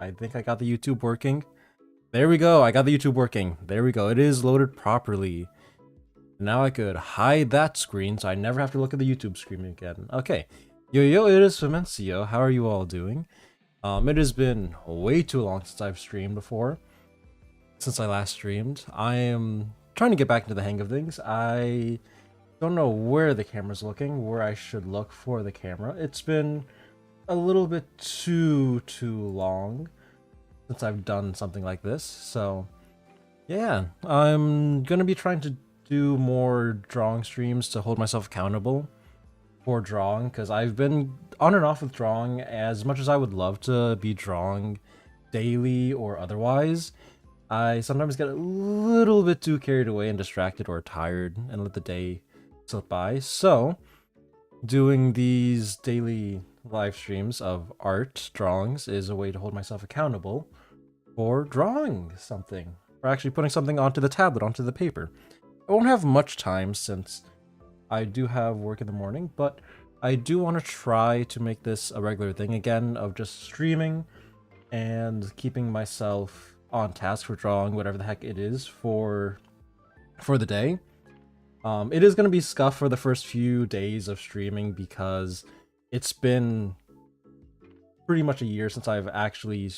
I think I got the YouTube working. There we go. I got the YouTube working. There we go. It is loaded properly. Now I could hide that screen so I never have to look at the YouTube screen again. Okay. Yo, it is Femencio. How are you all doing? It has been way too long since I've streamed before. Since I last streamed. I am trying to get back into the hang of things. I don't know where the camera's looking, where I should look for the camera. It's been a little bit too long since I've done something like this. So yeah, I'm gonna be trying to do more drawing streams to hold myself accountable for drawing, because I've been on and off with drawing as much as I would love to be drawing daily or otherwise. I sometimes get a little bit too carried away and distracted or tired and let the day slip by. So doing these daily live streams of art drawings is a way to hold myself accountable for drawing something, or actually putting something onto the tablet, onto the paper. I won't have much time since I do have work in the morning, but I do want to try to make this a regular thing again of just streaming and keeping myself on task for drawing whatever the heck it is for the day. It is going to be scuffed for the first few days of streaming because it's been pretty much a year since I've actually,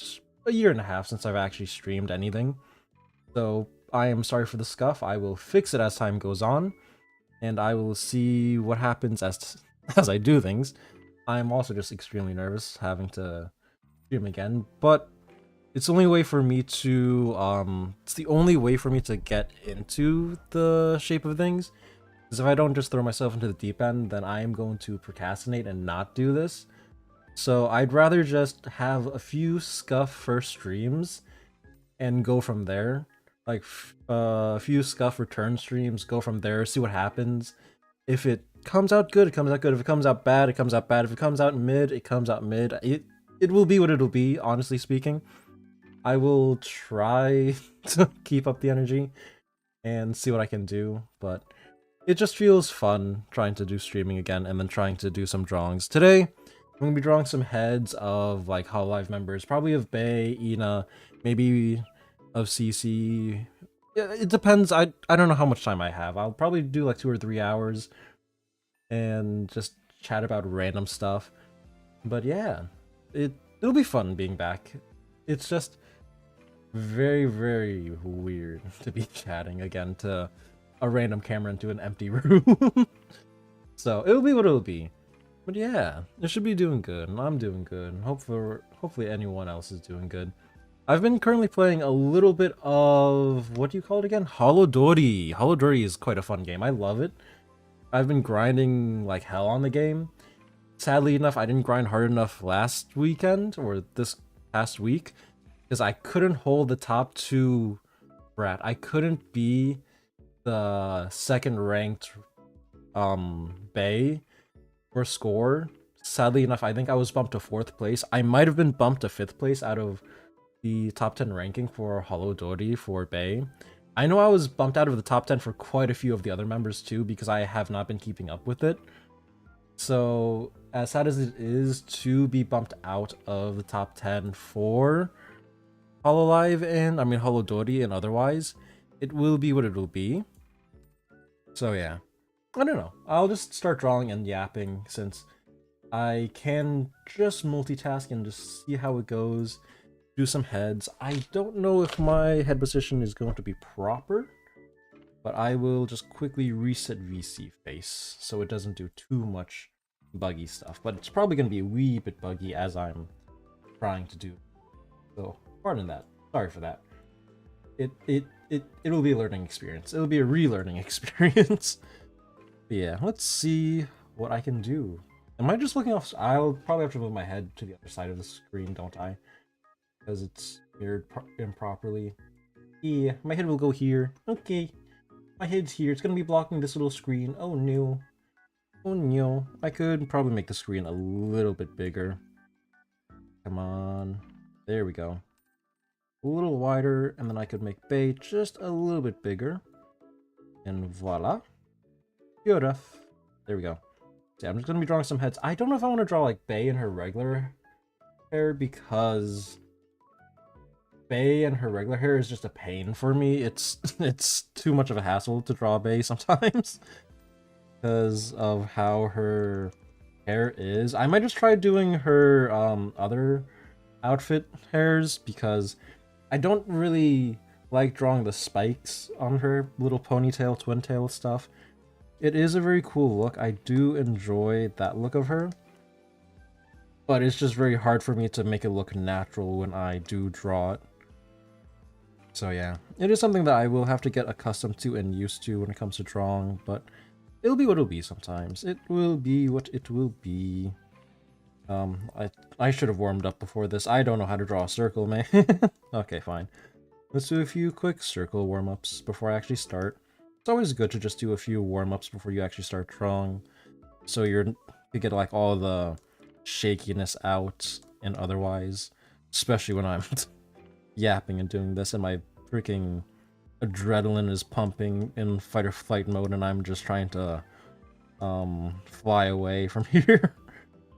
a year and a half since I've actually streamed anything. So I am sorry for the scuff. I will fix it as time goes on, and I will see what happens as I do things. I'm also just extremely nervous having to stream again, but it's the only way for me to it's the only way for me to get into the shape of things. Because if I don't just throw myself into the deep end, then I am going to procrastinate and not do this. So I'd rather just have a few scuff first streams and go from there. Like a few scuff return streams, go from there, see what happens. If it comes out good, it comes out good. If it comes out bad, it comes out bad. If it comes out mid, it comes out mid. It will be what it'll be, honestly speaking. I will try to keep up the energy and see what I can do, but it just feels fun trying to do streaming again and then trying to do some drawings. Today, I'm going to be drawing some heads of like Hololive members, probably of Bay, Ina, maybe of CC. It depends. I don't know how much time I have. I'll probably do like 2 or 3 hours and just chat about random stuff. But yeah, it'll be fun being back. It's just very weird to be chatting again to a random camera into an empty room. So it'll be what it'll be. But yeah, it should be doing good, and I'm doing good, and hopefully anyone else is doing good. I've been currently playing a little bit of, what do you call it again? Holodori. Holodori is quite a fun game. I love it. I've been grinding like hell on the game. Sadly enough, I didn't grind hard enough last weekend, or this past week, because I couldn't hold the top 2 brat. I couldn't be the second ranked Bay for score. Sadly enough, I think I was bumped to 4th place. I might have been bumped to 5th place out of the top 10 ranking for Holodori for Bay. I know I was bumped out of the top 10 for quite a few of the other members too, because I have not been keeping up with it. So as sad as it is to be bumped out of the top 10 for Hololive and Holodori and otherwise, it will be what it will be. So yeah, I don't know. I'll just start drawing and yapping since I can just multitask and just see how it goes. Do some heads. I don't know if my head position is going to be proper, but I will just quickly reset VC face so it doesn't do too much buggy stuff. But it's probably going to be a wee bit buggy as I'm trying to do. So pardon that. Sorry for that. It'll be a learning experience. It'll be a relearning experience. But yeah, let's see what I can do. Am I just looking off? I'll probably have to move my head to the other side of the screen, don't I? Because it's mirrored improperly. Yeah, my head will go here. Okay, my head's here. It's gonna be blocking this little screen. Oh no. Oh no. I could probably make the screen a little bit bigger. Come on. There we go. A little wider, and then I could make Bay just a little bit bigger. And voila. Good enough. There we go. So yeah, I'm just gonna be drawing some heads. I don't know if I want to draw like Bay in her regular hair because Bae and her regular hair is just a pain for me. It's too much of a hassle to draw Bae sometimes because of how her hair is. I might just try doing her other outfit hairs because I don't really like drawing the spikes on her little ponytail, twin tail stuff. It is a very cool look. I do enjoy that look of her. But it's just very hard for me to make it look natural when I do draw it. So yeah, it is something that I will have to get accustomed to and used to when it comes to drawing, but it'll be what it'll be sometimes. It will be what it will be. I should have warmed up before this. I don't know how to draw a circle, man. Okay, fine. Let's do a few quick circle warm-ups before I actually start. It's always good to just do a few warm-ups before you actually start drawing, so you get like all the shakiness out and otherwise, especially when I'm yapping and doing this and my freaking adrenaline is pumping in fight or flight mode and I'm just trying to fly away from here.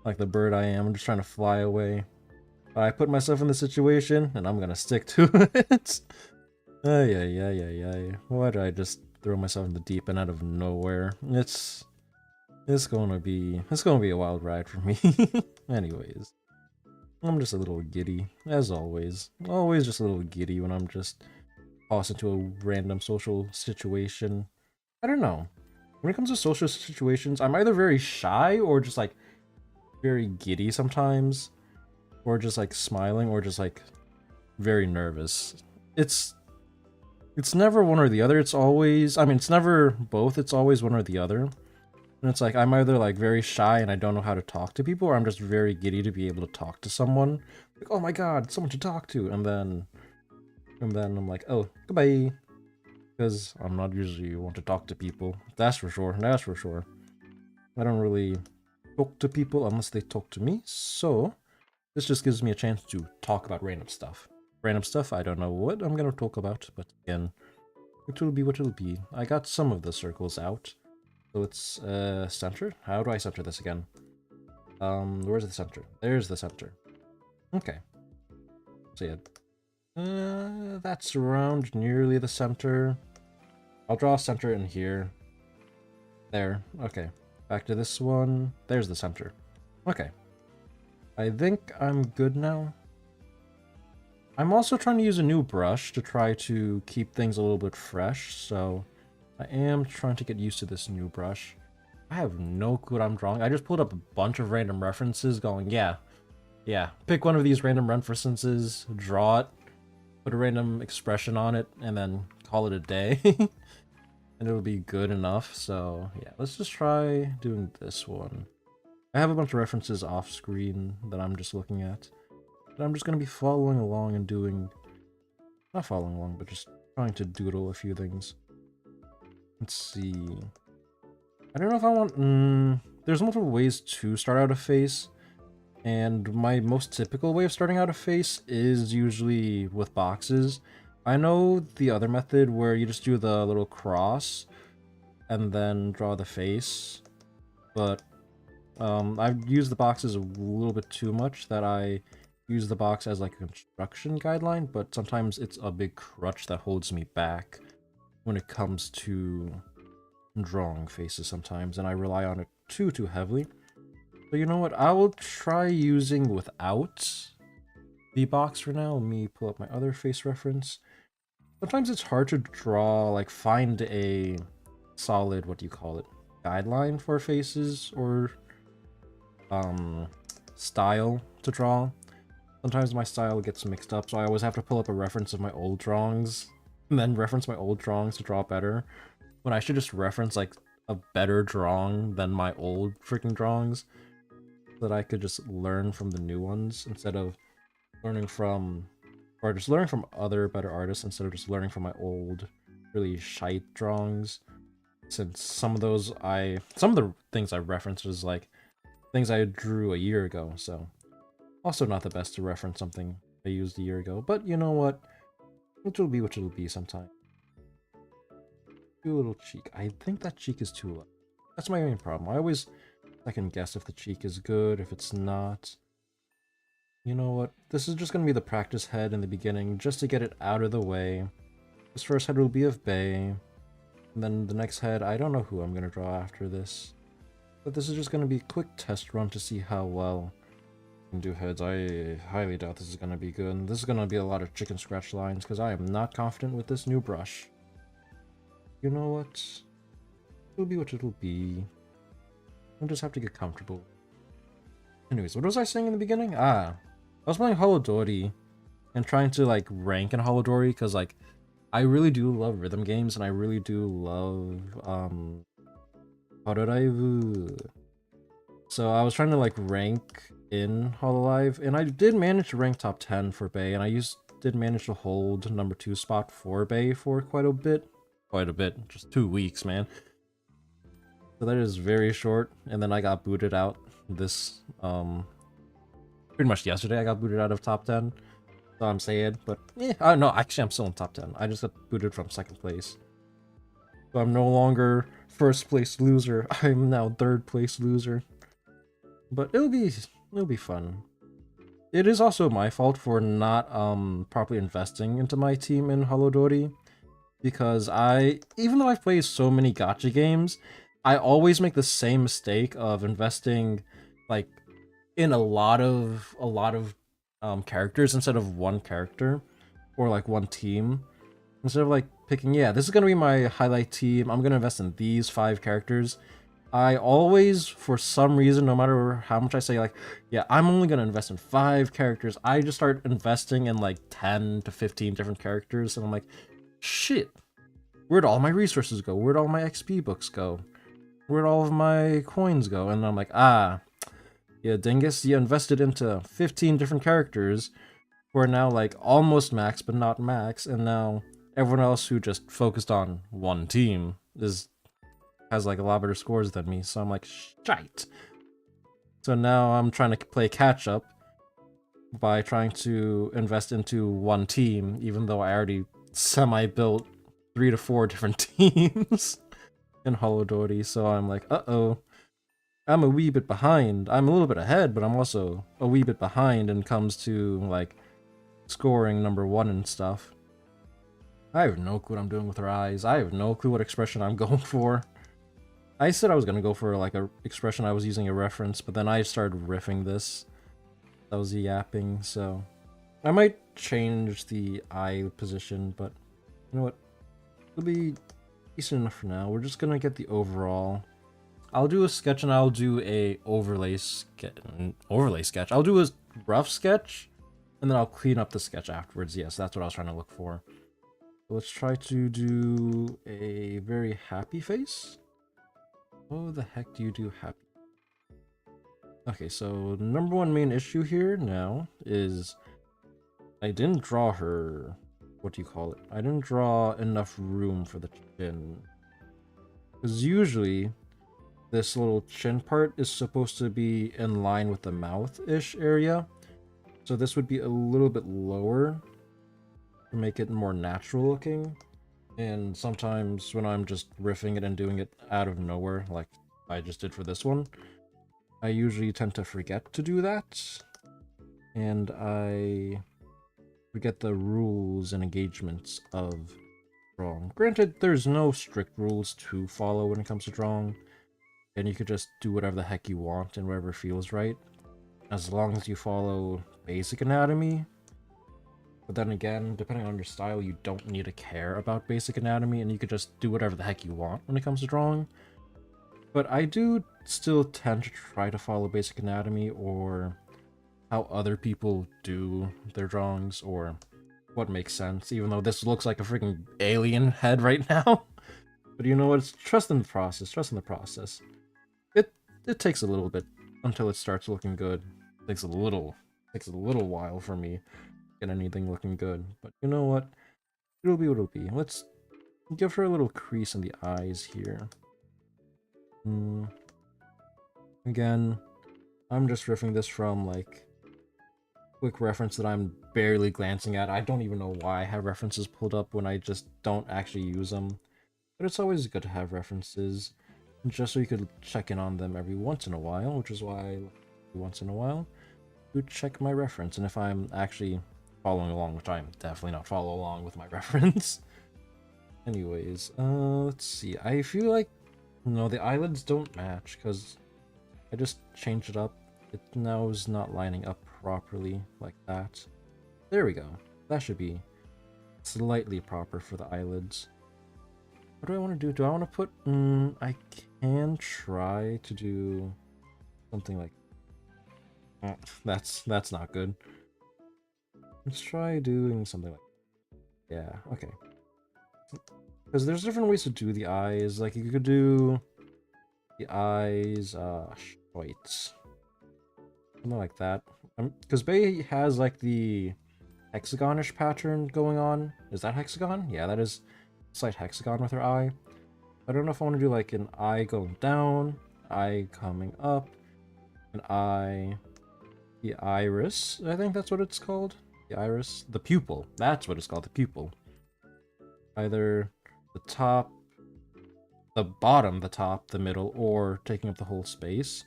Like the bird I am, I'm just trying to fly away. But I put myself in the situation and I'm gonna stick to it. Yeah. Why did I just throw myself in the deep end out of nowhere? It's gonna be a wild ride for me. Anyways, I'm just a little giddy, as always. Always just a little giddy when I'm just tossed into a random social situation. I don't know. When it comes to social situations, I'm either very shy or just like very giddy sometimes, or just like smiling, or just like very nervous. It's never one or the other. It's always, I mean, it's never both. It's always one or the other. And it's like, I'm either like very shy and I don't know how to talk to people, or I'm just very giddy to be able to talk to someone. Like, oh my god, someone to talk to. And then I'm like, oh, goodbye. Because I'm not usually one to talk to people. That's for sure. That's for sure. I don't really talk to people unless they talk to me. So this just gives me a chance to talk about random stuff. Random stuff, I don't know what I'm going to talk about. But again, it will be what it'll be. I got some of the circles out. So it's center. How do I center this again? Where's the center? There's the center. Okay. So yeah, that's around nearly the center. I'll draw a center in here. There. Okay. Back to this one. There's the center. Okay. I think I'm good now. I'm also trying to use a new brush to try to keep things a little bit fresh, so I am trying to get used to this new brush. I have no clue what I'm drawing. I just pulled up a bunch of random references going, yeah, pick one of these random references, draw it, put a random expression on it, and then call it a day. And it'll be good enough, so yeah, let's just try doing this one. I have a bunch of references off screen that I'm just looking at. But I'm just going to be following along and doing... Not following along, but just trying to doodle a few things. Let's see. I don't know if I want... there's multiple ways to start out a face. And my most typical way of starting out a face is usually with boxes. I know the other method where you just do the little cross and then draw the face. But I've used the boxes a little bit too much that I use the box as like a construction guideline, but sometimes it's a big crutch that holds me back when it comes to drawing faces sometimes, and I rely on it too heavily. So you know what, I will try using without the box for now. Let me pull up my other face reference. Sometimes it's hard to draw, like find a solid, what do you call it, guideline for faces or style to draw. Sometimes my style gets mixed up, so I always have to pull up a reference of my old drawings, and then reference my old drawings to draw better, when I should just reference, like, a better drawing than my old freaking drawings, so that I could just learn from the new ones, instead of learning from, or just learning from other better artists, instead of just learning from my old, really shite drawings, since some of the things I referenced is, like, things I drew a year ago, so... Also not the best to reference something I used a year ago, but you know what? It will be what it'll be sometime. Do a little cheek. I think that cheek is too low. That's my main problem. I always second guess if the cheek is good, if it's not. You know what? This is just gonna be the practice head in the beginning, just to get it out of the way. This first head will be of Bay, and then the next head, I don't know who I'm gonna draw after this. But this is just gonna be a quick test run to see how well I can do heads. I highly doubt this is gonna be good. This is gonna be a lot of chicken scratch lines, because I am not confident with this new brush. You know what? It'll be what it'll be. I'll just have to get comfortable. Anyways, what was I saying in the beginning? I was playing Hololive and trying to like rank in Hololive because like I really do love rhythm games and I really do love Hololive. So I was trying to like rank in Hololive and I did manage to rank top 10 for Bay and I did manage to hold number 2 spot for Bay for quite a bit, just 2 weeks, man. So that is very short, and then I got booted out this, pretty much yesterday I got booted out of top 10, so I'm sad, but yeah, no, actually I'm still in top 10, I just got booted from 2nd place. So I'm no longer 1st place loser, I'm now 3rd place loser. But it'll be fun. It is also my fault for not, properly investing into my team in Hololive, because even though I've played so many gacha games, I always make the same mistake of investing like in a lot of characters instead of one character or like one team. Instead of like picking, yeah, this is gonna be my highlight team, I'm gonna invest in these 5 characters. I always, for some reason, no matter how much I say like, yeah, I'm only gonna invest in 5 characters, I just start investing in like 10 to 15 different characters, and I'm like, shit, where'd all my resources go? Where'd all my XP books go? Where'd all of my coins go? And I'm like, yeah, dingus, you invested into 15 different characters who are now like almost max, but not max, and now everyone else who just focused on one team has like a lot better scores than me, so I'm like, shite. So now I'm trying to play catch up by trying to invest into one team, even though I already semi-built 3 to 4 different teams in Hololive, so I'm like, uh-oh, I'm a wee bit behind. I'm a little bit ahead, but I'm also a wee bit behind when it comes to, like, scoring number 1 and stuff. I have no clue what I'm doing with her eyes. I have no clue what expression I'm going for. I said I was gonna go for, like, a expression I was using a reference, but then I started riffing this. That was yapping, so... I might change the eye position, but you know what? It'll be decent enough for now. We're just gonna get the overall. I'll do a sketch and I'll do a overlay sketch. I'll do a rough sketch, and then I'll clean up the sketch afterwards. Yes, that's what I was trying to look for. Let's try to do a very happy face. Oh, the heck do you do happy? Okay, so number 1 main issue here now is I didn't draw her, what do you call it? I didn't draw enough room for the chin. Because usually this little chin part is supposed to be in line with the mouth-ish area. So this would be a little bit lower to make it more natural looking. And sometimes when I'm just riffing it and doing it out of nowhere, like I just did for this one, I usually tend to forget to do that. And I forget the rules and engagements of drawing. Granted, there's no strict rules to follow when it comes to drawing, and you could just do whatever the heck you want and whatever feels right, as long as you follow basic anatomy. But then again, depending on your style, you don't need to care about basic anatomy, and you could just do whatever the heck you want when it comes to drawing. But I do still tend to try to follow basic anatomy or how other people do their drawings, or what makes sense, even though this looks like a freaking alien head right now. But you know what, it's trust in the process, It takes a little bit until it starts looking good. It takes a little while for me to get anything looking good. But you know what, it'll be what it'll be. Let's give her a little crease in the eyes here. Again, I'm just riffing this from like quick reference that I'm barely glancing at. I don't even know why I have references pulled up when I just don't actually use them. But it's always good to have references, just so you could check in on them every once in a while, which is why I once in a while do to check my reference, and if I'm actually following along, which I'm definitely not following along with my reference. Anyways, let's see. I feel like, no, the eyelids don't match, because I just changed it up. It now is not lining up properly like that. There we go. That should be slightly proper for the eyelids. What do I want to do? Do I want to put... I can try to do something like... that's not good. Let's try doing something like... Yeah, okay. Because there's different ways to do the eyes. Like, you could do the eyes, whites. Something like that. Because Bay has, like, the hexagonish pattern going on. Is that hexagon? Yeah, that is a slight hexagon with her eye. I don't know if I want to do, like, an eye going down, eye coming up, an eye... The iris, I think that's what it's called. The iris. The pupil. That's what it's called, the pupil. Either the top, the bottom, the top, the middle, or taking up the whole space.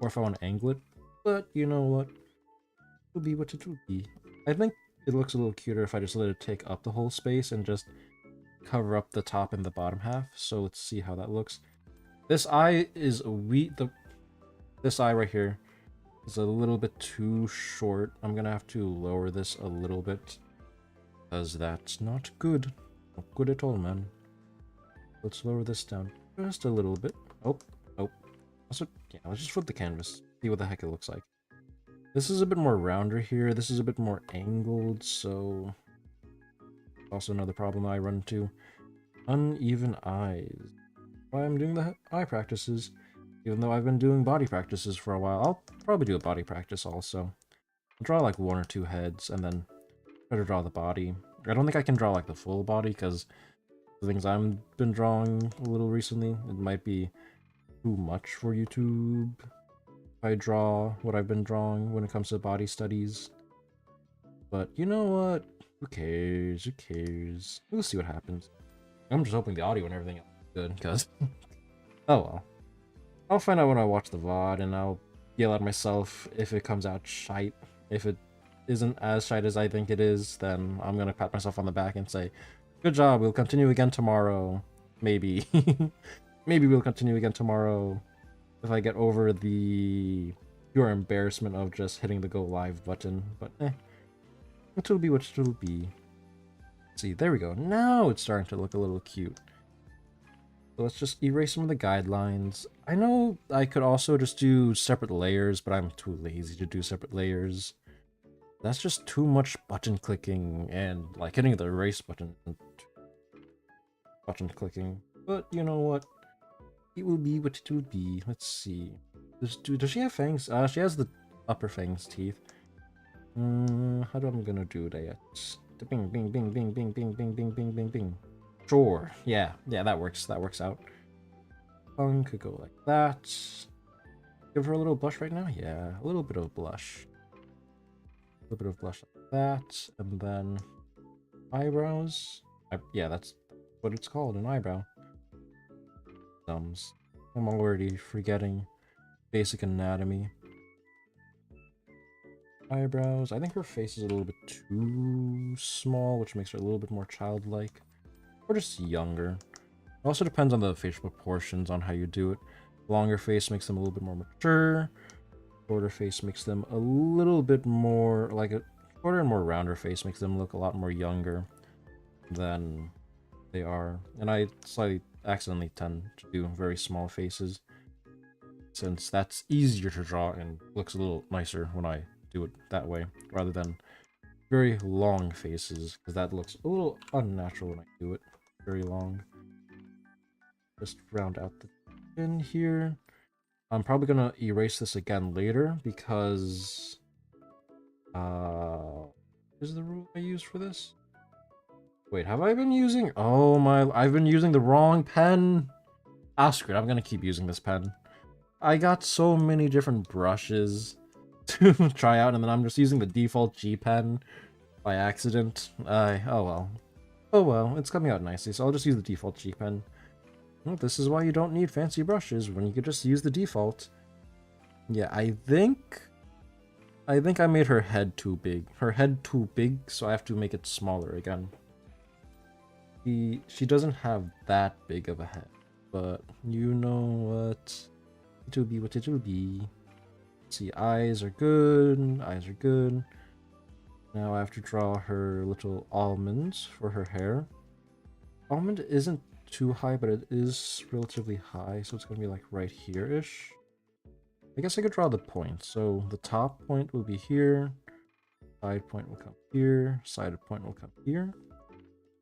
Or if I want to angle it. But you know what? It'll be what it will be. I think it looks a little cuter if I just let it take up the whole space and just cover up the top and the bottom half. So let's see how that looks. This eye is this eye right here is a little bit too short. I'm gonna have to lower this a little bit, because that's not good. Not good at all, man. Let's lower this down just a little bit. Oh. Also, yeah, let's just flip the canvas. See what the heck it looks like. This is a bit more rounder here. This is a bit more angled, so... Also another problem I run into. Uneven eyes. Why I'm doing the eye practices. Even though I've been doing body practices for a while. I'll probably do a body practice also. I'll draw like 1 or 2 heads and then try to draw the body. I don't think I can draw like the full body because the things I've been drawing a little recently, it might be too much for YouTube if I draw what I've been drawing when it comes to body studies. But you know what? Who cares? Who cares? We'll see what happens. I'm just hoping the audio and everything is good because... oh well. I'll find out when I watch the VOD, and I'll yell at myself if it comes out shite. If it isn't as shite as I think it is, then I'm gonna pat myself on the back and say, good job, we'll continue again tomorrow. Maybe. Maybe we'll continue again tomorrow if I get over the pure embarrassment of just hitting the go live button. But it'll be what it'll be. See, there we go. Now it's starting to look a little cute. So let's just erase some of the guidelines. I know I could also just do separate layers, but I'm too lazy to do separate layers. That's just too much button clicking and like hitting the erase button. Button clicking. But you know what? It will be what it will be. Let's see. Does she have fangs? She has the upper fangs teeth. How do I'm gonna do that? Bing, bing, bing, bing, bing, bing, bing, bing, bing, bing, bing. Sure. Yeah, that works. That works out. Tongue could go like that. Give her a little blush right now? Yeah, a little bit of blush. A little bit of blush like that. And then eyebrows. Yeah, that's what it's called, an eyebrow. Thumbs. I'm already forgetting basic anatomy. Eyebrows. I think her face is a little bit too small, which makes her a little bit more childlike. Or just younger. It also depends on the facial proportions on how you do it. Longer face makes them a little bit more mature. Shorter face makes them a little bit more, like a shorter and more rounder face makes them look a lot more younger than they are. And I slightly accidentally tend to do very small faces, since that's easier to draw and looks a little nicer when I do it that way, rather than very long faces, because that looks a little unnatural when I do it very long. Just round out the chin here. I'm probably gonna erase this again later because is the rule I use for this? Wait, have I been using? Oh my, I've been using the wrong pen. Ah, screw it, I'm gonna keep using this pen. I got so many different brushes to try out, and then I'm just using the default G pen by accident. Oh well. Oh well, it's coming out nicely, so I'll just use the default G pen. Well, this is why you don't need fancy brushes when you could just use the default. Yeah, I think I think I made her head too big. Her head too big, so I have to make it smaller again. She doesn't have that big of a head, but you know what? It will be what it will be. See, eyes are good. Eyes are good. Now I have to draw her little almonds for her hair. Almond isn't too high, but it is relatively high, so it's gonna be like right here-ish. I guess I could draw the point. So the top point will be here, side point will come here, side point will come here,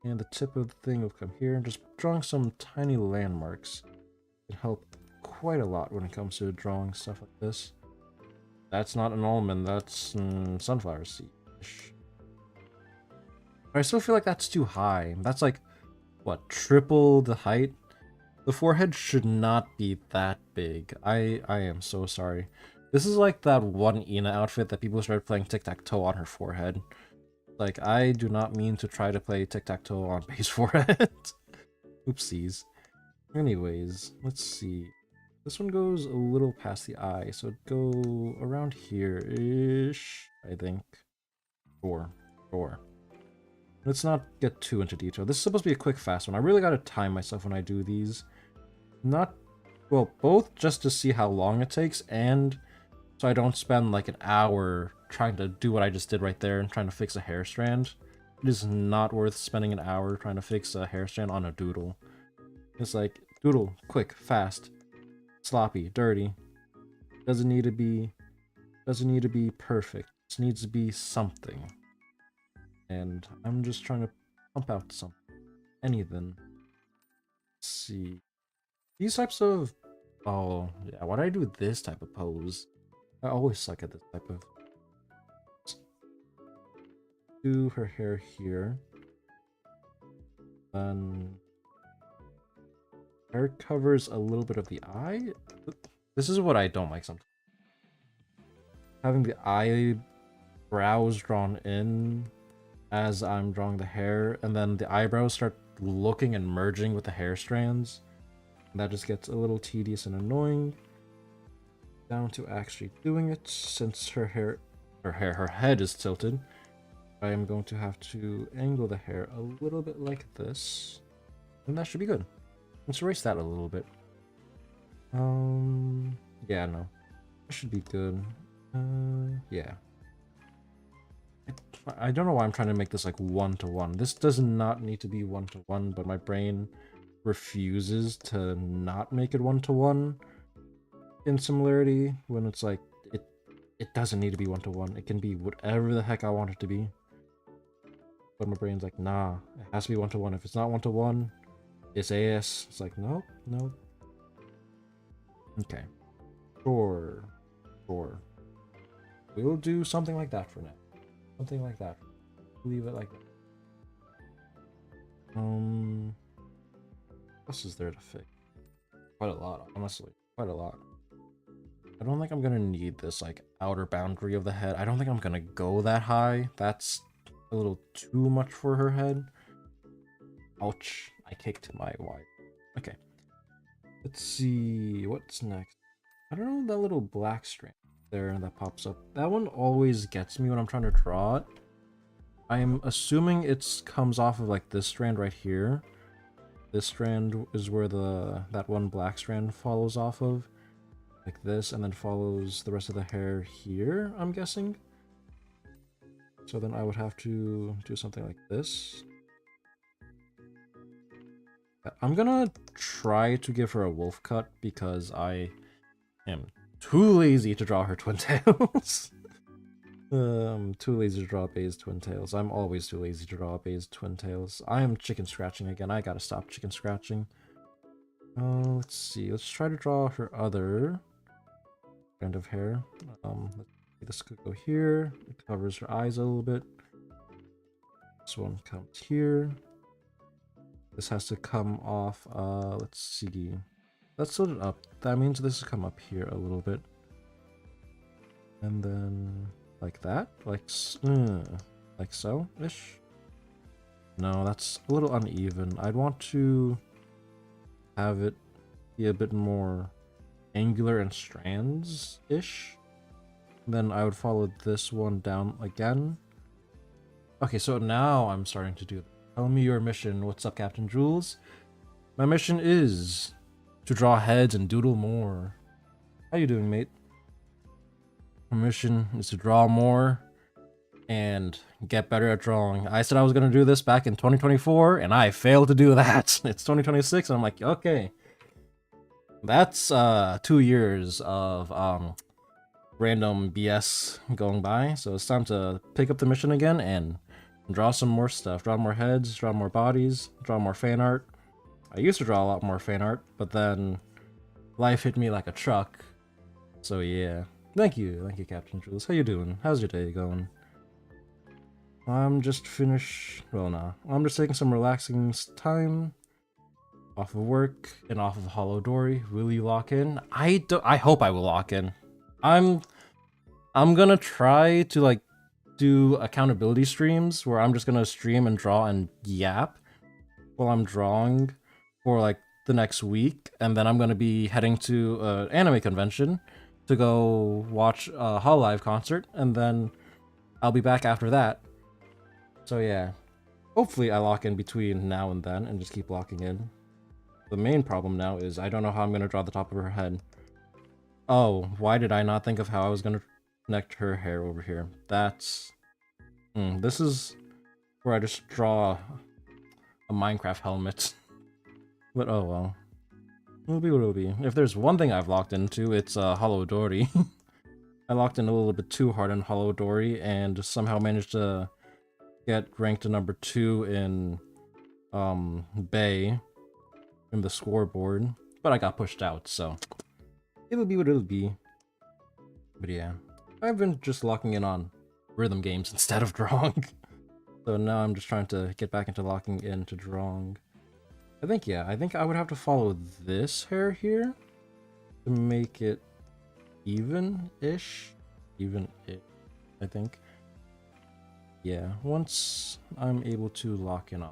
and the tip of the thing will come here. Just drawing some tiny landmarks can help quite a lot when it comes to drawing stuff like this. That's not an almond, that's sunflower seed. I still feel like that's too high. That's like, what, triple the height? The forehead should not be that big. I am so sorry. This is like that one Ina outfit that people started playing tic-tac-toe on her forehead. Like, I do not mean to try to play tic-tac-toe on Bay's forehead. Oopsies. Anyways, let's see. This one goes a little past the eye, so it'd go around here-ish, I think. Sure. Let's not get too into detail. This is supposed to be a quick, fast one. I really gotta time myself when I do these. Not, well, both just to see how long it takes, and so I don't spend like an hour trying to do what I just did right there and trying to fix a hair strand. It is not worth spending an hour trying to fix a hair strand on a doodle. It's like, doodle, quick, fast, sloppy, dirty. Doesn't need to be perfect. It just needs to be something. And I'm just trying to pump out something. Anything. Let's see. These types of... Oh, yeah, why did I do this type of pose? I always suck at this type of... Do her hair here. Then... Hair covers a little bit of the eye. This is what I don't like sometimes. Having the eyebrows drawn in as I'm drawing the hair, and then the eyebrows start looking and merging with the hair strands. That just gets a little tedious and annoying. Down to actually doing it, since her head is tilted. I am going to have to angle the hair a little bit like this, and that should be good. Let's erase that a little bit. Yeah, no, that should be good. Yeah. I don't know why I'm trying to make this like one-to-one. This does not need to be one-to-one, but my brain refuses to not make it one-to-one in similarity when it's like it doesn't need to be one-to-one. It can be whatever the heck I want it to be. But my brain's like, nah, it has to be one-to-one. If it's not one-to-one, it's AS. It's like, nope. Okay. Sure. We'll do something like that for now. Something like that. Leave it like that. What else is there to fix? Quite a lot, honestly. Quite a lot. I don't think I'm gonna need this, like, outer boundary of the head. I don't think I'm gonna go that high. That's a little too much for her head. Ouch. I kicked my wife. Okay. Let's see. What's next? I don't know that little black strand there that pops up. That one always gets me when I'm trying to draw it. I'm assuming it comes off of like this strand right here. This strand is where that one black strand follows off of. Like this, and then follows the rest of the hair here, I'm guessing. So then I would have to do something like this. I'm gonna try to give her a wolf cut because I am too lazy to draw her twin tails. I'm too lazy to draw Bay's twin tails. I'm always too lazy to draw Bay's twin tails. I am chicken scratching again. I gotta stop chicken scratching. Let's see. Let's try to draw her other strand of hair. This could go here. It covers her eyes a little bit. This one comes here. This has to come off. Let's see. Let's load it up. That means this will come up here a little bit. And then like that, like so-ish. No, that's a little uneven. I'd want to have it be a bit more angular and strands-ish. Then I would follow this one down again. Okay, so now I'm starting to do. Tell me your mission. What's up, Captain Jules? My mission is to draw heads and doodle more. How you doing, mate? My mission is to draw more and get better at drawing. I said I was gonna do this back in 2024, and I failed to do that. It's 2026, and I'm like, okay. That's 2 years of random BS going by, so it's time to pick up the mission again and draw some more stuff. Draw more heads, draw more bodies, draw more fan art. I used to draw a lot more fan art, but then life hit me like a truck. So yeah. Thank you, Captain Jules. How you doing? How's your day going? I'm just finished. Well, nah. I'm just taking some relaxing time off of work and off of Hololive. Will you lock in? I hope I will lock in. I'm gonna try to like do accountability streams where I'm just gonna stream and draw and yap while I'm drawing for like the next week, and then I'm gonna be heading to an anime convention to go watch a Hololive concert, and then I'll be back after that. So yeah, hopefully I lock in between now and then and just keep locking in. The main problem now is I don't know how I'm gonna draw the top of her head. Oh, why did I not think of how I was gonna connect her hair over here? That's... this is where I just draw a Minecraft helmet. But oh well. It'll be what it'll be. If there's one thing I've locked into, it's Holodori. I locked in a little bit too hard on Holodori and somehow managed to get ranked to number 2 in Bay in the scoreboard. But I got pushed out, so it'll be what it'll be. But yeah, I've been just locking in on rhythm games instead of drawing. So now I'm just trying to get back into locking into drawing. I think I would have to follow this hair here to make it even-ish. Even-ish, I think. Yeah, once I'm able to lock in on.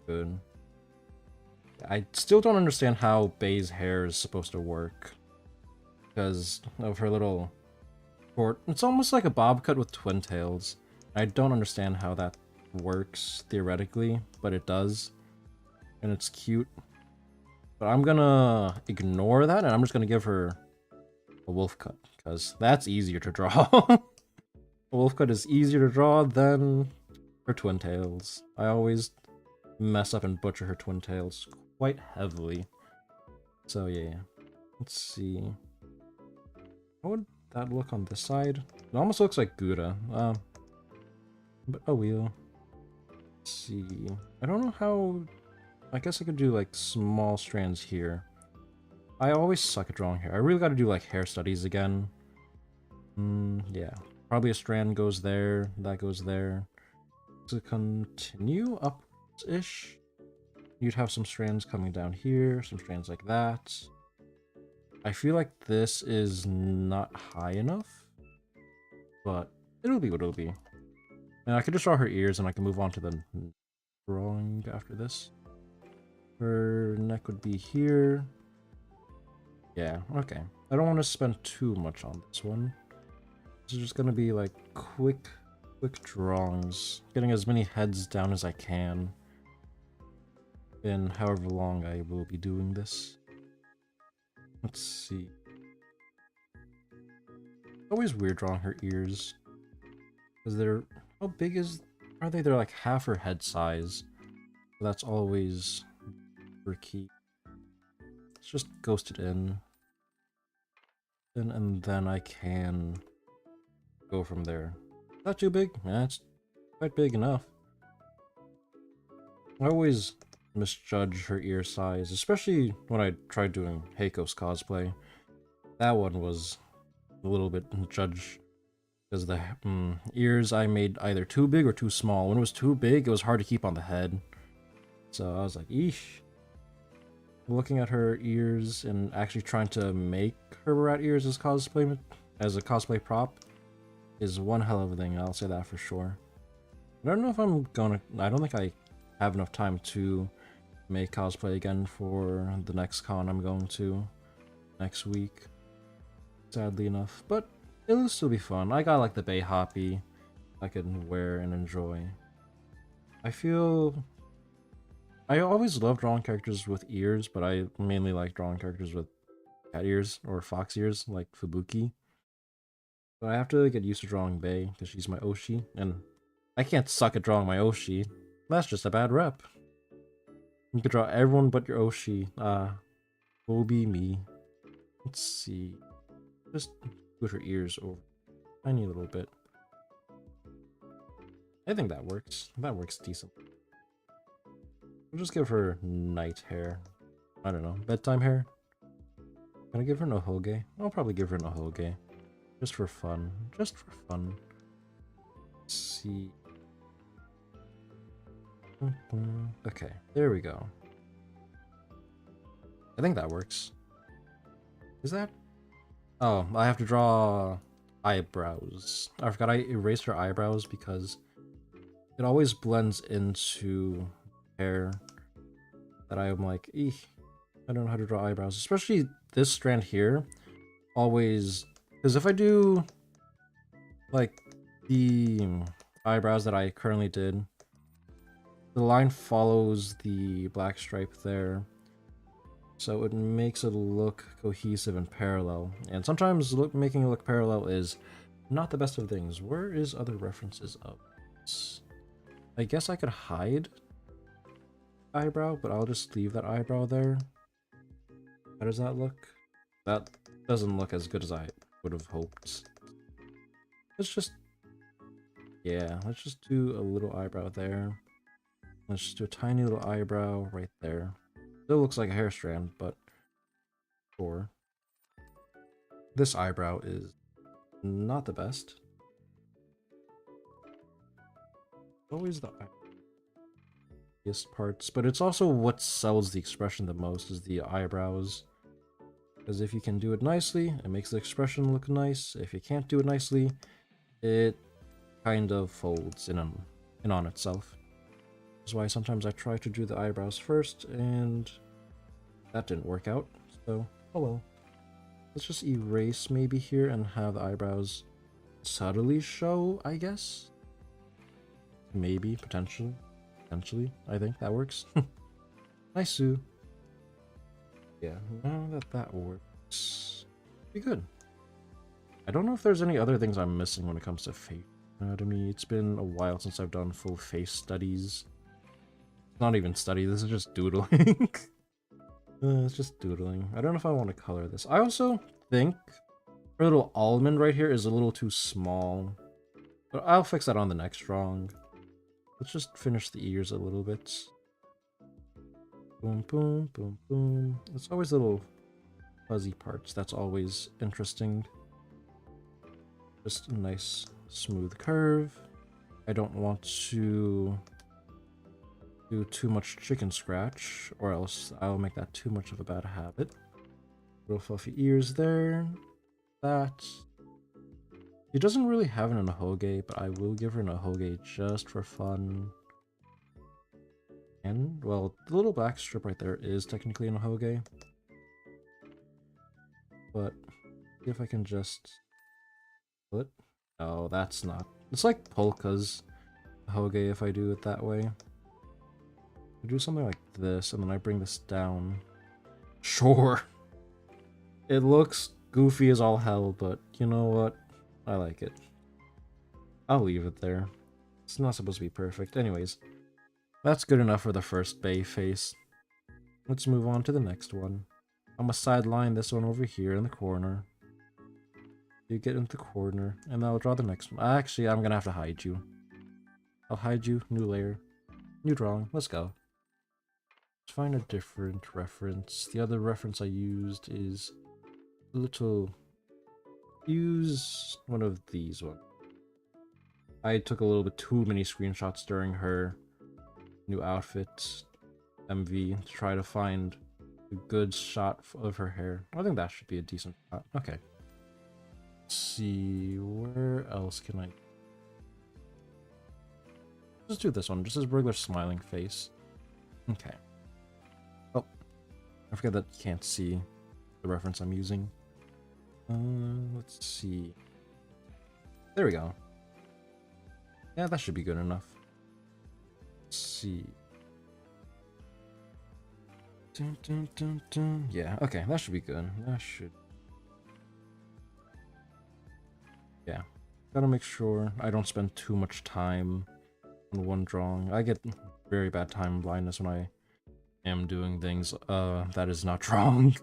Good. I still don't understand how Bay's hair is supposed to work. Because of her little short... It's almost like a bob cut with twin tails. I don't understand how that works theoretically, but it does. And it's cute. But I'm gonna ignore that, and I'm just gonna give her a wolf cut, because that's easier to draw. A wolf cut is easier to draw than her twin tails. I always mess up and butcher her twin tails quite heavily. So yeah, let's see. How would that look on this side? It almost looks like Gouda. But oh well. Let's see. I don't know how... I guess I could do like small strands here. I always suck at drawing hair. I really gotta do like hair studies again. Yeah. Probably a strand goes there, that goes there. To continue up-ish, you'd have some strands coming down here, some strands like that. I feel like this is not high enough, but it'll be what it'll be. And I could just draw her ears and I can move on to the drawing after this. Her neck would be here. Yeah, okay. I don't want to spend too much on this one. This is just gonna be like quick drawings. Getting as many heads down as I can. In however long I will be doing this. Let's see. Always weird drawing her ears. Because they're... How big are they? They're like half her head size. So that's always... key. Let's just ghost it in. And then I can go from there. Not too big? Yeah, it's quite big enough. I always misjudge her ear size, especially when I tried doing Heiko's cosplay. That one was a little bit judged because the ears I made either too big or too small. When it was too big, it was hard to keep on the head. So I was like, eesh. Looking at her ears and actually trying to make her rat ears as a cosplay prop is one hell of a thing, I'll say that for sure. I don't know if I'm gonna... I don't think I have enough time to make cosplay again for the next con I'm going to next week, sadly enough. But It'll still be fun. I got like the Bay Hoppy I can wear and enjoy. I feel I always love drawing characters with ears, but I mainly like drawing characters with cat ears or fox ears, like Fubuki. But I have to get used to drawing Bay because she's my Oshi, and I can't suck at drawing my Oshi. That's just a bad rep. You can draw everyone but your Oshi. Will be me. Let's see. Just put her ears over a tiny little bit. I think that works. That works decent. We'll just give her night hair. I don't know, bedtime hair? Can I give her Nohoge? I'll probably give her Nohoge. Just for fun. Just for fun. Let's see. Okay, there we go. I think that works. Is that? Oh, I have to draw eyebrows. I forgot I erased her eyebrows because it always blends into hair that I'm like, eeh, I don't know how to draw eyebrows. Especially this strand here. Always, because if I do like the eyebrows that I currently did, the line follows the black stripe there. So it makes it look cohesive and parallel. And sometimes making it look parallel is not the best of things. Where is other references of this? I guess I could hide eyebrow, but I'll just leave that eyebrow there. How does that look? That doesn't look as good as I would have hoped. Let's just... yeah, let's just do a little eyebrow there. Let's just do a tiny little eyebrow right there. Still looks like a hair strand, but sure. This eyebrow is not the best. Always the eyeest parts, but it's also what sells the expression the most is the eyebrows. Because if you can do it nicely, it makes the expression look nice. If you can't do it nicely, it kind of folds in on itself. That's why sometimes I try to do the eyebrows first, and that didn't work out, so oh well. Let's just erase maybe here and have the eyebrows subtly show, I guess? Maybe, potentially. I think that works. Nice, Sue. Yeah, now that that works, pretty good. I don't know if there's any other things I'm missing when it comes to face anatomy. It's been a while since I've done full face studies. Not even study, this is just doodling. It's just doodling. I don't know if I want to color this. I also think her little almond right here is a little too small. But I'll fix that on the next drawing. Let's just finish the ears a little bit. Boom, boom, boom, boom. It's always little fuzzy parts. That's always interesting. Just a nice smooth curve. I don't want to do too much chicken scratch, or else I'll make that too much of a bad habit. Little fluffy ears there. That. She doesn't really have an Nohoge, but I will give her an Nohoge just for fun. And, well, the little black strip right there is technically an Nohoge. But, see if I can just... what? No, that's not. It's like Polka's Nohoge if I do it that way. I do something like this, and then I bring this down. Sure. It looks goofy as all hell, but you know what? I like it. I'll leave it there. It's not supposed to be perfect. Anyways, that's good enough for the first Bay face. Let's move on to the next one. I'm gonna sideline this one over here in the corner. You get into the corner, and I'll draw the next one. Actually, I'm gonna have to hide you. I'll hide you. New layer. New drawing. Let's go. Let's find a different reference. The other reference I used is a little... use one of these ones. I took a little bit too many screenshots during her new outfit MV to try to find a good shot of her hair. I think that should be a decent shot. Okay. Let's see, where else can I... just do this one, just as regular smiling face. Okay. Oh, I forget that you can't see the reference I'm using. Let's see. There we go. Yeah, that should be good enough. Let's see. Dun, dun, dun, dun. Yeah, okay, that should be good. That should. Yeah. Gotta make sure I don't spend too much time on one drawing. I get very bad time blindness when I am doing things that is not drawing.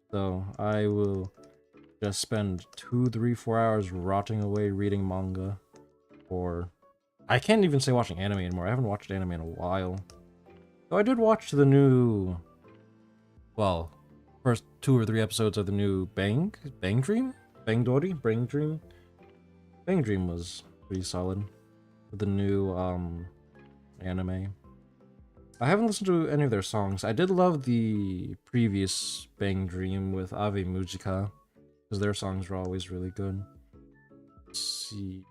So I will just spend 2, 3, 4 hours rotting away reading manga. Or I can't even say watching anime anymore. I haven't watched anime in a while. So I did watch the new, well, first 2 or 3 episodes of the new Bang Dream? Bang Dori? Bang Dream? Bang Dream was pretty solid. The new anime. I haven't listened to any of their songs. I did love the previous Bang Dream with Ave Mujica, because their songs were always really good. Let's see.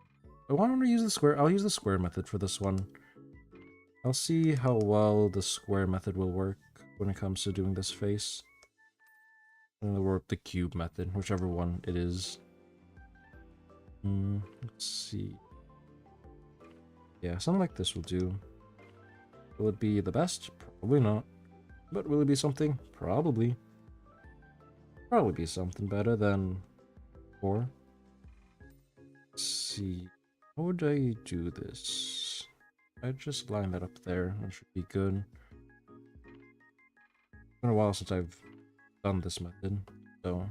I want to use the square. I'll use the square method for this one. I'll see how well the square method will work when it comes to doing this face. And I'll work the cube method, whichever one it is. Let's see. Yeah, something like this will do. Will it be the best? Probably not. But will it be something? Probably. Probably be something better than 4. Let's see. How would I do this? I just line that up there. That should be good. It's been a while since I've done this method, so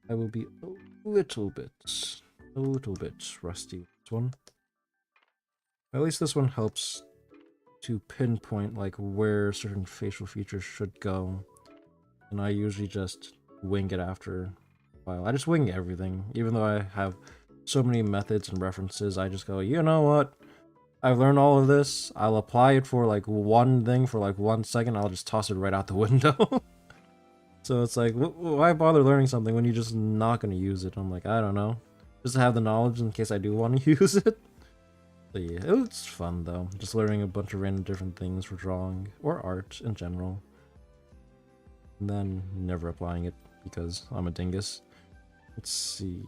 I will be a little bit rusty with this one. At least this one helps to pinpoint like where certain facial features should go, and I usually just wing it after a while. I just wing everything, even though I have so many methods and references. I just go, you know what? I've learned all of this. I'll apply it for like one thing for like 1 second. I'll just toss it right out the window. So it's like, why bother learning something when you're just not going to use it? I'm like, I don't know. Just to have the knowledge in case I do want to use it. So yeah, it's fun though. Just learning a bunch of random different things for drawing or art in general. And then never applying it because I'm a dingus. Let's see.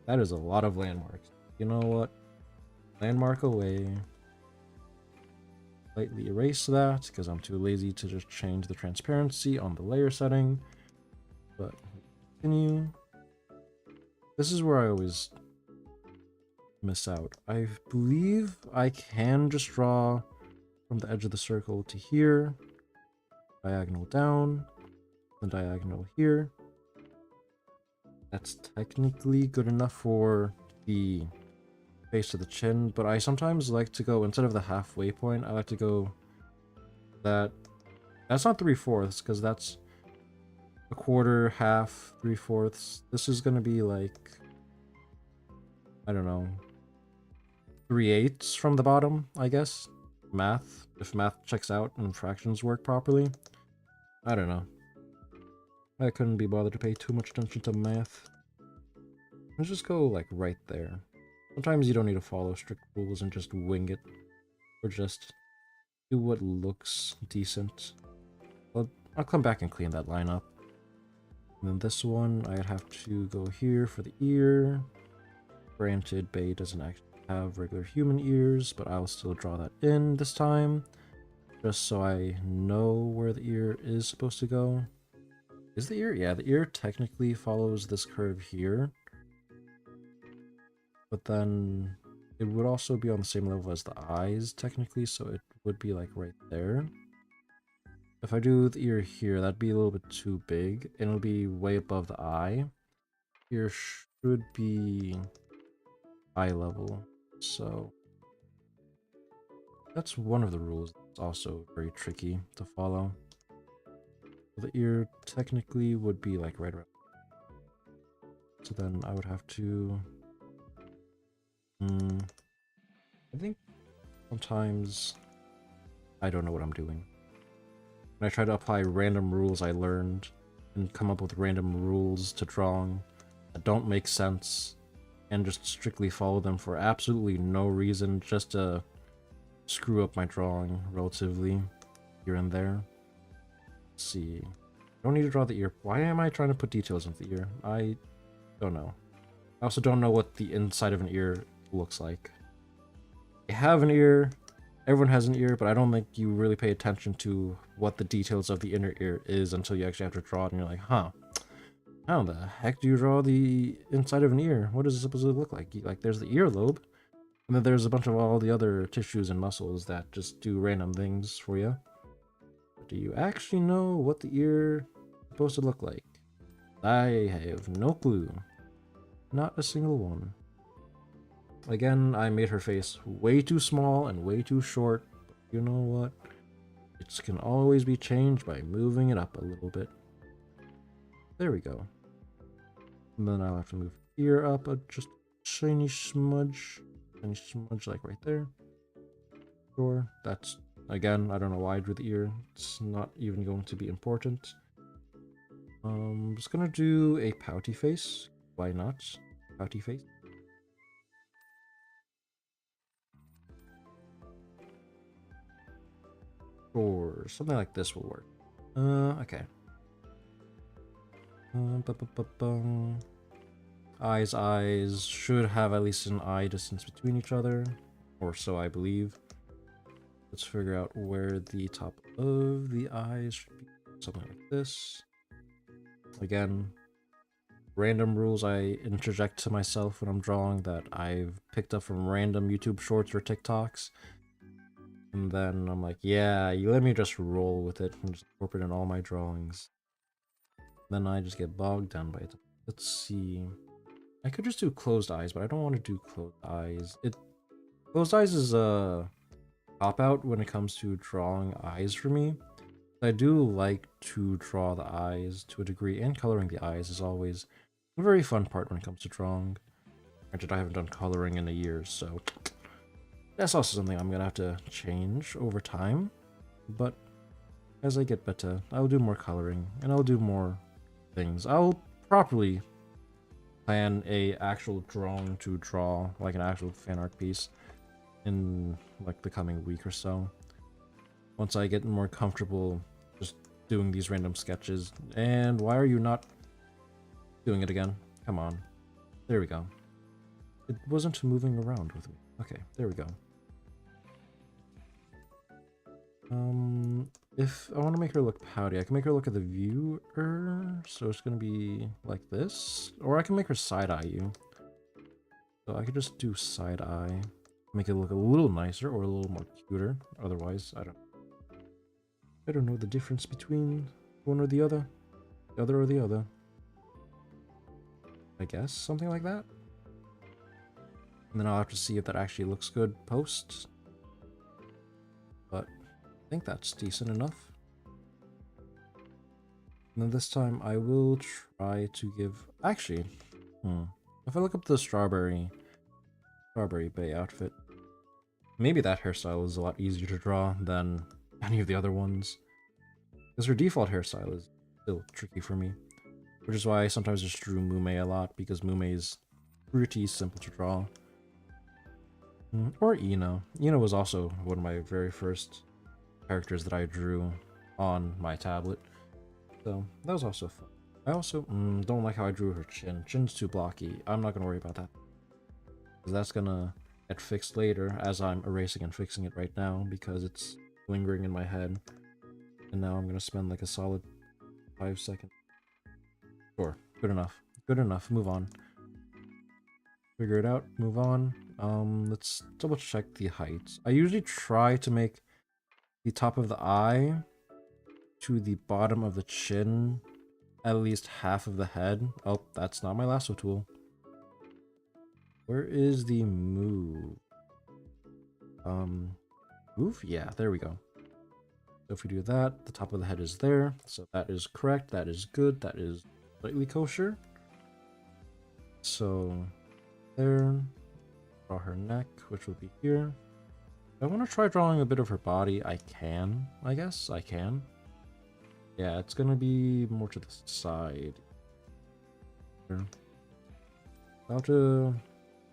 That is a lot of landmarks. You know what? Landmark away. Lightly erase that because I'm too lazy to just change the transparency on the layer setting. But continue. This is where I always miss out. I believe I can just draw from the edge of the circle to here, diagonal down, then diagonal here. That's technically good enough for the base of the chin, but I sometimes like to go, instead of the halfway point, I like to go that's not 3/4, because that's a quarter, half, 3/4. This is gonna be like, I don't know, 3/8 from the bottom, I guess. Math, if math checks out and fractions work properly. I don't know. I couldn't be bothered to pay too much attention to math. Let's just go like right there. Sometimes you don't need to follow strict rules and just wing it, or just do what looks decent. I'll come back and clean that line up. And then this one, I'd have to go here for the ear. Granted, Bay doesn't actually have regular human ears, but I'll still draw that in this time, just so I know where the ear is supposed to go. Is the ear? Yeah, the ear technically follows this curve here. But then it would also be on the same level as the eyes, technically, so it would be like right there. If I do the ear here, that'd be a little bit too big, and it'll be way above the eye. Ear should be eye level, so that's one of the rules that's also very tricky to follow. The ear technically would be like right around. So then I would have to... I think sometimes I don't know what I'm doing. When I try to apply random rules I learned and come up with random rules to drawing that don't make sense and just strictly follow them for absolutely no reason, just to screw up my drawing relatively here and there. Let's see. I don't need to draw the ear. Why am I trying to put details into the ear? I don't know. I also don't know what the inside of an ear looks like. I have an ear, everyone has an ear, but I don't think you really pay attention to what the details of the inner ear is until you actually have to draw it, and you're like, huh, how the heck do you draw the inside of an ear? What does it supposed to look like? Like, there's the earlobe, and then there's a bunch of all the other tissues and muscles that just do random things for you. But do you actually know what the ear is supposed to look like? I have no clue. Not a single one. Again, I made her face way too small and way too short, but you know what? It can always be changed by moving it up a little bit. There we go. And then I'll have to move ear up just a shiny smudge. Shiny smudge like right there. Sure, that's, again, I don't know why I drew the ear. It's not even going to be important. I'm just gonna do a pouty face. Why not? Pouty face. Or something like this will work. Okay. Eyes should have at least an eye distance between each other, or so I believe. Let's figure out where the top of the eyes should be. Something like this. Again, random rules I interject to myself when I'm drawing that I've picked up from random YouTube shorts or TikToks. And then I'm like, yeah, you let me just roll with it and just incorporate it in all my drawings. Then I just get bogged down by it. Let's see. I could just do closed eyes, but I don't want to do closed eyes. Closed eyes is a cop-out when it comes to drawing eyes for me. I do like to draw the eyes to a degree, and coloring the eyes is always a very fun part when it comes to drawing. Granted, I haven't done coloring in a year, so that's also something I'm gonna have to change over time. But as I get better, I'll do more coloring, and I'll do more things. I'll properly plan a actual drawing to draw, like an actual fan art piece, in like the coming week or so. Once I get more comfortable just doing these random sketches. And why are you not doing it again? Come on. There we go. It wasn't moving around with me. Okay, there we go. If I want to make her look pouty, I can make her look at the viewer, so it's gonna be like this. Or I can make her side-eye you. So I could just do side-eye. Make it look a little nicer or a little more cuter. Otherwise, I don't know the difference between one or the other. The other or the other. I guess, something like that. And then I'll have to see if that actually looks good post. But I think that's decent enough. And then this time I will try to give... Actually, if I look up the Strawberry Bay outfit, maybe that hairstyle is a lot easier to draw than any of the other ones. Because her default hairstyle is still tricky for me. Which is why I sometimes just drew Mume a lot, because Mume is pretty simple to draw. Or Ino. Ino was also one of my very first characters that I drew on my tablet. So that was also fun. I also don't like how I drew her chin. Chin's too blocky. I'm not going to worry about that. Because that's going to get fixed later, as I'm erasing and fixing it right now, because it's lingering in my head. And now I'm going to spend like a solid 5 seconds. Sure, good enough. Good enough, move on. Figure it out, move on. Let's double check the height. I usually try to make the top of the eye to the bottom of the chin at least half of the head. Oh, that's not my lasso tool. Where is the move? Move? Yeah, there we go. So if we do that, the top of the head is there. So that is correct, that is good, that is slightly kosher. So there. Draw her neck, which will be here. If I want to try drawing a bit of her body, I can, I guess. I can. Yeah, it's gonna be more to the side. I'll have to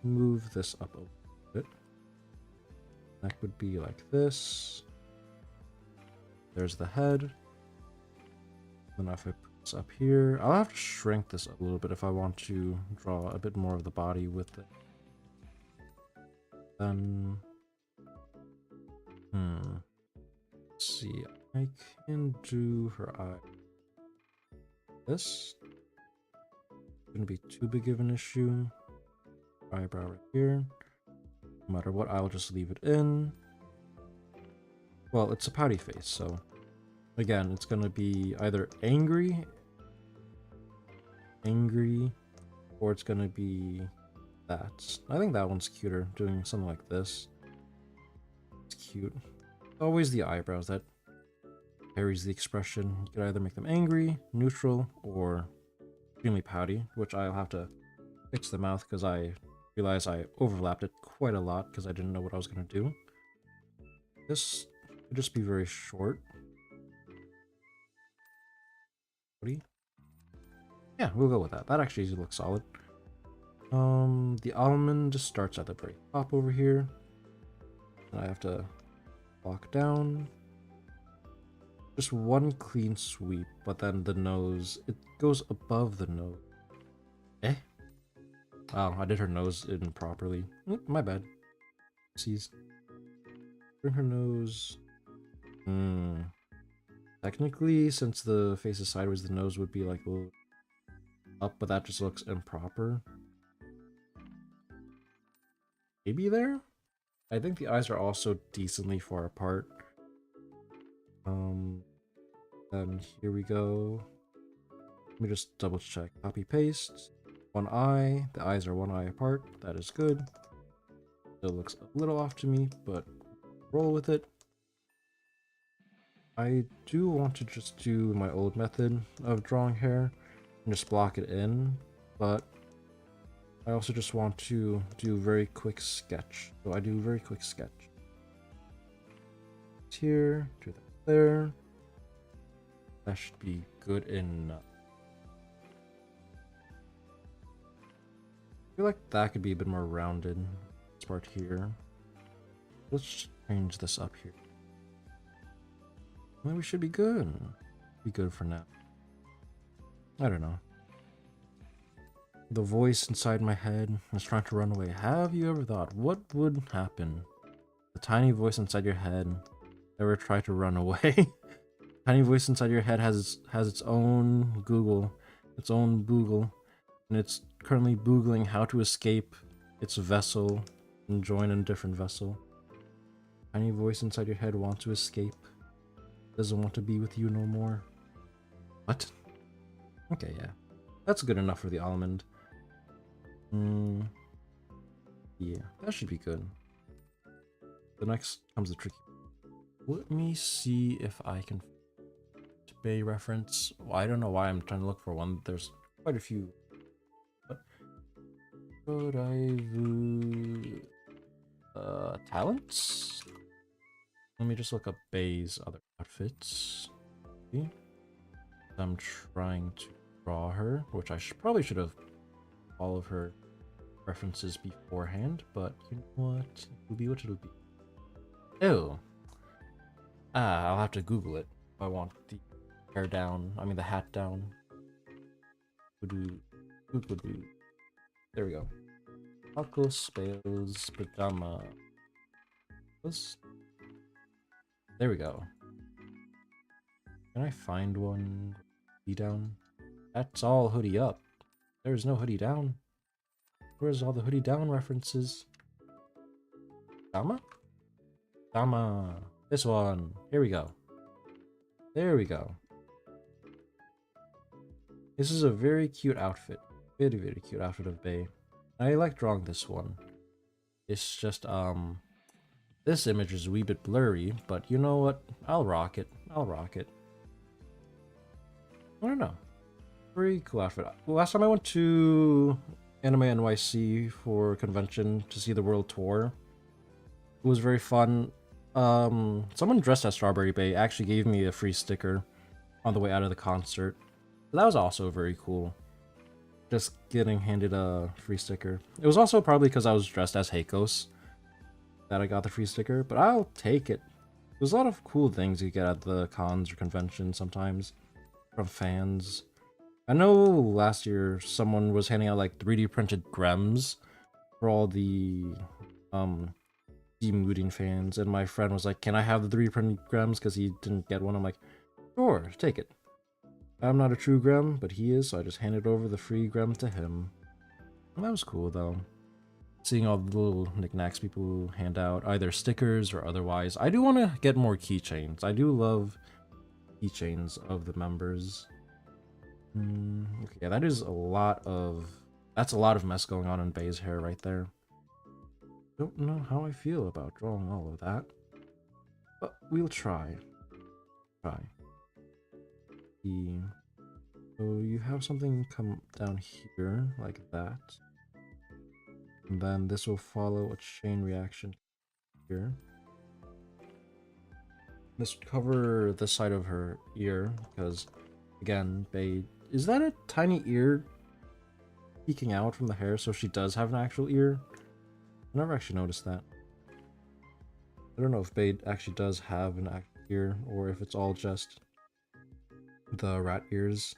move this up a bit. Neck would be like this. There's the head. Then if I put It's up here. I'll have to shrink this a little bit if I want to draw a bit more of the body with it. Then, let's see. I can do her eye. This shouldn't be too big of an issue. Eyebrow right here. No matter what, I'll just leave it in. Well, it's a pouty face, so again, it's gonna be either angry, or it's gonna be that. I think that one's cuter, doing something like this. It's cute. Always the eyebrows that carries the expression. You could either make them angry, neutral, or extremely pouty, which I'll have to fix the mouth because I realized I overlapped it quite a lot because I didn't know what I was gonna do. This could just be very short. Yeah, we'll go with that. That actually looks solid. The almond just starts at the very top over here. And I have to walk down. Just one clean sweep, but then the nose, it goes above the nose. Eh? Oh, I did her nose in properly. My bad. Sees. Bring her nose. Technically, since the face is sideways, the nose would be like a little up, but that just looks improper. Maybe there? I think the eyes are also decently far apart. Then here we go. Let me just double check. Copy paste. One eye. The eyes are one eye apart. That is good. Still looks a little off to me, but roll with it. I do want to just do my old method of drawing hair and just block it in, but I also just want to do very quick sketch. So I do very quick sketch. Here, do that there. That should be good enough. I feel like that could be a bit more rounded. This part here. Let's change this up here. Well, we should be good. Be good for now. I don't know. The voice inside my head is trying to run away. Have you ever thought what would happen? The tiny voice inside your head ever try to run away? Tiny voice inside your head has its own Google, its own Boogle, and it's currently Boogling how to escape its vessel and join a different vessel. Tiny voice inside your head wants to escape. Doesn't want to be with you no more. What? Okay, yeah. That's good enough for the almond. Yeah, that should be good. The next comes the tricky. Let me see if I can Bay reference. Well, I don't know why I'm trying to look for one. There's quite a few. But talents? Let me just look up Bay's other outfits. Okay. I'm trying to draw her, which I probably should have all of her references beforehand, but you know what? It'll be what it'll be. Oh. I'll have to Google it if I want the hair down. I mean the hat down. There we go. Taco spells pajama. There we go. Can I find one hoodie down? That's all hoodie up. There's no hoodie down. Where's all the hoodie down references? Dama? Dama. This one. Here we go. There we go. This is a very cute outfit. Very, very cute outfit of Bay. I like drawing this one. It's just, this image is a wee bit blurry, but you know what? I'll rock it. I'll rock it. I don't know. Very cool outfit. Last time I went to Anime NYC for convention to see the world tour, it was very fun. Someone dressed as Strawberry Bay actually gave me a free sticker on the way out of the concert. That was also very cool. Just getting handed a free sticker. It was also probably because I was dressed as Heikos that I got the free sticker, but I'll take it. There's a lot of cool things you get at the cons or conventions sometimes from fans. I know last year someone was handing out like 3D printed Grems for all the demooting fans, and my friend was like, "Can I have the 3D printed Grems?" Because he didn't get one. I'm like, "Sure, take it." I'm not a true Grem, but he is, so I just handed over the free Grem to him. And that was cool though. Seeing all the little knickknacks people hand out, either stickers or otherwise. I do want to get more keychains. I do love keychains of the members. Okay, yeah, that's a lot of mess going on in Bay's hair right there. Don't know how I feel about drawing all of that, but we'll try. So you have something come down here like that, and then this will follow a chain reaction here. This would cover the side of her ear because, again, is that a tiny ear peeking out from the hair? So she does have an actual ear. I never actually noticed that. I don't know if Bade actually does have an actual ear or if it's all just the rat ears.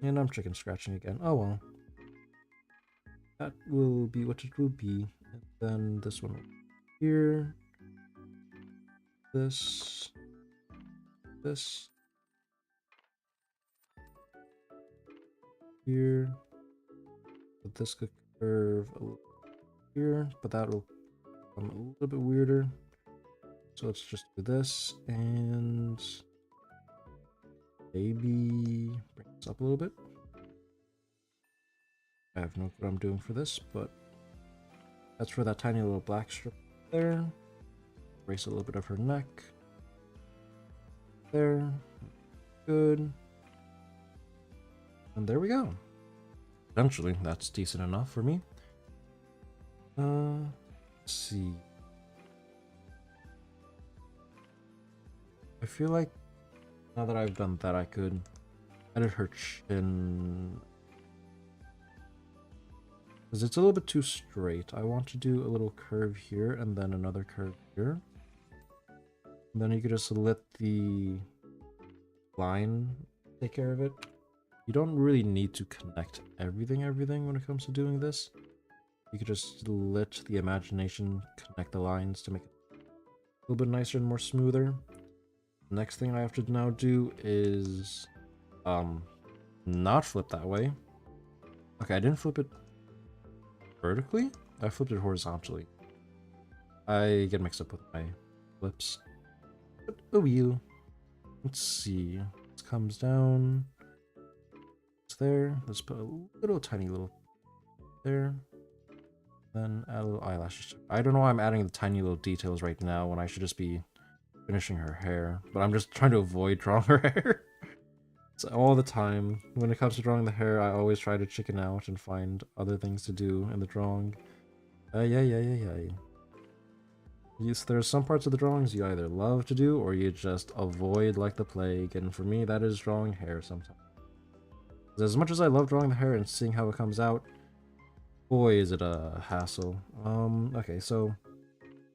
And I'm chicken scratching again. Oh well. That will be what it will be. And then this one here. This. Here. But this could curve a little here, but that'll become a little bit weirder. So let's just do this and maybe bring this up a little bit. I have no clue what I'm doing for this, but that's for that tiny little black strip there. Erase a little bit of her neck. There. Good. And there we go. Eventually, that's decent enough for me. Let's see. I feel like now that I've done that, I could edit her chin. Because it's a little bit too straight. I want to do a little curve here and then another curve here. And then you could just let the line take care of it. You don't really need to connect everything when it comes to doing this. You could just let the imagination connect the lines to make it a little bit nicer and more smoother. The next thing I have to now do is not flip that way. Okay, I didn't flip it vertically. I flipped it horizontally. I get mixed up with my flips. But oh you. Let's see. This comes down. It's there. Let's put a little tiny little there. Then add a little eyelashes. I don't know why I'm adding the tiny little details right now when I should just be finishing her hair. But I'm just trying to avoid drawing her hair. So all the time, when it comes to drawing the hair, I always try to chicken out and find other things to do in the drawing. Yes, there's some parts of the drawings you either love to do or you just avoid like the plague, and for me that is drawing hair sometimes. As much as I love drawing the hair and seeing how it comes out, boy is it a hassle. Okay, so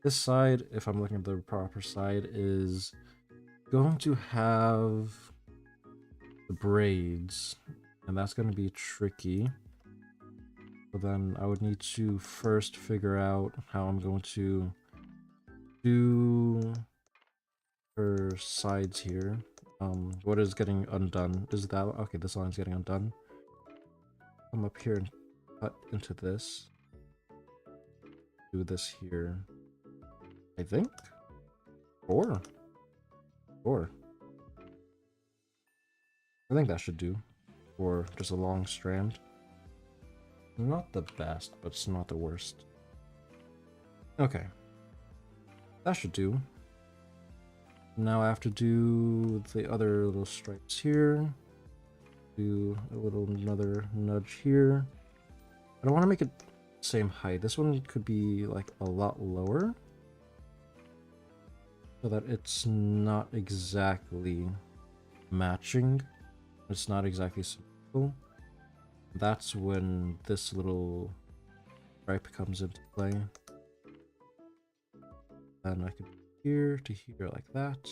this side, if I'm looking at the proper side, is going to have the braids, and that's going to be tricky. But then I would need to first figure out how I'm going to do her sides here. What is getting undone? Is that okay? This line's getting undone. Come up here and cut into this. Do this here. I think. Or. I think that should do. Or just a long strand. Not the best, but it's not the worst. Okay. That should do. Now I have to do the other little stripes here. Do another nudge here. I don't want to make it same height. This one could be like a lot lower. So that it's not exactly matching. It's not exactly symmetrical. That's when this little stripe comes into play. And I could here to here like that.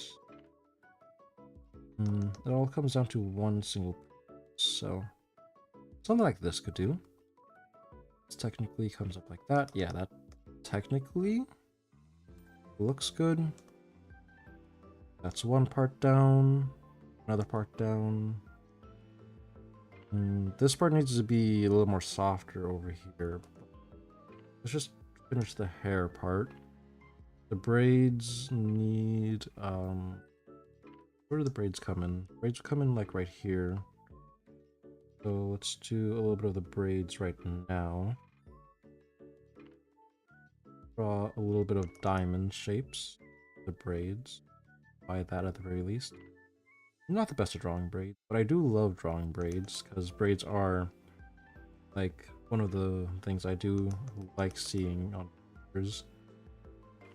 It all comes down to one single so something like this could do. This technically comes up like that. Yeah, that technically looks good. That's one part down, another part down. This part needs to be a little more softer over here. Let's just finish the hair part. The braids need, where do the braids come in? Braids come in like right here. So let's do a little bit of the braids right now. Draw a little bit of diamond shapes, the braids. Buy that at the very least. I'm not the best at drawing braids, but I do love drawing braids because braids are like one of the things I do like seeing on pictures.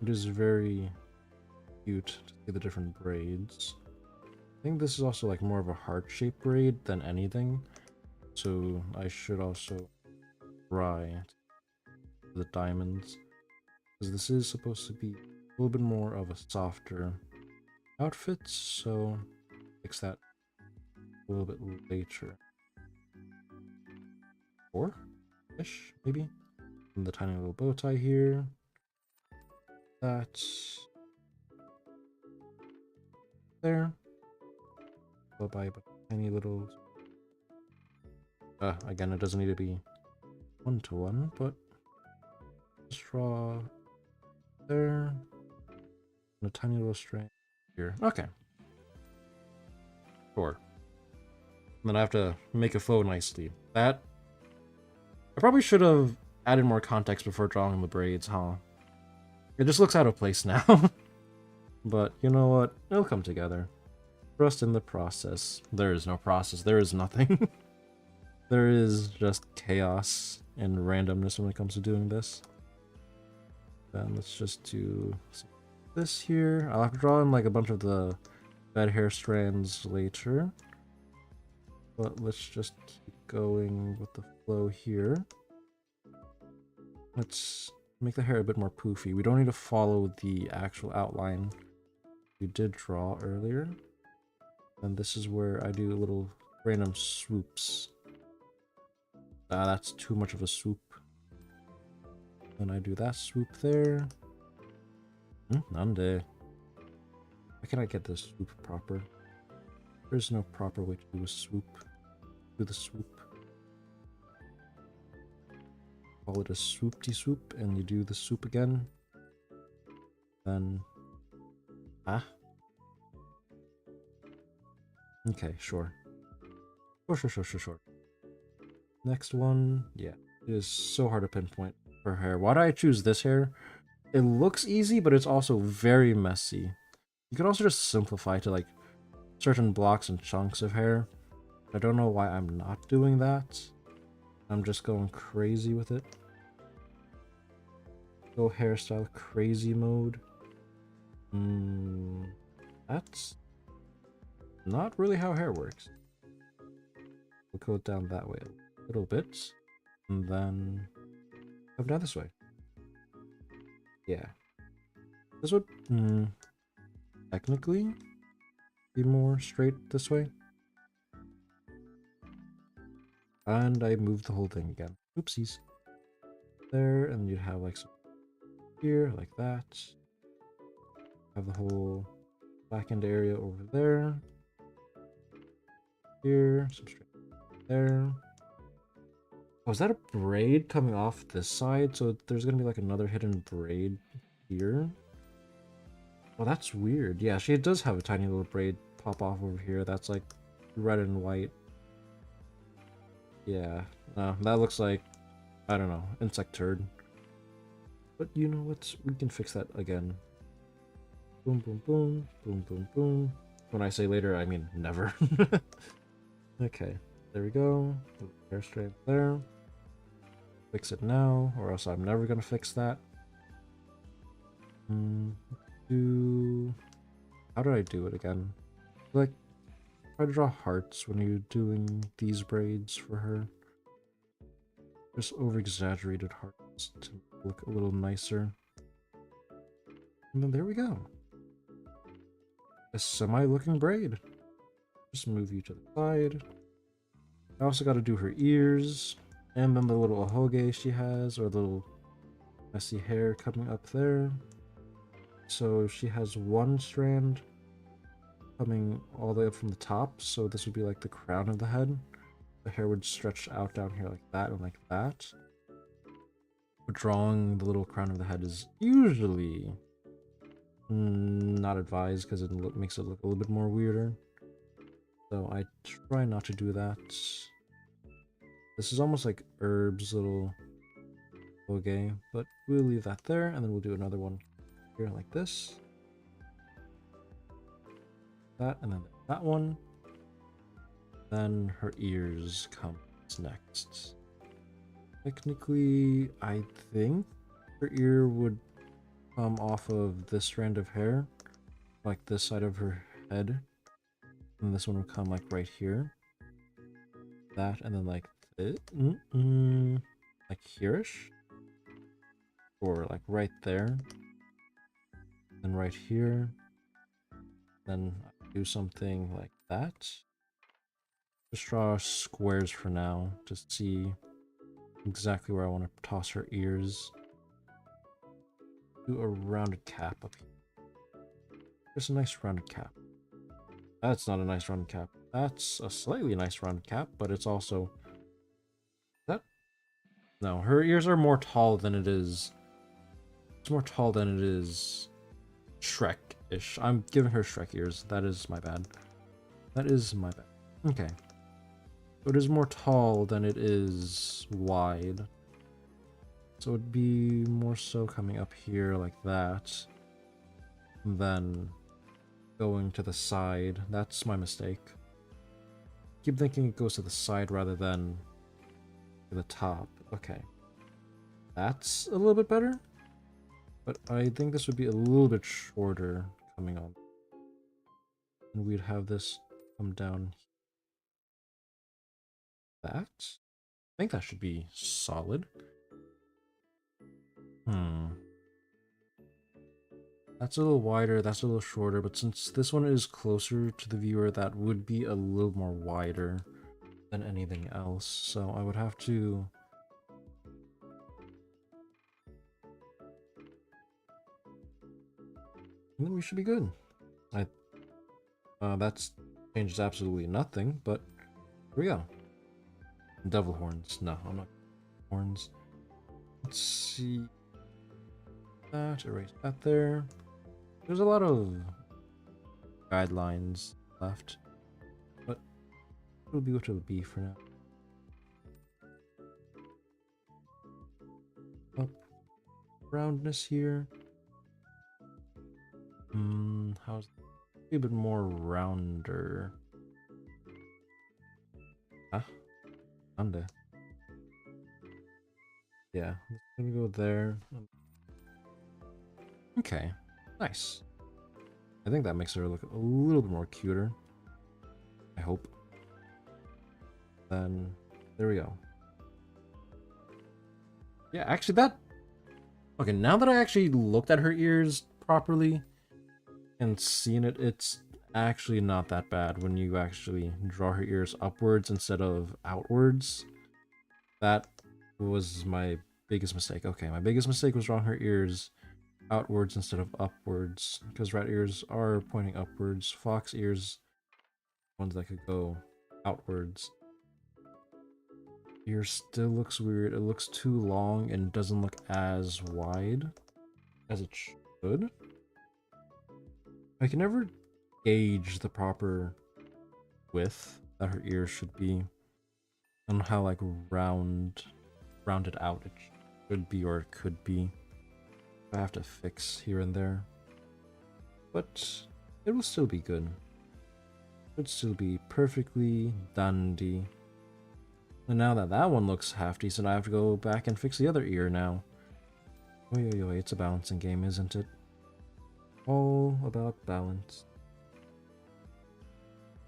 It is very cute to see the different braids. I think this is also like more of a heart-shaped braid than anything, so I should also try the diamonds because this is supposed to be a little bit more of a softer outfit, so fix that a little bit later. 4-ish, maybe? And the tiny little bow tie here. That's there. Followed by a tiny little... again, it doesn't need to be one-to-one, but just draw there. And a tiny little string here. Okay. Sure. And then I have to make a flow nicely. That... I probably should have added more context before drawing the braids, huh? It just looks out of place now. But you know what? It'll come together. Trust in the process. There is no process. There is nothing. There is just chaos and randomness when it comes to doing this. Then let's just do this here. I'll have to draw in like a bunch of the bed hair strands later. But let's just keep going with the flow here. Let's make the hair a bit more poofy. We don't need to follow the actual outline we did draw earlier. And this is where I do little random swoops. That's too much of a swoop. Then I do that swoop there. Nande. Why can't I get this swoop proper? There's no proper way to do a swoop. Do the swoop. Call it a swoop-de swoop, and you do the swoop again. Then... Okay, sure. Sure. Next one, yeah. It is so hard to pinpoint for hair. Why did I choose this hair? It looks easy, but it's also very messy. You could also just simplify to like certain blocks and chunks of hair. I don't know why I'm not doing that. I'm just going crazy with it. Go hairstyle crazy mode. That's not really how hair works. We'll go down that way a little bit, and then come down this way. Yeah. This would technically be more straight this way. And I moved the whole thing again. Oopsies. There, and you'd have like some here, like that. Have the whole back end area over there. Here, some straight there. Oh, is that a braid coming off this side? So there's gonna be like another hidden braid here. Oh, that's weird. Yeah, she does have a tiny little braid pop off over here. That's like red and white. Yeah, no, that looks like, I don't know, insect turd. But you know what? We can fix that again. Boom, boom, boom, boom, boom, boom. When I say later, I mean never. Okay, there we go. Hair straight there. Fix it now, or else I'm never gonna fix that. How did I do it again? Like, try to draw hearts when you're doing these braids for her. Just over-exaggerated hearts to look a little nicer. And then there we go. A semi-looking braid. Just move you to the side. I also got to do her ears, and then the little ahoge she has, or the little messy hair coming up there. So she has one strand coming all the way up from the top, so this would be like the crown of the head. The hair would stretch out down here like that and like that. But drawing the little crown of the head is usually not advised because it makes it look a little bit more weirder. So I try not to do that. This is almost like Herb's little okay, but we'll leave that there, and then we'll do another one here like this. That, and then that one. Then her ears comes next. Technically, I think her ear would come off of this strand of hair, like this side of her head. And this one would come like right here. That, and then like this, like here-ish. Or like right there. Then right here. Then do something like that. Just draw squares for now to see exactly where I want to toss her ears. Do a rounded cap up here. Just a nice rounded cap. That's not a nice rounded cap. That's a slightly nice rounded cap, but it's also... That? No, her ears are more tall than it is... It's more tall than it is... Shrek-ish. I'm giving her Shrek ears. That is my bad. That is my bad. Okay. So it is more tall than it is wide. So it'd be more so coming up here like that. Then going to the side. That's my mistake. Keep thinking it goes to the side rather than to the top. Okay. That's a little bit better. But I think this would be a little bit shorter coming on. And we'd have this come down. That? I think that should be solid. That's a little wider, that's a little shorter, but since this one is closer to the viewer, that would be a little more wider than anything else. So I would have to... And then we should be good. That changes absolutely nothing, but here we go. Devil horns. No, I'm not. Horns. Let's see. That, erase that there. There's a lot of guidelines left, but it'll be what it'll be for now. Up, roundness here. How's a bit more rounder? Ah, rounder. Yeah, it's gonna go there. Okay, nice. I think that makes her look a little bit more cuter. I hope. Then, there we go. Yeah, actually that... Okay, now that I actually looked at her ears properly and seen it, it's actually not that bad when you actually draw her ears upwards instead of outwards. That was my biggest mistake. Okay, my biggest mistake was drawing her ears outwards instead of upwards, because rat ears are pointing upwards. Fox ears, ones that could go outwards. Ear still looks weird. It looks too long and doesn't look as wide as it should. I can never gauge the proper width that her ears should be, and how like rounded out it should be or it could be. I have to fix here and there, but it will still be good. It would still be perfectly dandy. And now that that one looks half decent, I have to go back and fix the other ear now. Oi, oi, oi, it's a balancing game, isn't it? All about balance.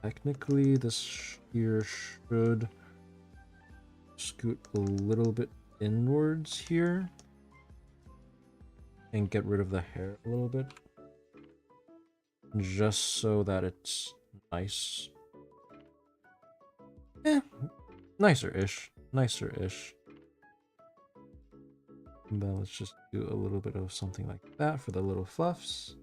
Technically, this ear should scoot a little bit inwards here and get rid of the hair a little bit, just so that it's nice. Nicer-ish. Nicer-ish. And then let's just do a little bit of something like that for the little fluffs.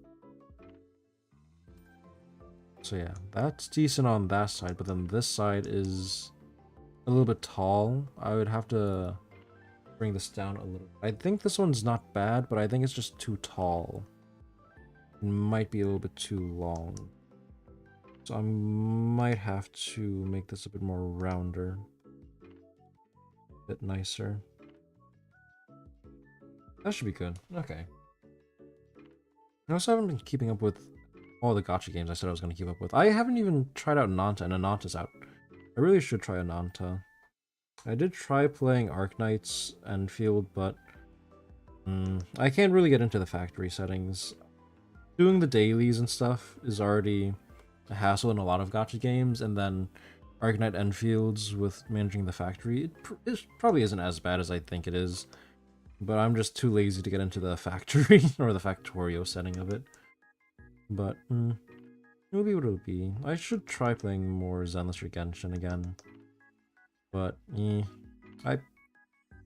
So yeah, that's decent on that side, but then this side is a little bit tall. I would have to bring this down a little. I think this one's not bad, but I think it's just too tall. It might be a little bit too long. So I might have to make this a bit more rounder. A bit nicer. That should be good. Okay. I also haven't been keeping up with all the gacha games I said I was going to keep up with. I haven't even tried out Nanta, and Ananta's out. I really should try Ananta. I did try playing Arknights and Field, but I can't really get into the factory settings. Doing the dailies and stuff is already a hassle in a lot of gacha games, and then Arknight Enfields with managing the factory, it probably isn't as bad as I think it is, but I'm just too lazy to get into the factory or the Factorio setting of it. But it'll be what it'll be. I should try playing more Zenless or Genshin again, but if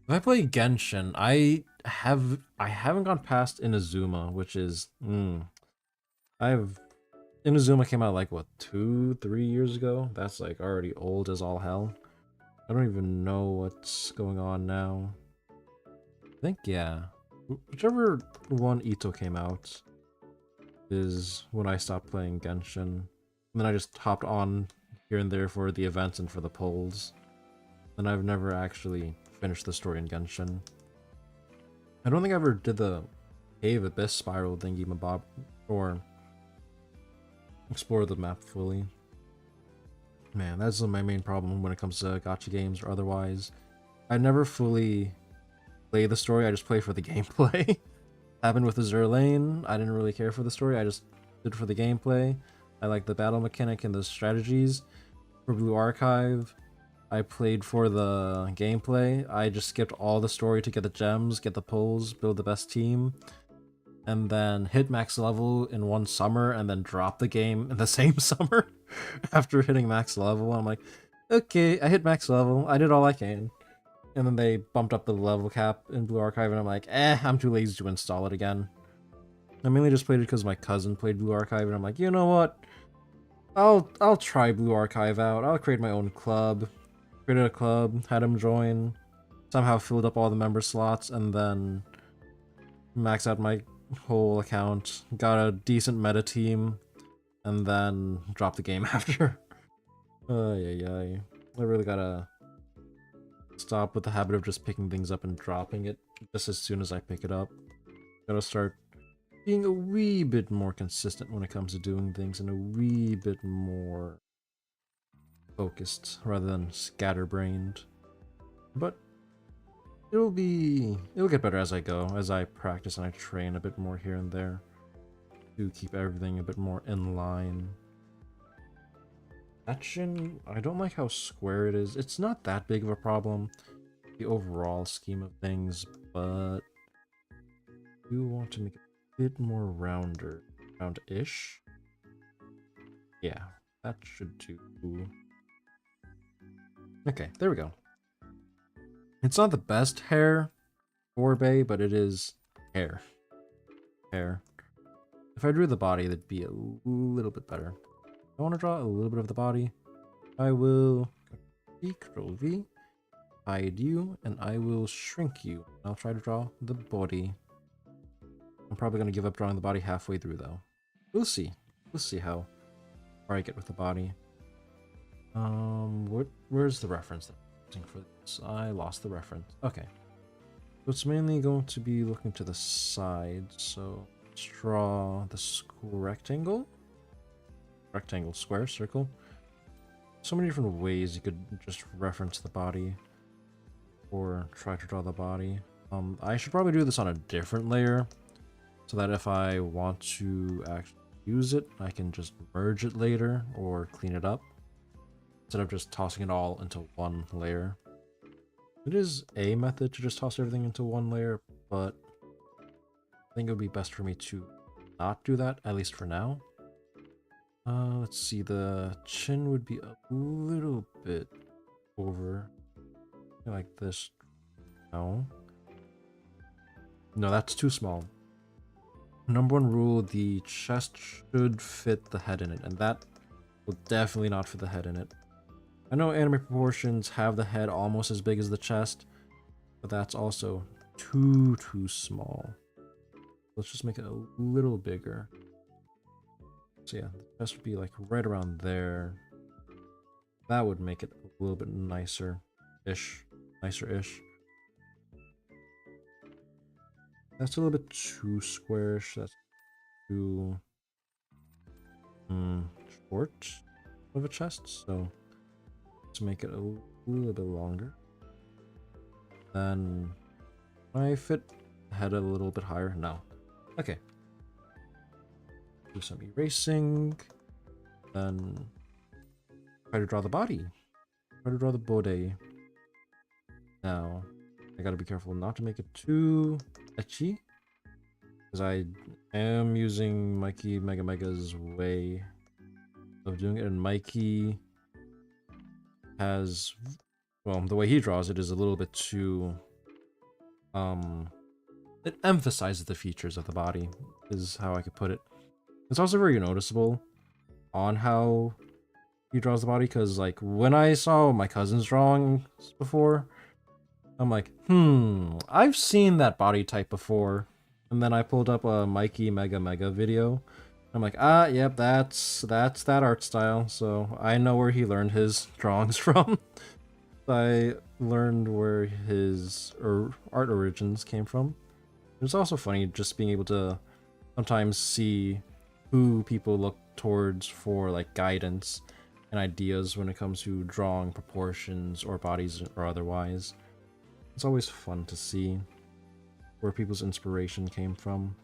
I play Genshin, I haven't gone past Inazuma, which is Inazuma came out like what 2-3 years ago. That's like already old as all hell. I don't even know what's going on now. I think yeah, whichever one Ito came out is when I stopped playing Genshin. And then I just hopped on here and there for the events and for the polls. And I've never actually finished the story in Genshin. I don't think I ever did the Cave Abyss Spiral thingy mabob or explore the map fully. Man, that's my main problem when it comes to gacha games or otherwise. I never fully play the story, I just play for the gameplay. Happened with Azure Lane, I didn't really care for the story, I just did it for the gameplay. I like the battle mechanic and the strategies. For Blue Archive, I played for the gameplay. I just skipped all the story to get the gems, get the pulls, build the best team, and then hit max level in one summer and then drop the game in the same summer after hitting max level. I'm like, okay, I hit max level, I did all I can. And then they bumped up the level cap in Blue Archive and I'm like, I'm too lazy to install it again. I mainly just played it because my cousin played Blue Archive and I'm like, you know what? I'll try Blue Archive out. I'll create my own club. Created a club, had him join, somehow filled up all the member slots, and then maxed out my whole account, got a decent meta team, and then dropped the game after. I really gotta stop with the habit of just picking things up and dropping it just as soon as I pick it up. Gotta start being a wee bit more consistent when it comes to doing things and a wee bit more focused rather than scatterbrained. But it'll get better as I go, as I practice and I train a bit more here and there to keep everything a bit more in line. Action, I don't like how square it is. It's not that big of a problem, the overall scheme of things, but I do want to make it a bit more round-ish. Yeah, that should do. Okay, there we go. It's not the best hair for Bay, but it is hair. If I drew the body, that'd be a little bit better. I want to draw a little bit of the body. I will Control V, hide you, and I will shrink you. I'll try to draw the body. I'm probably going to give up drawing the body halfway through, though. We'll see. We'll see how far I get with the body. Where's the reference that I'm using for this? I lost the reference. Okay. So it's mainly going to be looking to the side, so let's draw the rectangle, square, circle. So many different ways you could just reference the body or try to draw the body. I should probably do this on a different layer so that if I want to actually use it, I can just merge it later or clean it up instead of just tossing it all into one layer. It is a method to just toss everything into one layer, but I think it would be best for me to not do that, at least for now. Let's see, the chin would be a little bit over Like this. No. No, that's too small. Number one rule, the chest should fit the head in it, and that will definitely not fit the head in it. I know anime proportions have the head almost as big as the chest, but that's also too small. Let's just make it a little bigger. So yeah, the chest would be like right around there. That would make it a little bit nicer-ish. Nicer-ish. That's a little bit too squarish. That's too short of a chest. So let's make it a little bit longer. Then I fit the head a little bit higher. No. Okay. Do some erasing. Then try to draw the body. Try to draw the body. Now, I gotta be careful not to make it too etchy, because I am using Mikey Mega Mega's way of doing it, and Mikey has, well, the way he draws it is a little bit too, it emphasizes the features of the body, is how I could put it. It's also very noticeable on how he draws the body, because, like, when I saw my cousin's drawings before, I'm like, I've seen that body type before. And then I pulled up a Mikey Mega Mega video. I'm like, yep, that's that art style. So I know where he learned his drawings from. I learned where his art origins came from. It's also funny just being able to sometimes see who people look towards for like guidance and ideas when it comes to drawing proportions or bodies or otherwise. It's always fun to see where people's inspiration came from.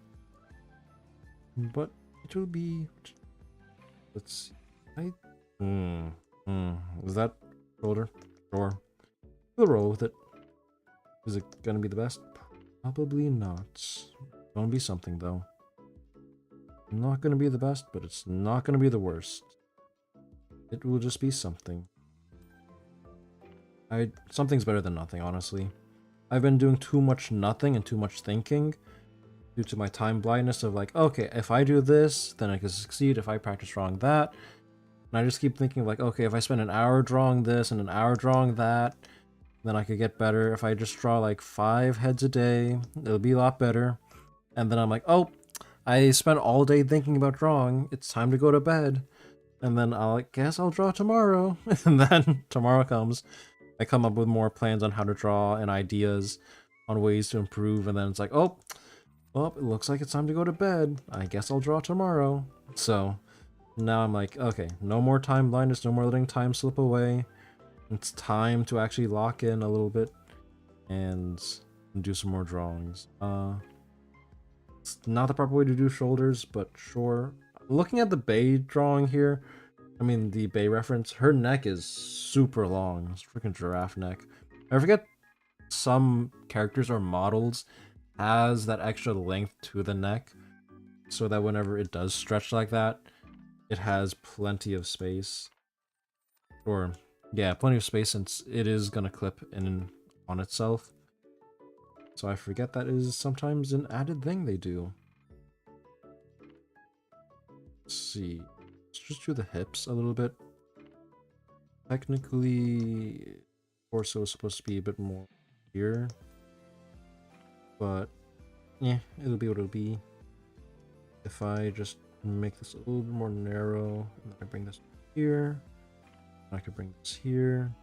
But it will be... Let's see. Is that shoulder? Sure. We'll roll with it. Is it gonna be the best? Probably not. It's gonna be something though. Not gonna be the best, but it's not gonna be the worst. It will just be something. Something's better than nothing, honestly. I've been doing too much nothing and too much thinking due to my time blindness of like, okay, if I do this, then I can succeed. If I practice drawing that, and I just keep thinking like, okay, if I spend an hour drawing this and an hour drawing that, then I could get better. If I just draw like 5 heads a day, it'll be a lot better. And then I'm like, oh, I spent all day thinking about drawing. It's time to go to bed. And then guess I'll draw tomorrow. And then tomorrow comes. I come up with more plans on how to draw and ideas on ways to improve, and then it's like, oh, well, it looks like it's time to go to bed. I guess I'll draw tomorrow. So now I'm like, okay, no more time blindness, no more letting time slip away. It's time to actually lock in a little bit and do some more drawings. It's not the proper way to do shoulders, but sure. Looking at the Bay drawing here, I mean, the Bay reference, her neck is super long. It's freaking giraffe neck. I forget some characters or models has that extra length to the neck so that whenever it does stretch like that, it has plenty of space. Or, yeah, plenty of space since it is going to clip in on itself. So I forget that is sometimes an added thing they do. Let's see. Let's just do the hips a little bit. Technically, torso is supposed to be a bit more here. But, yeah, it'll be what it'll be. If I just make this a little bit more narrow, and then I bring this here. I could bring this here.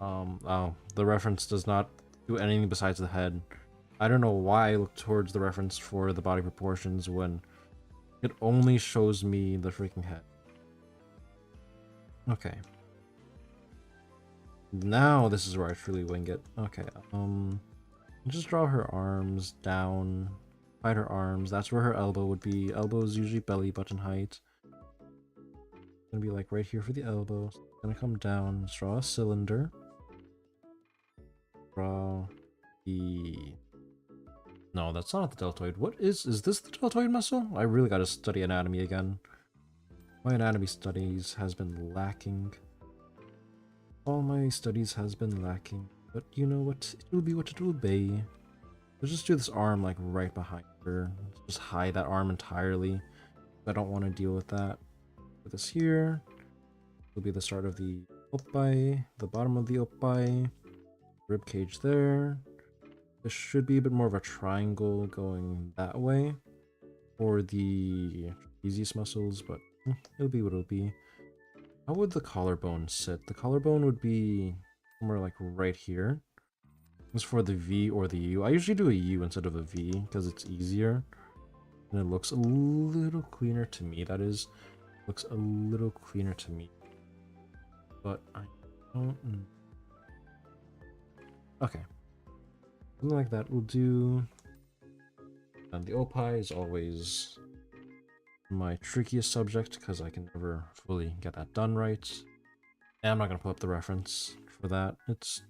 Oh, the reference does not do anything besides the head. I don't know why I look towards the reference for the body proportions when it only shows me the freaking head. Okay. Now this is where I truly wing it. Okay, just draw her arms down. Hide her arms. That's where her elbow would be. Elbow is usually belly button height. It's gonna be like right here for the elbow. So it's gonna come down. Let's draw a cylinder. Draw the... No, that's not the deltoid. What is this the deltoid muscle? I really gotta study anatomy again. My anatomy studies has been lacking. All my studies has been lacking. But you know what? It will be what it will be. Let's just do this arm like right behind her. Just hide that arm entirely. I don't want to deal with that. Put this here. Will be the start of the oppai, the bottom of the oppai, rib cage there. This should be a bit more of a triangle going that way for the trapezius muscles, but it'll be what it'll be. How would the collarbone sit? The collarbone would be somewhere like right here. This is for the V or the U. I usually do a U instead of a V because it's easier. And it looks a little cleaner to me. That is, looks a little cleaner to me. But I don't know. Okay. Something like that will do. And the oppai is always my trickiest subject because I can never fully get that done right. And I'm not going to pull up the reference for that. It's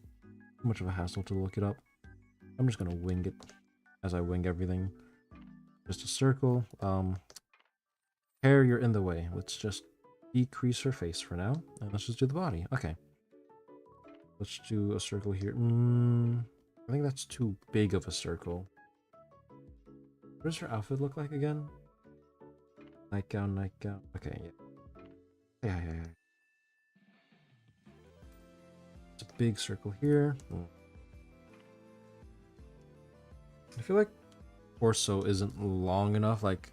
too much of a hassle to look it up. I'm just going to wing it as I wing everything. Just a circle. Hair, you're in the way. Let's just decrease her face for now. And let's just do the body. Okay. Let's do a circle here. I think that's too big of a circle. What does her outfit look like again? Nightgown, nightgown. Okay, yeah. Yeah. It's a big circle here. I feel like torso isn't long enough, like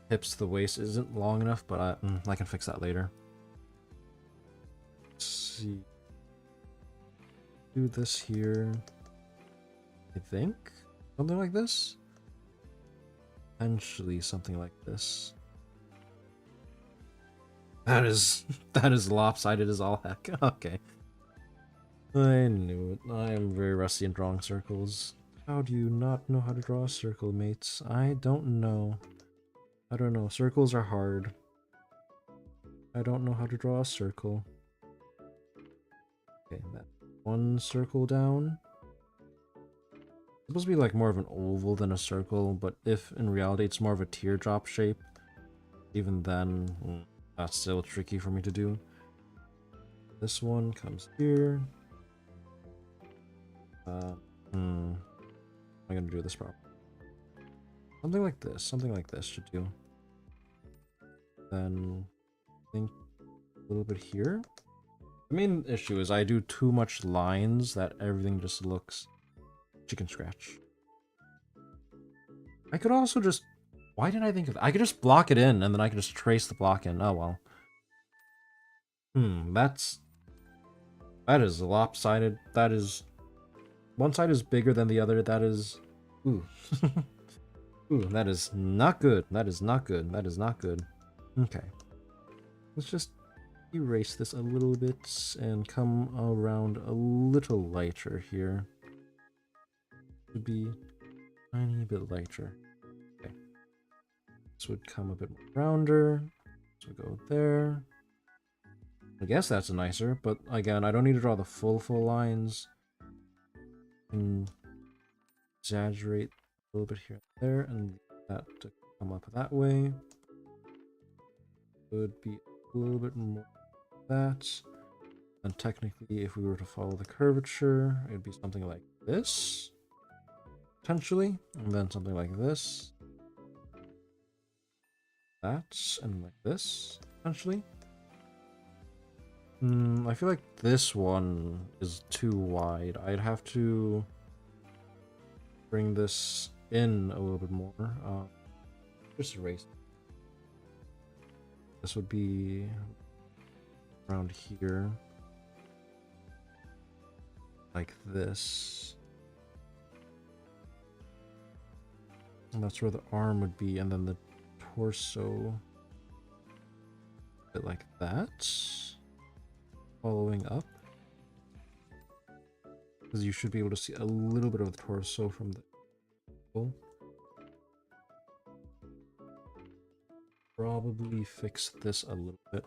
hips to the waist isn't long enough, but I can fix that later. Let's see. Do this here. I think something like this. Potentially something like this. That is lopsided as all heck. Okay. I knew it. I am very rusty in drawing circles. How do you not know how to draw a circle, mates? I don't know. I don't know. Circles are hard. I don't know how to draw a circle. Okay, that one circle down. It's supposed to be like more of an oval than a circle, but if in reality it's more of a teardrop shape, even then, that's still tricky for me to do. This one comes here. I'm gonna do this properly. Something like this should do. Then I think a little bit here. The main issue is I do too much lines that everything just looks chicken scratch. I could also just, why didn't I think of that? I could just block it in and then I could just trace the block in. Oh well. That is lopsided. That is, one side is bigger than the other. That is, ooh. Ooh, that is not good. That is not good. That is not good. Okay. Let's just erase this a little bit and come around a little lighter here. Would be a tiny bit lighter. Okay. This would come a bit more rounder. This would go there. I guess that's nicer, but again, I don't need to draw the full lines. And exaggerate a little bit here and there, and that to come up that way. Would be a little bit more like that. And technically, if we were to follow the curvature, it would be something like this, potentially, and then something like this, that, and like this, potentially. I feel like this one is too wide. I'd have to bring this in a little bit more. Just erase. This would be around here, like this. And that's where the arm would be, and then the torso, a bit like that. Following up, because you should be able to see a little bit of the torso from the angle. Probably fix this a little bit.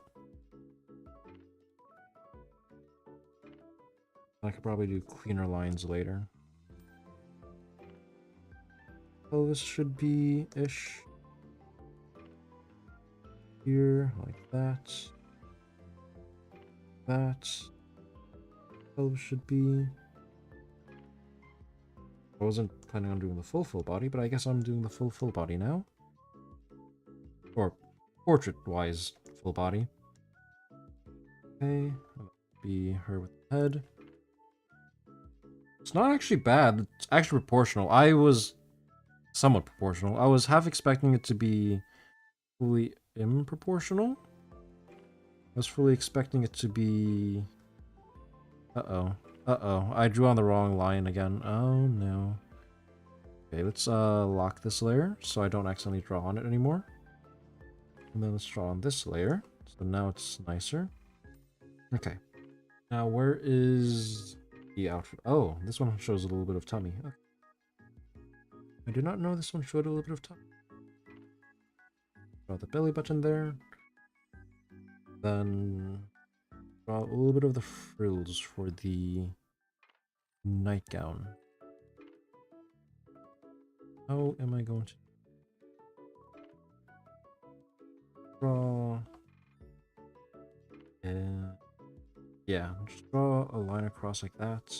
I could probably do cleaner lines later. Oh, this should be ish here, like that. That should be I wasn't planning on doing the full body, but I guess I'm doing the full body now. Or portrait-wise full body. Okay, be her with the head. It's not actually bad. It's actually proportional. I was somewhat proportional. I was half expecting it to be fully improportional. I was fully expecting it to be... Uh-oh. Uh-oh. I drew on the wrong line again. Oh, no. Okay, let's lock this layer so I don't accidentally draw on it anymore. And then let's draw on this layer. So now it's nicer. Okay. Now where is the outfit? Oh, this one shows a little bit of tummy. Okay. I did not know this one showed a little bit of tummy. Draw the belly button there. Then draw a little bit of the frills for the nightgown. How am I going to draw? Yeah, just draw a line across like that.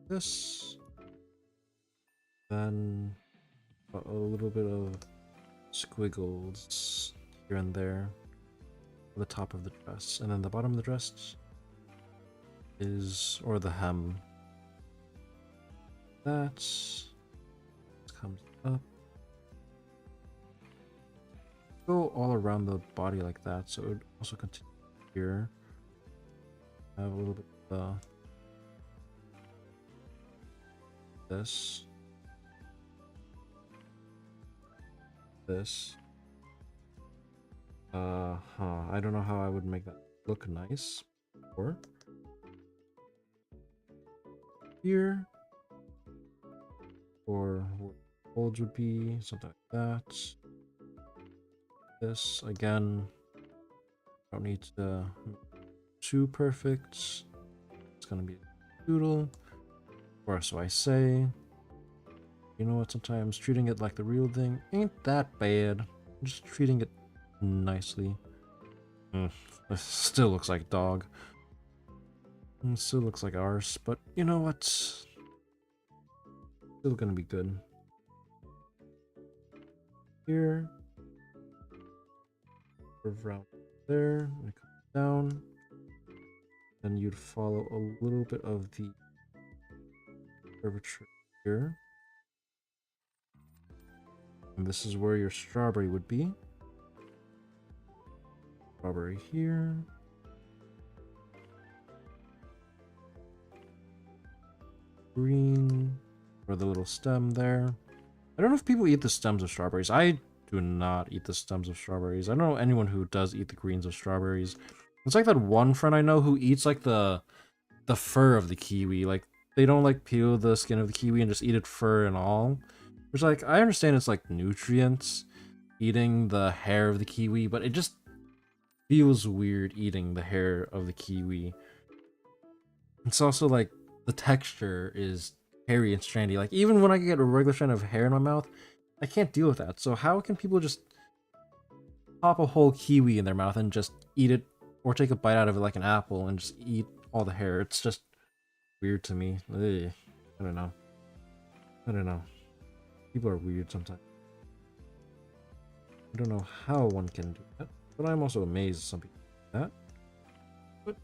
This. Then a little bit of squiggles here and there. The top of the dress. And then the bottom of the dress is, or the hem. That comes up. Go all around the body like that, so it would also continue here. Have a little bit of this. This. I don't know how I would make that look nice. Or here. Or what folds would be, something like that. This again. Don't need to too perfect. It's gonna be a doodle. Or so I say. You know what, sometimes treating it like the real thing ain't that bad. Just treating it nicely. It still looks like dog. It still looks like ours, but you know what? Still gonna be good. Here. Curve around there. And come down. Then you'd follow a little bit of the curvature here. And this is where your strawberry would be. Strawberry here. Green for the little stem there. I don't know if people eat the stems of strawberries. I do not eat the stems of strawberries. I don't know anyone who does eat the greens of strawberries. It's like that one friend I know who eats like the fur of the kiwi. Like they don't like peel the skin of the kiwi and just eat it fur and all. Which, like, I understand it's like nutrients eating the hair of the kiwi, but it just feels weird eating the hair of the kiwi. It's also like the texture is hairy and strandy. Like, even when I get a regular strand of hair in my mouth, I can't deal with that. So how can people just pop a whole kiwi in their mouth and just eat it, or take a bite out of it like an apple and just eat all the hair? It's just weird to me. Ugh. I don't know. I don't know. People are weird sometimes. I don't know how one can do that, but I'm also amazed at some people do that. But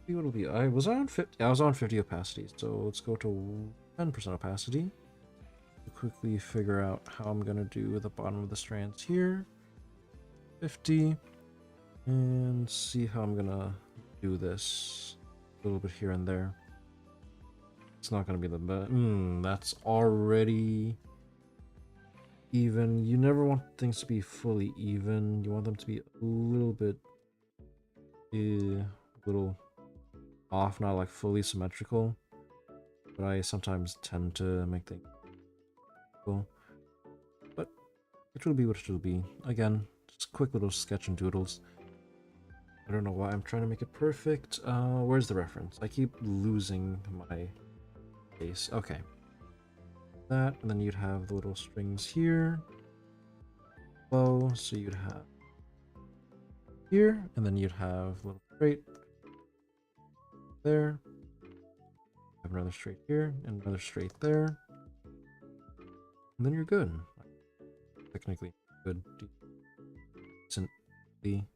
see what it'll be. I was on 50 opacity, so let's go to 10% opacity to quickly figure out how I'm gonna do the bottom of the strands here. 50, and see how I'm gonna do this a little bit here and there. It's not gonna be the best. That's already even. You never want things to be fully even. You want them to be a little bit, little off, not like fully symmetrical. But I sometimes tend to make things cool. But it will be what it will be. Again, just a quick little sketch and doodles. I don't know why I'm trying to make it perfect. Where's the reference? I keep losing my base. Okay. That, and then you'd have the little strings here. Bow, so you'd have here, and then you'd have a little straight there. Have another straight here and another straight there. And then you're good. Technically good. Decently.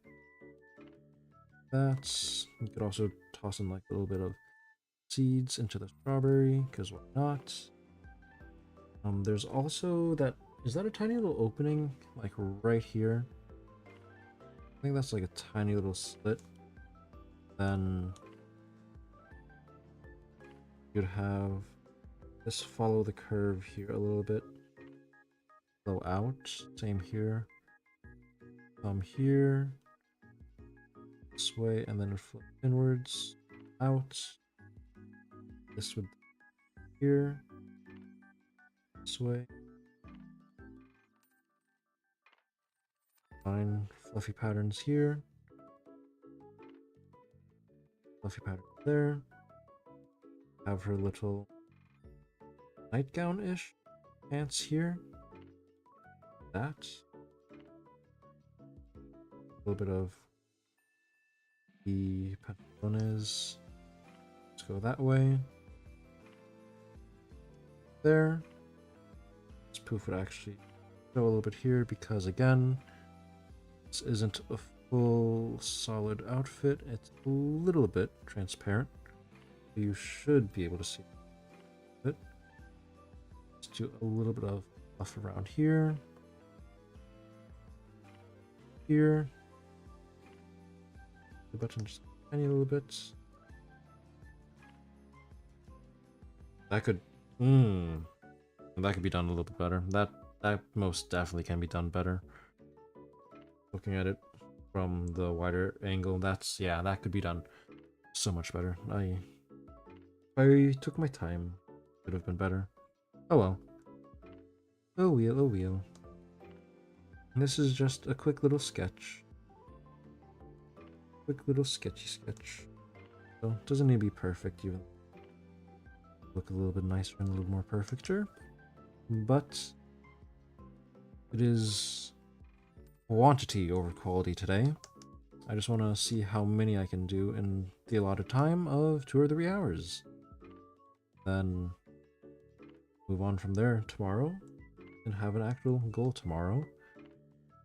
That's. You could also toss in like a little bit of seeds into the strawberry, because why not? There's also that. Is that a tiny little opening like right here? I think that's like a tiny little slit. Then you'd have this follow the curve here a little bit. Flow out. Same here. Come here. This way, and then it flow inwards. Out. This would here. This way. Fine. Fluffy patterns here. Fluffy pattern there. Have her little nightgown-ish pants here. That. A little bit of the pantalones. Let's go that way. There. This poof would actually show a little bit here because, again, this isn't a full solid outfit. It's a little bit transparent. You should be able to see it. Let's do a little bit of fluff around here. Here. The button just a tiny little bit. That could be done a little bit better. That most definitely can be done better. Looking at it from the wider angle, that could be done so much better. I took my time. Could have been better. Oh well. Oh well, oh well. This is just a quick little sketch. Quick little sketchy sketch. So it doesn't need to be perfect even. Look a little bit nicer and a little more perfecter. But it is quantity over quality today. I just want to see how many I can do in the allotted time of 2 or 3 hours. Then move on from there tomorrow and have an actual goal tomorrow.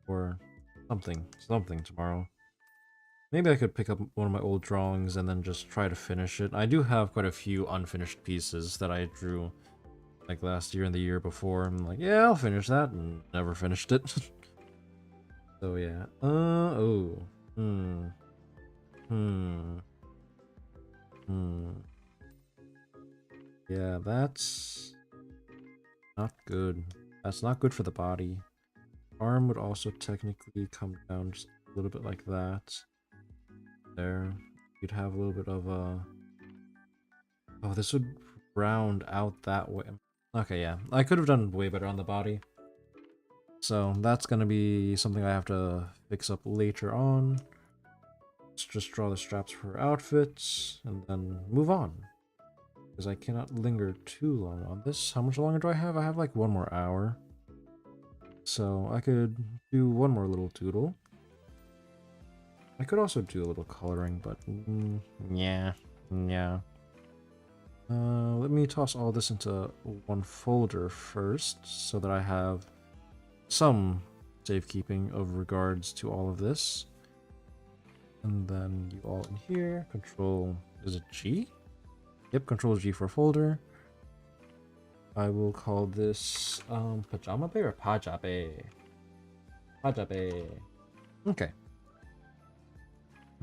Or something tomorrow. Maybe I could pick up one of my old drawings and then just try to finish it. I do have quite a few unfinished pieces that I drew like last year and the year before. I'm like, yeah, I'll finish that, and never finished it. So yeah. Yeah, that's not good. That's not good for the body. Arm would also technically come down just a little bit like that. There. You'd have a little bit of a... Oh, this would round out that way. Okay, yeah. I could have done way better on the body. So that's gonna be something I have to fix up later on. Let's just draw the straps for her outfits and then move on. Because I cannot linger too long on this. How much longer do I have? I have like 1 more hour. So I could do one more little doodle. I could also do a little coloring, but yeah. Let me toss all this into one folder first, so that I have some safekeeping of regards to all of this. And then you all in here, control, is it G? Yep, control G for folder. I will call this Pajama Bay or Pajabe? Pajabe. Okay.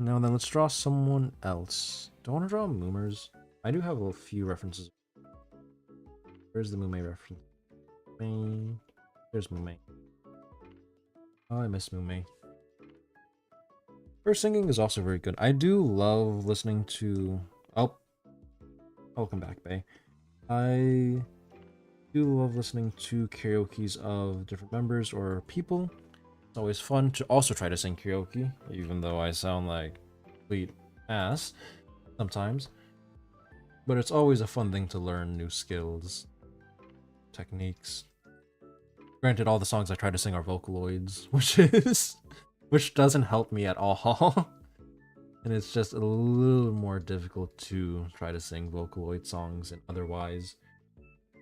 Now then, let's draw someone else. Do I want to draw Moomers? I do have a few references. Where's the Mume reference? There's Mume. Oh, I miss Mume. Her singing is also very good. I do love listening to... Oh. Welcome back, Bay. I do love listening to karaoke's of different members or people. It's always fun to also try to sing karaoke, even though I sound like complete ass sometimes. But it's always a fun thing to learn new skills, techniques. Granted, all the songs I try to sing are Vocaloids, which doesn't help me at all. And it's just a little more difficult to try to sing Vocaloid songs and otherwise.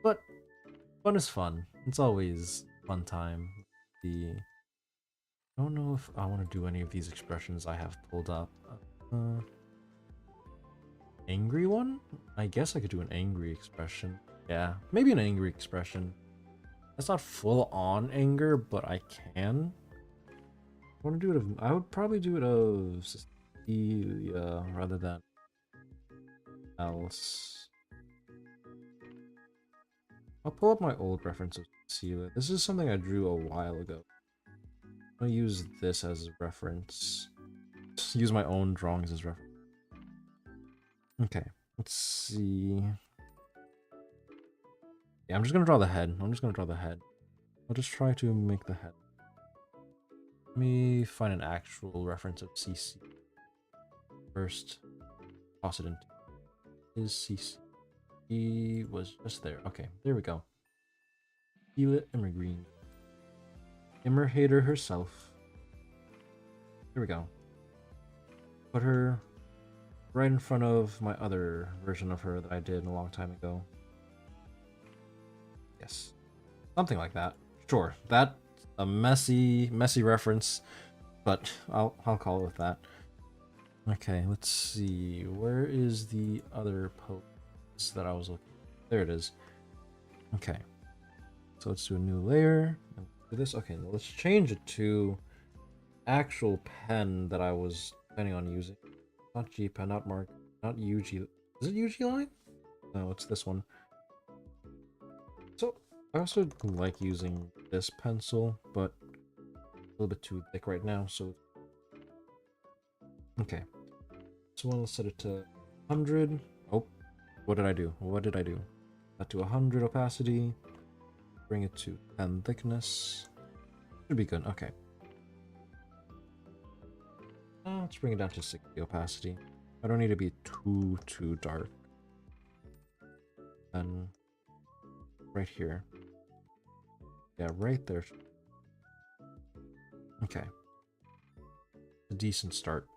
But fun is fun. It's always fun time. I don't know if I want to do any of these expressions I have pulled up. Uh, angry one? I guess I could do an angry expression. Yeah, maybe an angry expression. That's not full on anger, but I can. I want to do it of, I would probably do it of Cecilia rather than else. I'll pull up my old reference of Cecilia. This is something I drew a while ago. I'm gonna use this as a reference. Just use my own drawings as reference. Okay, let's see. Yeah, I'm just gonna draw the head. I'll just try to make the head. Let me find an actual reference of CC first. Toss it into. Is CC? He was just there. Okay, there we go. Sheila Immergreen. Immer hater herself. There we go. Put her right in front of my other version of her that I did a long time ago. Yes. Something like that. Sure. That's a messy reference, but I'll call it with that. Okay, let's see. Where is the other post that I was looking at? There it is. Okay. So let's do a new layer. Do this. Okay, let's change it to actual pen that I was planning on using. Not G pen, not Mark, not UG. Is it UG line? No, it's this one. So I also like using this pencil, but a little bit too thick right now. So okay. So let's set it to 100. Oh, what did I do? That to 100 opacity. Bring it to 10 thickness. Should be good. Okay. Let's bring it down to 60 opacity. I don't need to be too dark. And right here. Yeah, right there. Okay. A decent start.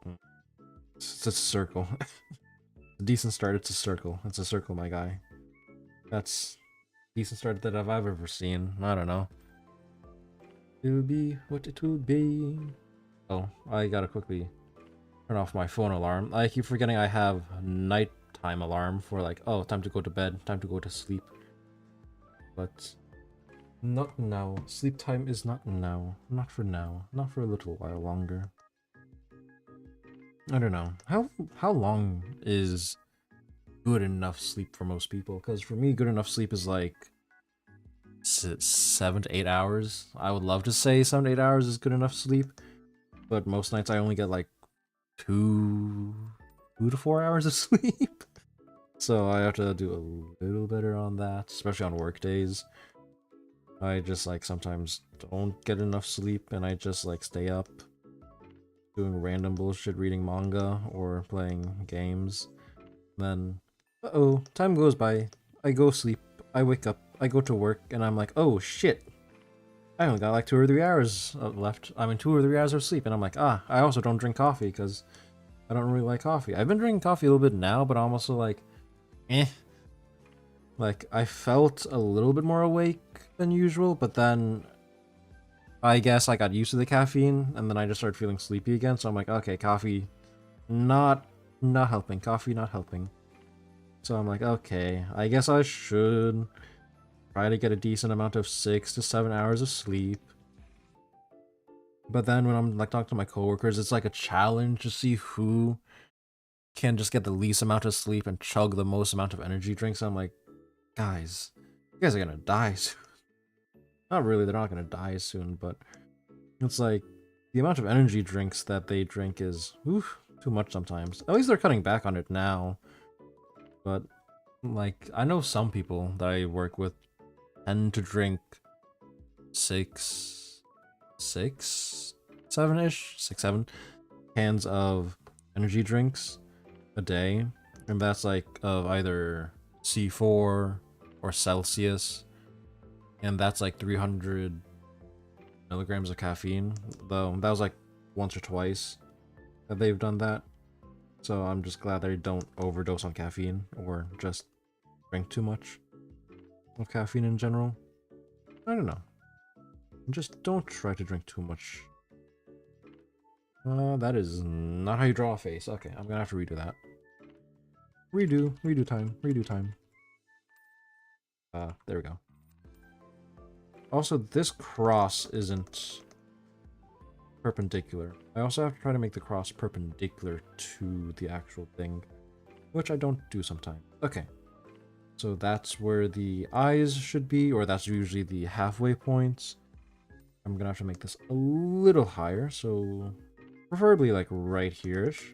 It's a circle. A decent start, it's a circle. It's a circle, my guy. That's decent start that I've ever seen. I don't know. It'll be what it will be. Oh, I gotta quickly turn off my phone alarm. I keep forgetting I have nighttime alarm for like, oh, time to go to bed, time to go to sleep. But not now. Sleep time is not now. Not for now. Not for a little while longer. I don't know. How long is good enough sleep for most people? Because for me, good enough sleep is like 7 to 8 hours. I would love to say 7 to 8 hours is good enough sleep, but most nights I only get like 2 to 4 hours of sleep. So I have to do a little better on that, especially on work days. I just like sometimes don't get enough sleep and I just like stay up doing random bullshit, reading manga or playing games. Then, uh-oh, time goes by. I go sleep, I wake up, I go to work, and I'm like, oh shit, I only got like 2 or 3 hours left. I'm in 2 or 3 hours of sleep, and I'm like, I also don't drink coffee because I don't really like coffee. I've been drinking coffee a little bit now, but I'm also like, Like, I felt a little bit more awake than usual, but then I guess I got used to the caffeine, and then I just started feeling sleepy again, so I'm like, okay, coffee not helping. Coffee not helping. So I'm like, okay, I guess I should try to get a decent amount of 6 to 7 hours of sleep. But then when I'm like talking to my coworkers, it's like a challenge to see who can just get the least amount of sleep and chug the most amount of energy drinks. I'm like, guys, you guys are gonna die soon. Not really, they're not gonna die soon, but it's like the amount of energy drinks that they drink is too much sometimes. At least they're cutting back on it now. But like, I know some people that I work with tend to drink 6, 7 cans of energy drinks a day, and that's like of either C4 or Celsius, and that's like 300 milligrams of caffeine. Though that was like once or twice that they've done that. So I'm just glad that I don't overdose on caffeine or just drink too much of caffeine in general. I don't know. Just don't try to drink too much. That is not how you draw a face. Okay, I'm gonna have to redo that. Redo time. There we go. Also, this cross isn't perpendicular. I also have to try to make the cross perpendicular to the actual thing, which I don't do sometimes. Okay, so that's where the eyes should be, or that's usually the halfway points. I'm gonna have to make this a little higher, so preferably like right here-ish.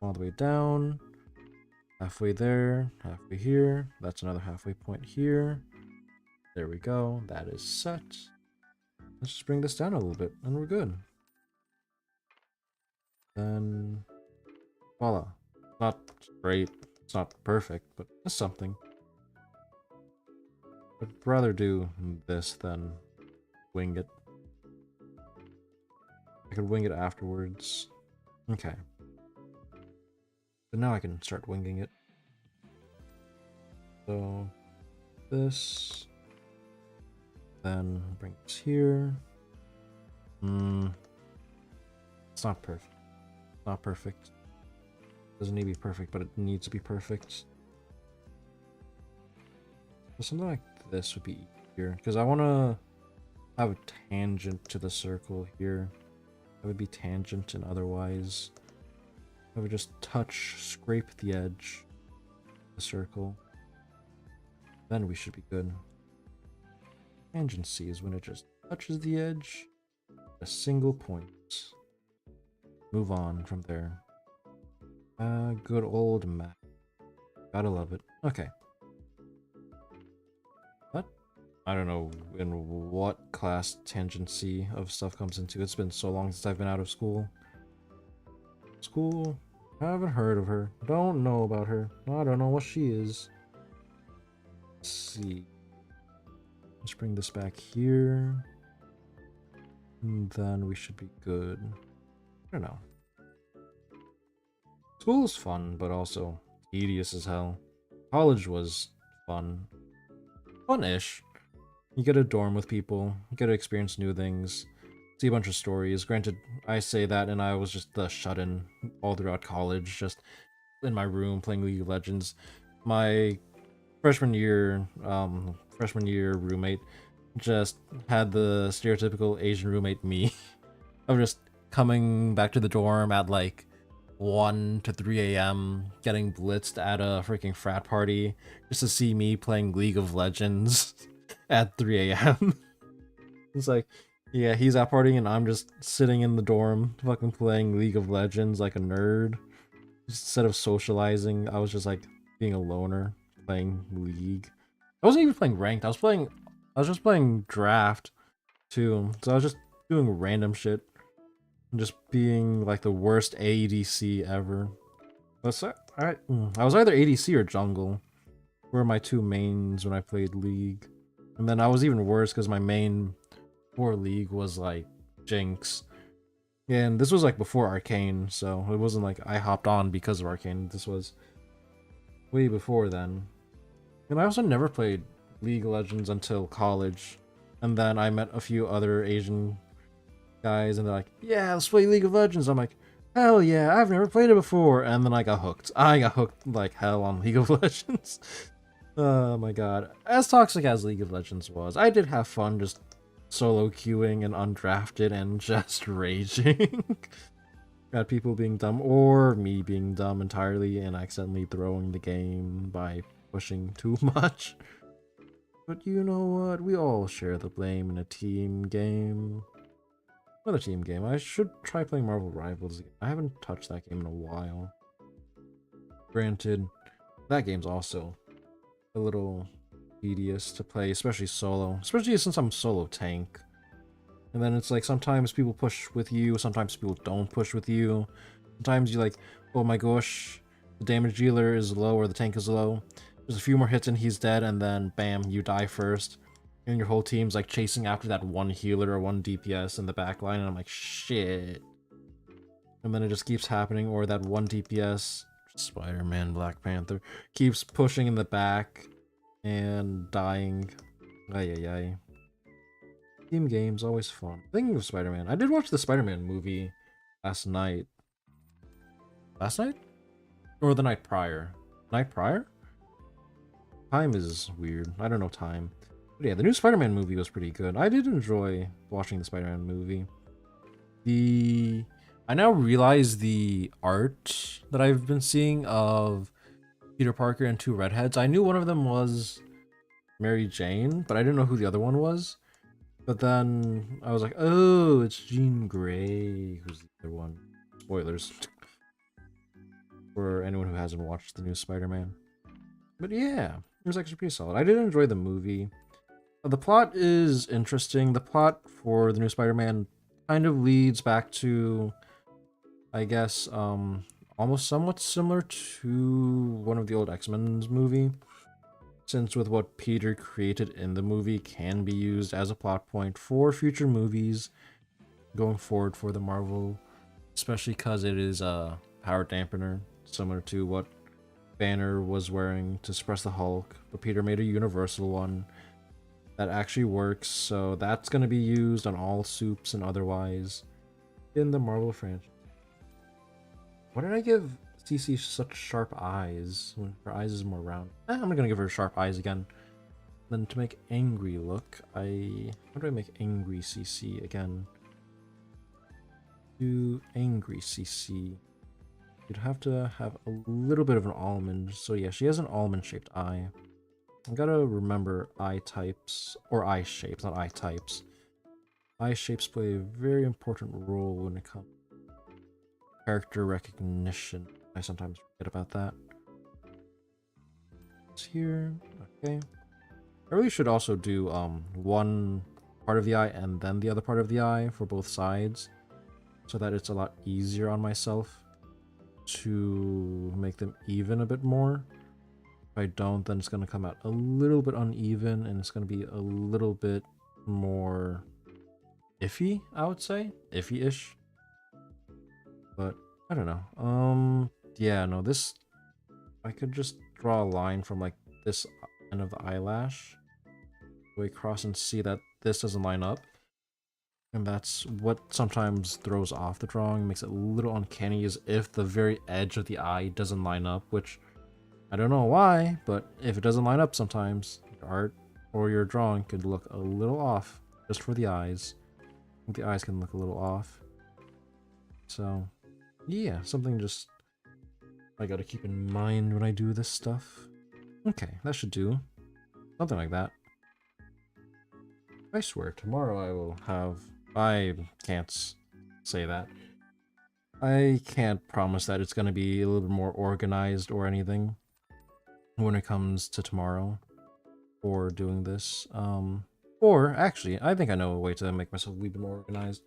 All the way down, halfway there, halfway here. That's another halfway point here. There we go. That is set. Let's just bring this down a little bit, and we're good. Then, voila. Not great. It's not perfect, but it's something. I'd rather do this than wing it. I could wing it afterwards. Okay. But now I can start winging it. So, this. Then bring this here. It's not perfect. Not perfect. Doesn't need to be perfect, but it needs to be perfect. So something like this would be easier, because I want to have a tangent to the circle here. That would be tangent, and otherwise I would just scrape the edge of the circle. Then we should be good. Tangency is when it just touches the edge, a single point. Move on from there. Good old map. Gotta love it. Okay. What? I don't know in what class tangency of stuff comes into. It's been so long since I've been out of school. School? I haven't heard of her. Don't know about her. I don't know what she is. Let's see. Let's bring this back here. And then we should be good. I don't know. School is fun, but also tedious as hell. College was fun. Fun-ish. You get a dorm with people, you get to experience new things, see a bunch of stories. Granted, I say that and I was just the shut-in all throughout college, just in my room playing League of Legends. My freshman year roommate just had the stereotypical Asian roommate me of just coming back to the dorm at like 1 to 3 a.m. getting blitzed at a freaking frat party just to see me playing League of Legends at 3 a.m. It's like, yeah, he's out partying and I'm just sitting in the dorm fucking playing League of Legends like a nerd. Instead of socializing, I was just like being a loner playing League. I wasn't even playing ranked. I was just playing draft too. So I was just doing random shit. Just being like the worst ADC ever. I was either ADC or jungle. Were my two mains when I played League. And then I was even worse because my main for League was like Jinx. And this was like before Arcane, so it wasn't like I hopped on because of Arcane. This was way before then. And I also never played League of Legends until college. And then I met a few other Asian guys and they're like, yeah, let's play League of Legends. I'm like, hell yeah, I've never played it before. And then I got hooked. I got hooked like hell on League of Legends. Oh my god. As toxic as League of Legends was, I did have fun just solo queuing and undrafted and just raging. Got people being dumb or me being dumb entirely and accidentally throwing the game by pushing too much. But you know what? We all share the blame in a team game. Another team game. I should try playing Marvel Rivals again. I haven't touched that game in a while. Granted, that game's also a little tedious to play, especially solo. Especially since I'm solo tank. And then it's like sometimes people push with you, sometimes people don't push with you. Sometimes you're like, oh my gosh, the damage dealer is low or the tank is low. There's a few more hits and he's dead, and then bam, you die first. And your whole team's like chasing after that one healer or one DPS in the back line, and I'm like, shit. and then it just keeps happening, or that one DPS, Spider-Man, Black Panther, keeps pushing in the back and dying. Ay ay ay. Team games, always fun. Thinking of Spider-Man, I did watch the Spider-Man movie last night. Last night? Or the night prior? Night prior? Time is weird. I don't know time. But yeah, the new Spider-Man movie was pretty good. I did enjoy watching the Spider-Man movie. I now realize the art that I've been seeing of Peter Parker and two redheads. I knew one of them was Mary Jane, but I didn't know who the other one was. But then I was like, oh, it's Jean Grey, who's the other one. Spoilers for anyone who hasn't watched the new Spider-Man. But yeah, it was actually pretty solid. I did enjoy the movie. The plot is interesting. The plot for the new Spider-Man kind of leads back to, I guess, almost somewhat similar to one of the old X-Men's movie. Since with what Peter created in the movie can be used as a plot point for future movies going forward for the Marvel, especially because it is a power dampener, similar to what Banner was wearing to suppress the Hulk, but Peter made a universal one that actually works, so that's going to be used on all soups and otherwise in the Marvel franchise. Why did I give CC such sharp eyes when her eyes is more round? I'm not gonna give her sharp eyes again. Then to make angry look, how do I make angry CC again? Do angry CC. You'd have to have a little bit of an almond. So yeah, she has an almond shaped eye. I gotta remember eye types, or eye shapes, not eye types. Eye shapes play a very important role when it comes to character recognition. I sometimes forget about that. It's here. Okay. I really should also do one part of the eye and then the other part of the eye for both sides, so that it's a lot easier on myself to make them even a bit more. If I don't, then it's going to come out a little bit uneven and it's going to be a little bit more iffy, I would say. Iffy-ish. But I don't know. Yeah, no, this, I could just draw a line from like this end of the eyelash way across and see that this doesn't line up. And that's what sometimes throws off the drawing, makes it a little uncanny, is if the very edge of the eye doesn't line up, which I don't know why, but if it doesn't line up sometimes, your art or your drawing could look a little off just for the eyes. I think the eyes can look a little off. So yeah, something just I gotta keep in mind when I do this stuff. Okay, that should do. Something like that. I swear, tomorrow I will have... I can't say that. I can't promise that it's gonna be a little bit more organized or anything when it comes to tomorrow or doing this. Or actually, I think I know a way to make myself a little bit more organized.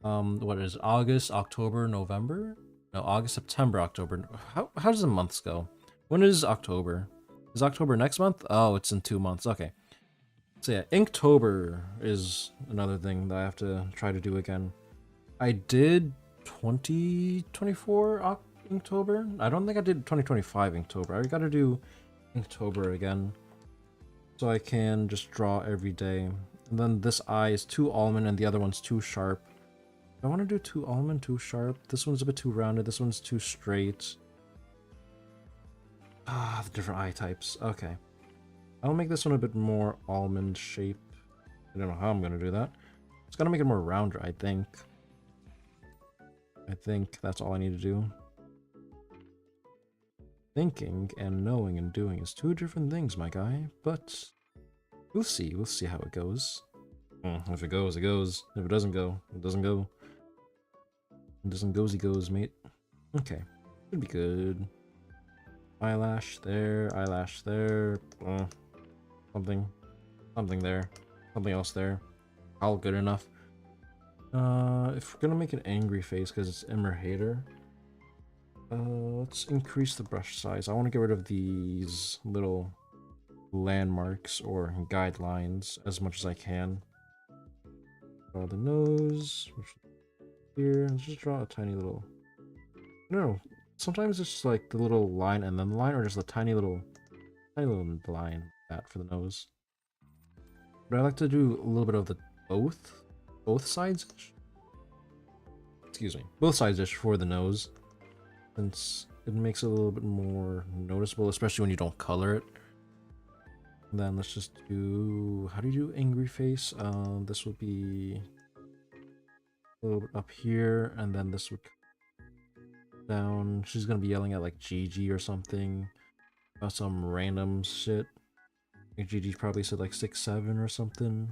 What is it, August, October, November? No, August, September, October. How does the months go? When is October? Is October next month? Oh, it's in 2 months. Okay. So yeah, Inktober is another thing that I have to try to do again. I did 2024 Inktober. I don't think I did 2025 Inktober. I gotta do Inktober again, so I can just draw every day. And then this eye is too almond and the other one's too sharp. I want to do too almond, too sharp. This one's a bit too rounded. This one's too straight. Ah, the different eye types. Okay. I'll make this one a bit more almond shape. I don't know how I'm going to do that. It's going to make it more rounder, I think. I think that's all I need to do. Thinking and knowing and doing is two different things, my guy. But we'll see. We'll see how it goes. If it goes, it goes. If it doesn't go, it doesn't go. It doesn't goes, he goes, mate. Okay. Should be good. Eyelash there. Eyelash there. Something there. Something else there. All good enough. If we're gonna make an angry face because it's Immer Hater, let's increase the brush size. I want to get rid of these little landmarks or guidelines as much as I can. Draw the nose. here. Let's just draw a tiny little. No, sometimes it's just like the little line and then the line, or just a tiny little line like that for the nose. But I like to do a little bit of the both sides. Excuse me, both sides-ish for the nose, since it makes it a little bit more noticeable, especially when you don't color it. And then let's just do, how do you do angry face? This would be a little bit up here, and then this would come down. She's gonna be yelling at like Gigi or something about some random shit. I think Gigi probably said like 6'7" or something.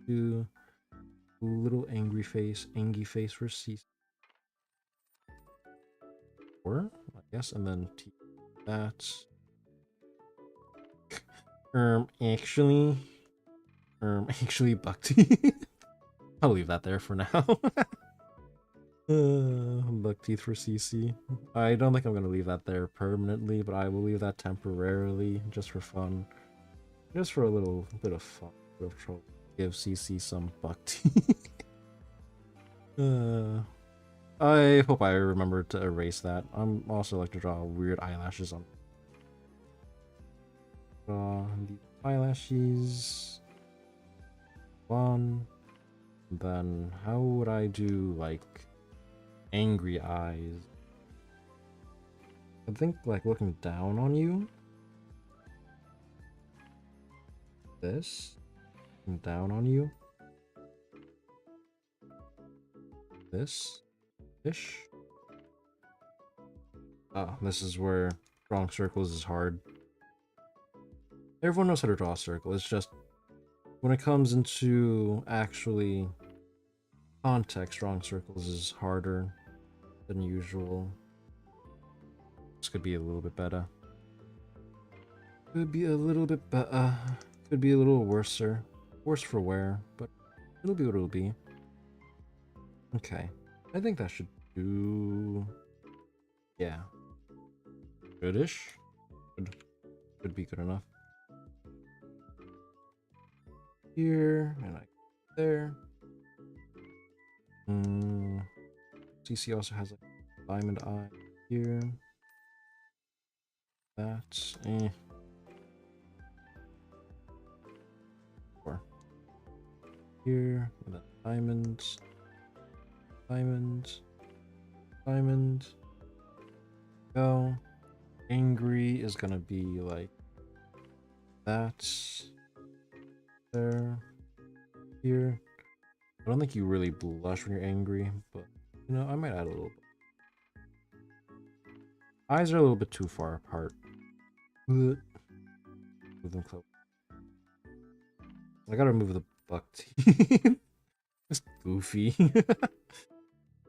Do a little angry face for C4, I guess, and then T that. Actually, Buck-teeth. I'll leave that there for now. Buck-teeth for CC. I don't think I'm gonna leave that there permanently, but I will leave that temporarily, just for fun. Just for a little bit of fun, bit of trouble. Give CC some Buck-teeth. I hope I remember to erase that. I'm also like to draw weird eyelashes on. Draw the eyelashes. One. Then how would I do like angry eyes? I think like looking down on you. This. Looking down on you. This. Ish. Ah, this is where drawing circles is hard. Everyone knows how to draw a circle. It's just when it comes into actually context, drawing circles is harder than usual. This could be a little bit better. Could be a little bit better. Could be a little worser. Worse for wear, but it'll be what it'll be. Okay. I think that should do. Yeah. Goodish. Could be good enough. Here and like there. CC also has like a diamond eye here. That's here, and then diamonds, diamond. Go. Angry is gonna be like that. There. Here. I don't think you really blush when you're angry, but you know, I might add a little bit. Eyes are a little bit too far apart. Move them close. I gotta remove the buck teeth. It's goofy.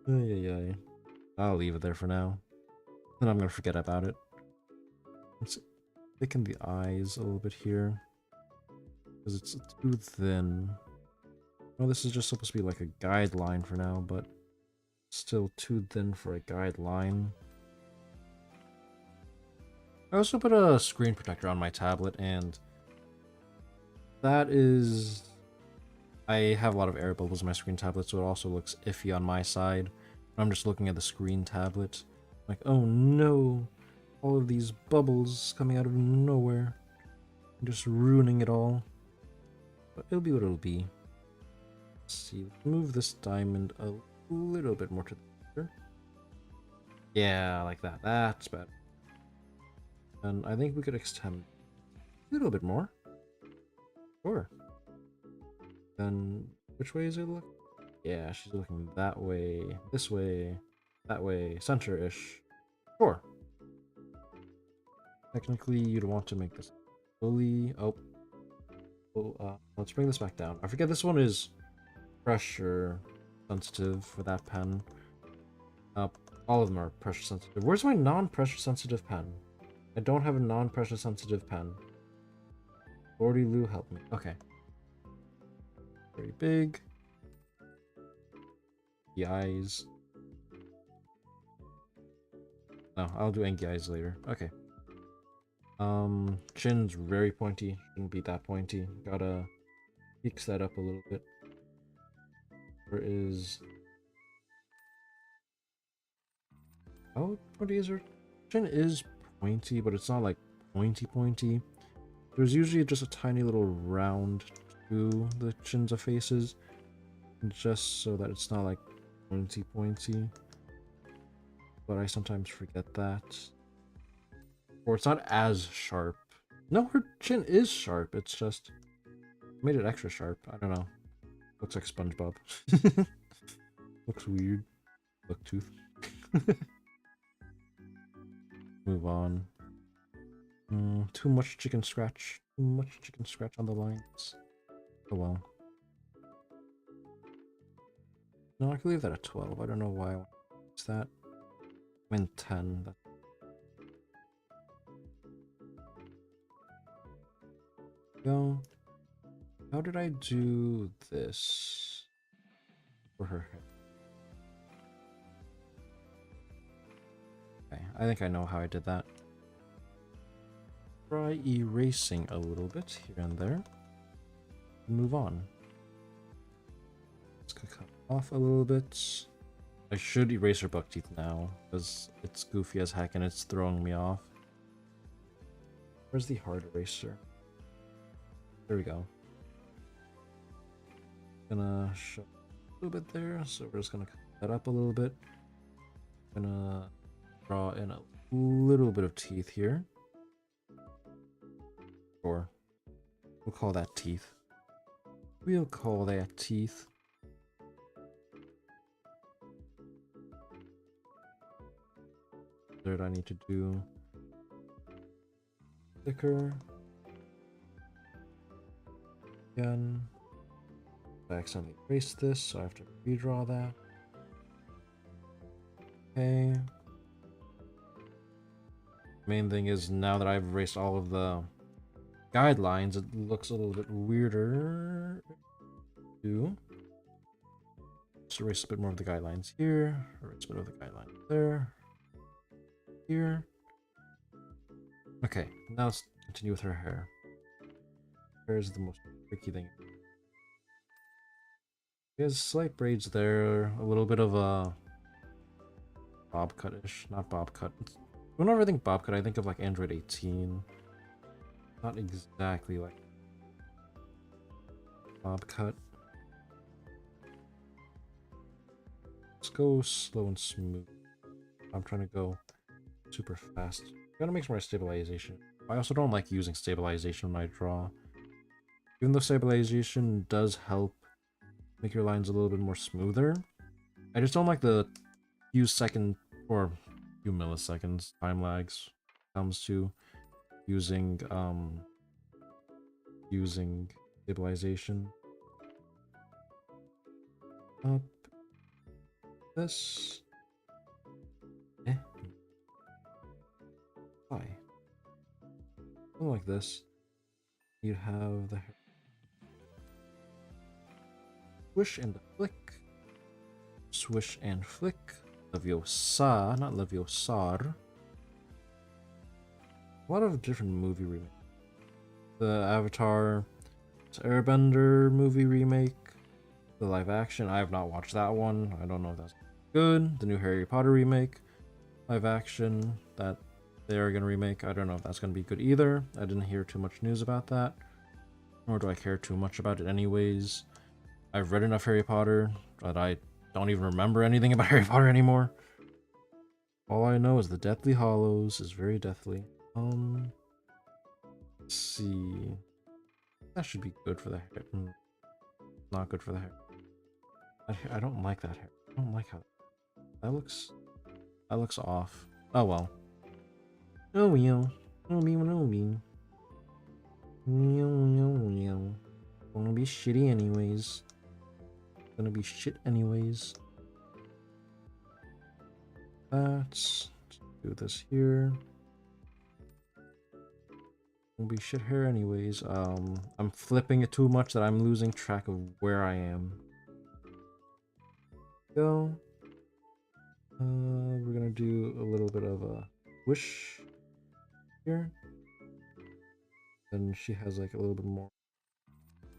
Yeah. I'll leave it there for now. Then I'm gonna forget about it. Let's thicken the eyes a little bit here. Because it's too thin. Well, this is just supposed to be like a guideline for now, but still too thin for a guideline. I also put a screen protector on my tablet, and that is... I have a lot of air bubbles in my screen tablet, so it also looks iffy on my side. I'm just looking at the screen tablet. Like, oh no! All of these bubbles coming out of nowhere. I'm just ruining it all. But it'll be what it'll be. Let's see, move this diamond a little bit more to the center. Yeah, like that. That's better. And I think we could extend a little bit more. Sure. Then, which way is it looking? Yeah, she's looking that way, this way, that way, center-ish. Sure. Technically, you'd want to make this fully... let's bring this back down. I forget this one is pressure sensitive for that pen. All of them are pressure sensitive. Where's my non-pressure sensitive pen? I don't have a non-pressure sensitive pen. Lordy Lou, help me. Okay. Very big. The eyes. No, I'll do Anki eyes later. Okay. Chin's very pointy. Shouldn't be that pointy. Gotta fix that up a little bit. There is How pointy is her chin? Is pointy, but it's not like pointy. There's usually just a tiny little round to the chins of faces, just so that it's not like pointy. But I sometimes forget that. Or it's not as sharp. No, her chin is sharp. It's just made it extra sharp. I don't know. Looks like SpongeBob. Looks weird. Look tooth. Move on. Too much chicken scratch. Too much chicken scratch on the lines. Oh well. No, I can leave that at 12. I don't know why I want to use that. I'm in 10. Go. How did I do this for her hair? Okay, I think I know how I did that. Try erasing a little bit here and there. Move on. Let's cut off a little bit. I should erase her buck teeth now, because it's goofy as heck and it's throwing me off. Where's the hard eraser? There we go. Gonna show a little bit there, so we're just gonna cut that up a little bit. Gonna draw in a little bit of teeth here. Or we'll call that teeth. We'll call that teeth. Third, I need to do thicker. Again. I accidentally erased this, so I have to redraw that. Okay. Main thing is now that I've erased all of the guidelines, it looks a little bit weirder. Just erase a bit more of the guidelines here, erase a bit of the guidelines there, here. Okay, now let's continue with her hair. Hair is the most tricky thing. She has slight braids there, a little bit of a bob cut-ish, not bob cut. Whenever I think bob cut, I think of like Android 18. Not exactly like bob cut. Let's go slow and smooth. I'm trying to go super fast. Gotta make sure my stabilization. I also don't like using stabilization when I draw. Even though stabilization does help make your lines a little bit more smoother, I just don't like the few second or few milliseconds time lags when it comes to using stabilization. Up this. Why? Something like this. You have the hair. Swish and flick. Swish and flick. Leviosa, not Leviosar. A lot of different movie remakes. The Avatar Airbender movie remake. The live action. I have not watched that one. I don't know if that's good. The new Harry Potter remake. Live action that they are going to remake. I don't know if that's going to be good either. I didn't hear too much news about that. Nor do I care too much about it anyways. I've read enough Harry Potter that I don't even remember anything about Harry Potter anymore. All I know is the Deathly Hallows is very deathly. Let's see. That should be good for the hair. Not good for the hair. I don't like that hair. I don't like how that looks off. Oh well. Oh well. Oh me. Gonna be shitty anyways. Gonna be shit anyways. Let's do this here. Gonna be shit here anyways. I'm flipping it too much that I'm losing track of where I am. Go. We're gonna do a little bit of a wish here. Then she has like a little bit more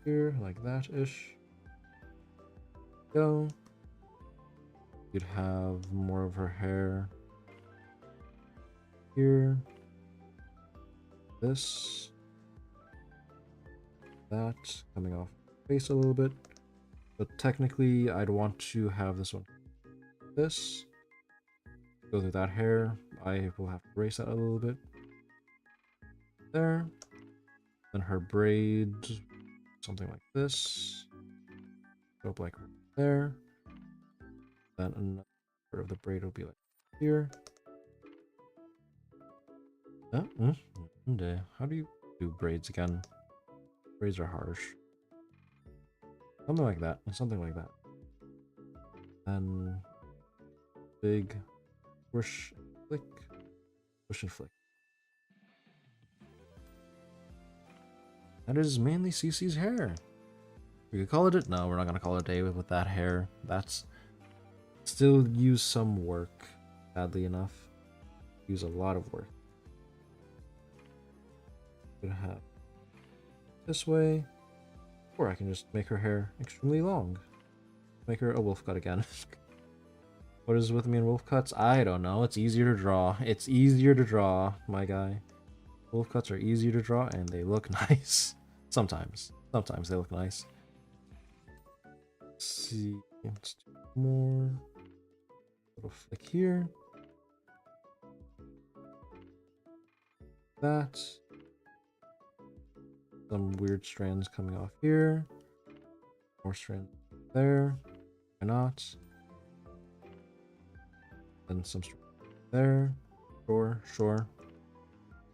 here, like that-ish. Go. You'd have more of her hair here. This. That coming off face a little bit. But technically, I'd want to have this one. This. Go through that hair. I will have to erase that a little bit. There. Then her braid. Something like this. Go up like there. Then another part of the braid will be like here. How do you do braids again? Braids are harsh. Something like that. Something like that. And big whoosh, flick, whoosh and flick. That is mainly CC's hair. We could call it a... No, we're not gonna call it a day with that hair. That's still use some work, sadly enough. Use a lot of work. Gonna have this way, or I can just make her hair extremely long. Make her a wolf cut again. What is with me in wolf cuts? I don't know. It's easier to draw. It's easier to draw, my guy. Wolf cuts are easier to draw and they look nice. Sometimes. Sometimes they look nice. Let's see. Let's do more. Little flick here. That. Some weird strands coming off here. More strands there. Why not? Then some strands there. Sure, sure.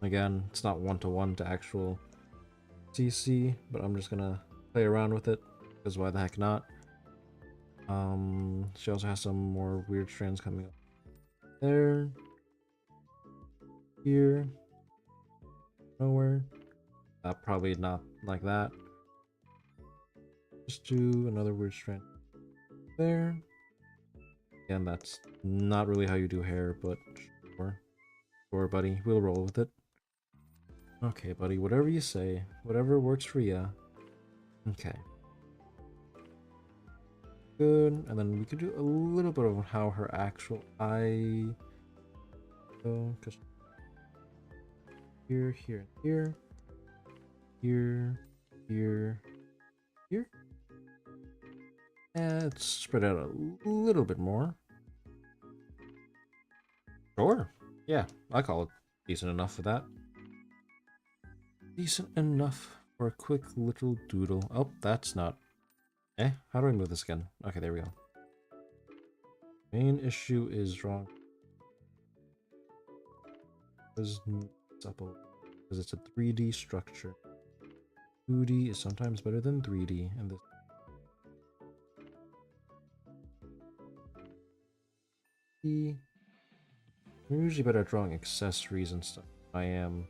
Again, it's not one-to-one to actual CC, but I'm just gonna play around with it, because why the heck not? She also has some more weird strands coming up there. Here. Nowhere. Probably not like that. Just do another weird strand there. Again, that's not really how you do hair, but sure. Sure, buddy. We'll roll with it. Okay, buddy. Whatever you say. Whatever works for you. Okay. Good. And then we could do a little bit of how her actual eye... So, cause here, here, and here. Here, here, here. And let's spread out a little bit more. Sure. Yeah, I call it decent enough for that. Decent enough for a quick little doodle. Oh, that's not... how do I move this again? Okay, there we go. Main issue is wrong. Because it's a 3D structure. 2D is sometimes better than 3D, and this I'm usually better at drawing accessories and stuff than I am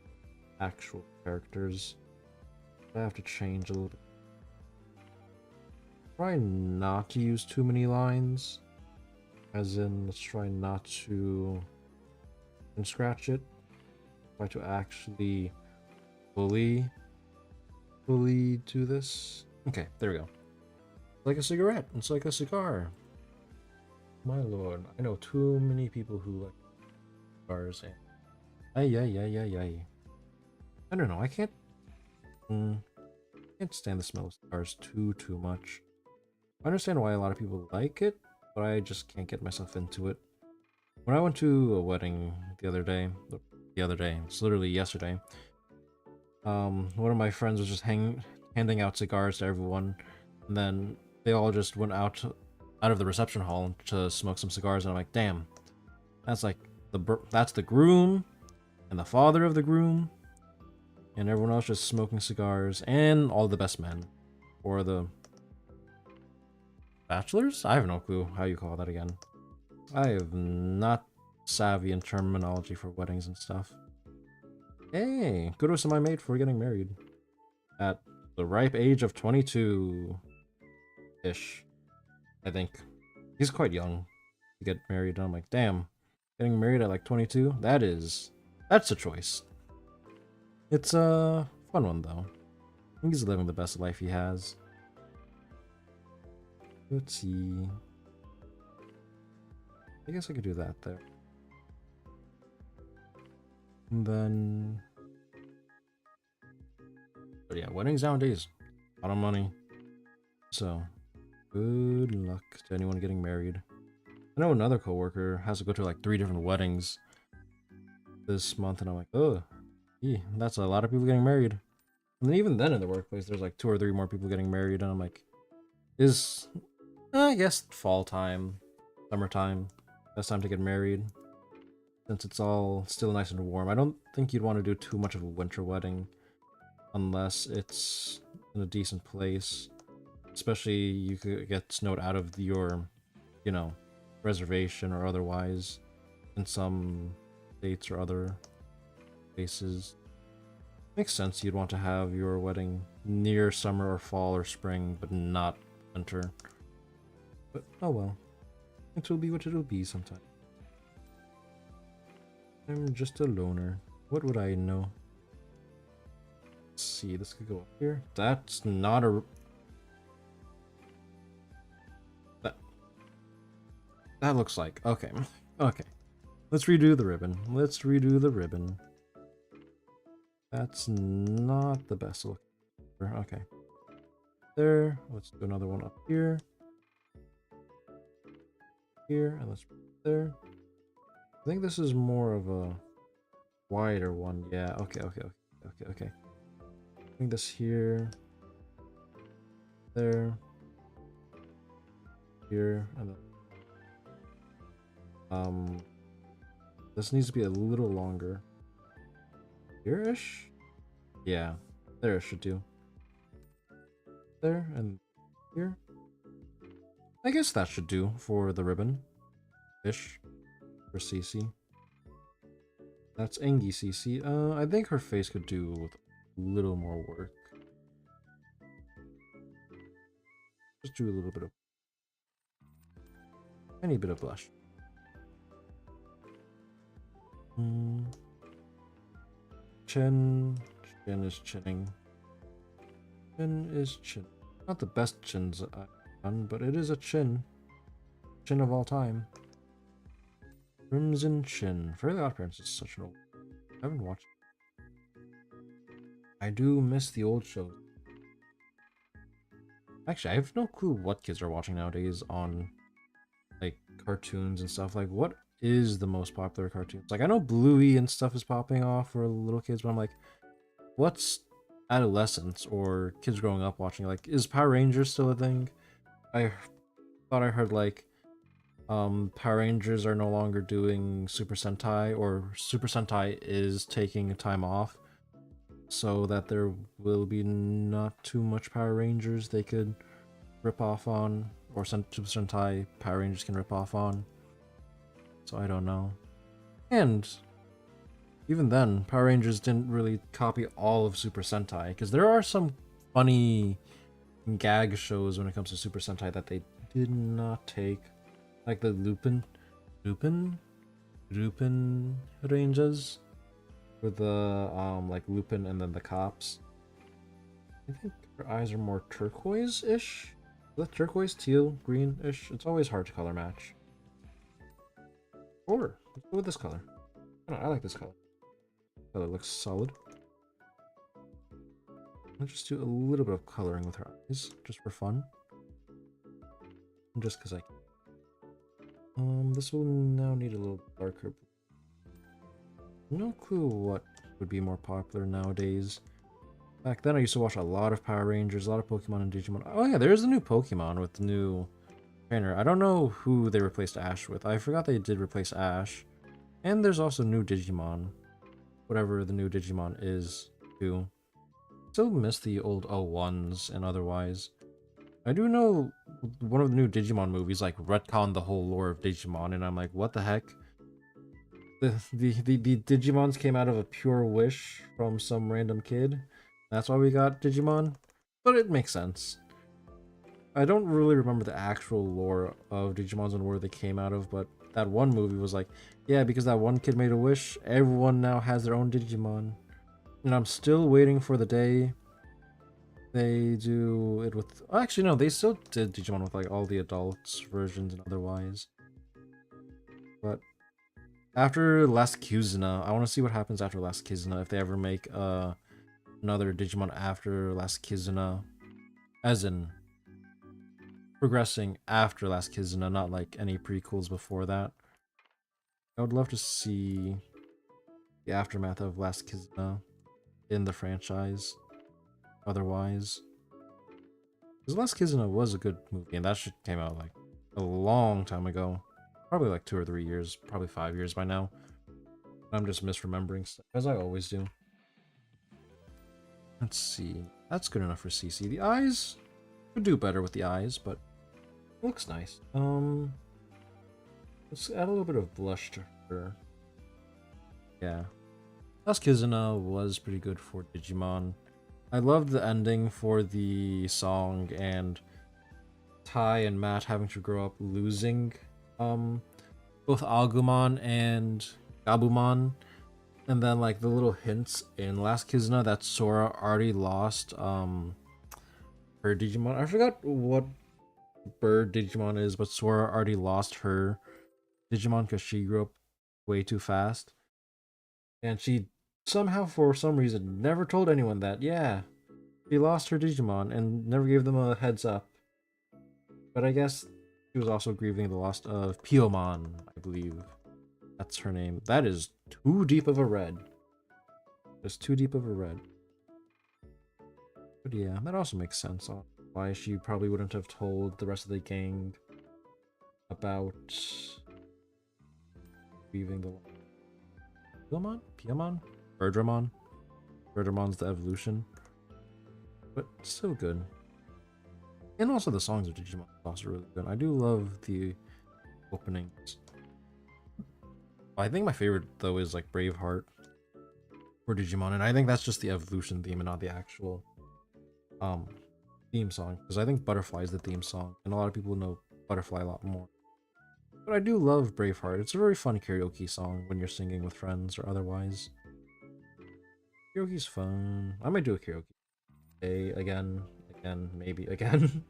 actual characters. I have to change a little bit. Try not to use too many lines. As in, let's try not to scratch it. Try to actually fully do this. Okay, there we go. Like a cigarette. It's like a cigar. My lord, I know too many people who like cigars. I don't know. I can't stand the smell of cigars too much. I understand why a lot of people like it, but I just can't get myself into it. When I went to a wedding the other day, it's literally yesterday. One of my friends was just handing out cigars to everyone, and then they all just went out of the reception hall to smoke some cigars, and I'm like, damn, that's like that's the groom and the father of the groom, and everyone else just smoking cigars, and all the best men, or the bachelors? I have no clue how you call that again. I am not savvy in terminology for weddings and stuff. Hey, kudos to my mate for getting married at the ripe age of 22-ish. I think. He's quite young to get married, and I'm like, damn, getting married at like 22? That's a choice. It's a fun one, though. I think he's living the best life he has. Let's see. I guess I could do that there. And then... But yeah, weddings nowadays, a lot of money. So, good luck to anyone getting married. I know another coworker has to go to like 3 different weddings this month, and I'm like, oh, that's a lot of people getting married. And then even then in the workplace, there's like 2 or 3 more people getting married, and I'm like, I guess fall time, summertime, best time to get married, since it's all still nice and warm. I don't think you'd want to do too much of a winter wedding unless it's in a decent place. Especially you could get snowed out of your, you know, reservation or otherwise in some states or other places. Makes sense you'd want to have your wedding near summer or fall or spring, but not winter. But oh well. It will be what it will be sometime. I'm just a loner. What would I know? Let's see, this could go up here. That's not a... That looks like... Okay. Okay. Let's redo the ribbon. Let's redo the ribbon. That's not the best look. Okay. There. Let's do another one up here. Here. And let's put it there. I think this is more of a wider one. Yeah. Okay. Okay. Bring this here. There. Here. And then... this needs to be a little longer. Here-ish? Yeah, there it should do. There, and here. I guess that should do for the ribbon. Ish. For Cece. That's Engie Cece. I think her face could do with a little more work. Just do a little bit of... any bit of blush. Chin is chinning. Chin is chin. Not the best chins I've done, but it is a chin. Chin of all time. Crimson Chin. Fairly Odd Parents is such an old... I haven't watched it. I do miss the old shows. Actually, I have no clue what kids are watching nowadays on, like, cartoons and stuff. Like, what is the most popular cartoons? Like, I know Bluey and stuff is popping off for little kids, but I'm like, what's adolescents or kids growing up watching? Like, is Power Rangers still a thing? I thought I heard, like, Power Rangers are no longer doing Super Sentai, or Super Sentai is taking time off so that there will be not too much Power Rangers they could rip off on, or Super Sentai Power Rangers can rip off on. So I don't know. And even then, Power Rangers didn't really copy all of Super Sentai, because there are some funny gag shows when it comes to Super Sentai that they did not take. Like the Lupin Rangers, with the like Lupin and then the cops. I think her eyes are more turquoise-ish. Is that turquoise, teal, green-ish? It's always hard to color match. Or let's go with this color. I like this color. Color looks solid. Let's just do a little bit of coloring with her eyes, just for fun. Just because I can. This will now need a little darker. No clue what would be more popular nowadays. Back then I used to watch a lot of Power Rangers, a lot of Pokemon and Digimon. Oh yeah, there's a new Pokemon with the new trainer. I don't know who they replaced Ash with. I forgot they did replace Ash. And there's also new Digimon. Whatever the new Digimon is, too. Still miss the old O1s and otherwise. I do know one of the new Digimon movies like retconned the whole lore of Digimon, and I'm like, what the heck? The Digimons came out of a pure wish from some random kid. That's why we got Digimon, but it makes sense. I don't really remember the actual lore of Digimons and where they came out of, but that one movie was like, yeah, because that one kid made a wish, everyone now has their own Digimon. And I'm still waiting for the day they do it with... Actually, no, they still did Digimon with like all the adults versions and otherwise. But After Last Kizuna, I want to see what happens after Last Kizuna, if they ever make another Digimon after Last Kizuna, as in progressing after Last Kizuna, not like any prequels before that. I would love to see the aftermath of Last Kizuna in the franchise. Otherwise, because Last Kizuna was a good movie, and that shit came out like a long time ago, probably like 2 or 3 years, probably 5 years by now. I'm just misremembering stuff, as I always do. Let's see. That's good enough for CC. The eyes could do better with the eyes, but it looks nice. Let's add a little bit of blush to her. Yeah. Last Kizuna was pretty good for Digimon. I loved the ending for the song and Tai and Matt having to grow up losing both Agumon and Gabumon. And then like the little hints in Last Kizuna that Sora already lost her Digimon. I forgot what bird Digimon is, but Sora already lost her Digimon because she grew up way too fast. And she somehow, for some reason, never told anyone that, yeah, she lost her Digimon and never gave them a heads up. But I guess she was also grieving the loss of Piomon, I believe. That's her name. That is too deep of a red. It's too deep of a red. But yeah, that also makes sense on why she probably wouldn't have told the rest of the gang about grieving the Piomon? Piomon? Birdramon? Birdramon's the evolution. But still good. And also the songs of Digimon are also really good. I do love the openings. I think my favorite though is like Braveheart for Digimon, and I think that's just the evolution theme and not the actual theme song, because I think Butterfly is the theme song, and a lot of people know Butterfly a lot more. But I do love Braveheart. It's a very fun karaoke song when you're singing with friends or otherwise. Karaoke's fun. I might do a karaoke day again, maybe again.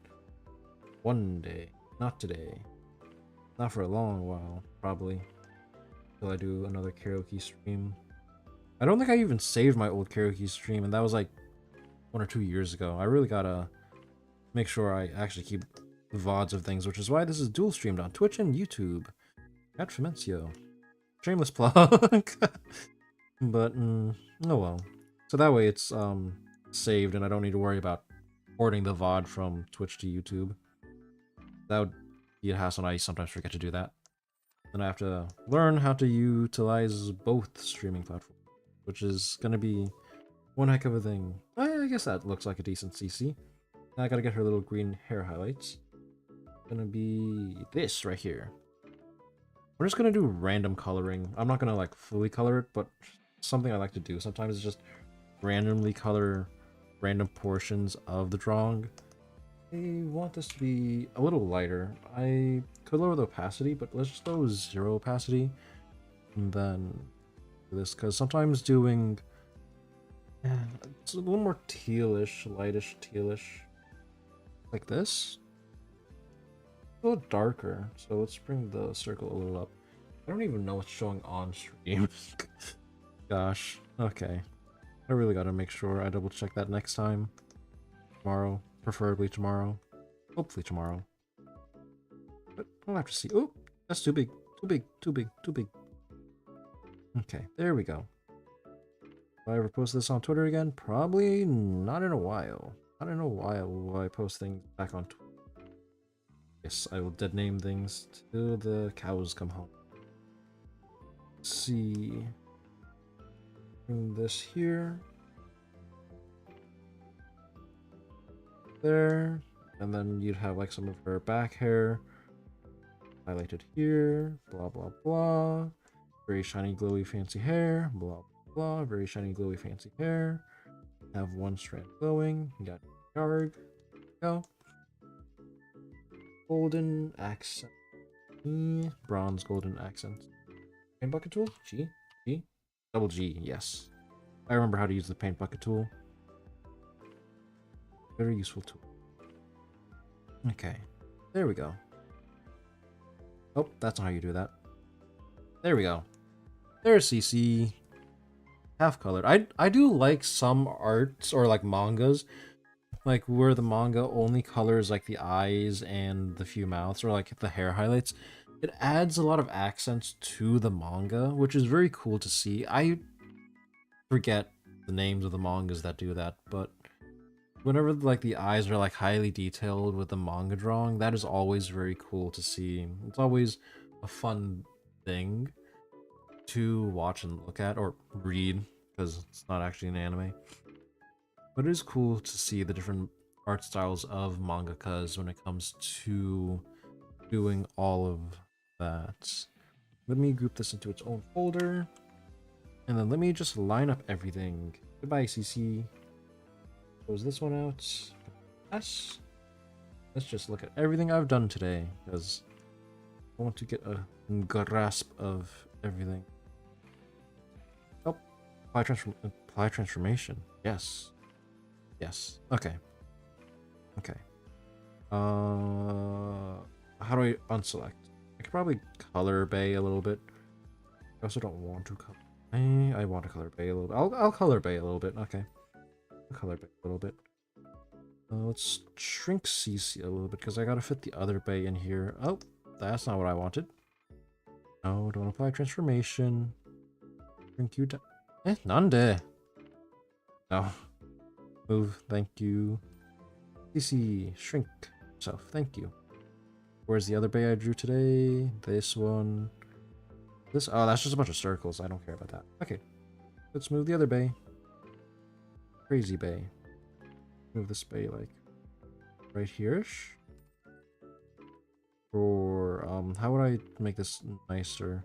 One day. Not today. Not for a long while, probably. Until I do another karaoke stream. I don't think I even saved my old karaoke stream, and that was like 1 or 2 years ago. I really gotta make sure I actually keep VODs of things, which is why this is dual streamed on Twitch and YouTube. At Femencio. Shameless plug. But, oh well. So that way it's saved and I don't need to worry about porting the VOD from Twitch to YouTube. That would be a hassle, and I sometimes forget to do that. Then I have to learn how to utilize both streaming platforms, which is gonna be one heck of a thing. I guess that looks like a decent CC. Now I gotta get her little green hair highlights. Gonna be this right here. We're just gonna do random coloring. I'm not gonna like fully color it, but something I like to do. Sometimes it's just randomly color random portions of the drawing. I want this to be a little lighter. I could lower the opacity, but let's just go 0 opacity. And then do this, because sometimes doing it's a little more tealish, lightish tealish. Like this. A little darker. So let's bring the circle a little up. I don't even know what's showing on stream. Gosh. Okay. I really gotta make sure I double check that next time. Tomorrow. Preferably tomorrow. Hopefully tomorrow. But I'll have to see. Oh, that's too big. Too big. Too big. Too big. Okay, there we go. Will I ever post this on Twitter again? Probably not in a while. Not in a while will I post things back on Twitter. Yes, I will dead name things till the cows come home. Let's see. Bring this here. There. And then you'd have like some of her back hair highlighted here. Blah, blah, blah. Very shiny, glowy, fancy hair. Blah, blah. Very shiny, glowy, fancy hair. Have one strand glowing. You got yard. Go. Golden accent. Bronze golden accent. Paint bucket tool? G? G? Double G, yes. I remember how to use the paint bucket tool. Very useful tool. Okay. There we go. Oh, that's not how you do that. There we go. There's CC. Half colored. I do like some arts or like mangas, like where the manga only colors like the eyes and the few mouths or like the hair highlights. It adds a lot of accents to the manga, which is very cool to see. I forget the names of the mangas that do that, but whenever like the eyes are like highly detailed with the manga drawing, that is always very cool to see. It's always a fun thing to watch and look at or read because it's not actually an anime. But it is cool to see the different art styles of mangakas when it comes to doing all of that. Let me group this into its own folder. And then let me just line up everything. Goodbye, CC. Close this one out. Yes. Let's just look at everything I've done today, because I want to get a grasp of everything. Oh, apply transformation. Yes. Yes. Okay. Okay. How do I unselect? I could probably color bay a little bit. I also don't want to color. I want to color bay a little bit. I'll color bay a little bit. Okay. I'll color bay a little bit. Let's shrink CC a little bit because I gotta fit the other bay in here. Oh, that's not what I wanted. No, don't apply transformation. Shrink you down. Nande. No. Move, thank you. CC, shrink yourself, thank you. Where's the other bay I drew today? This one. This, oh, that's just a bunch of circles. I don't care about that. Okay, let's move the other bay. Crazy bay. Move this bay like right here-ish. Or, how would I make this nicer?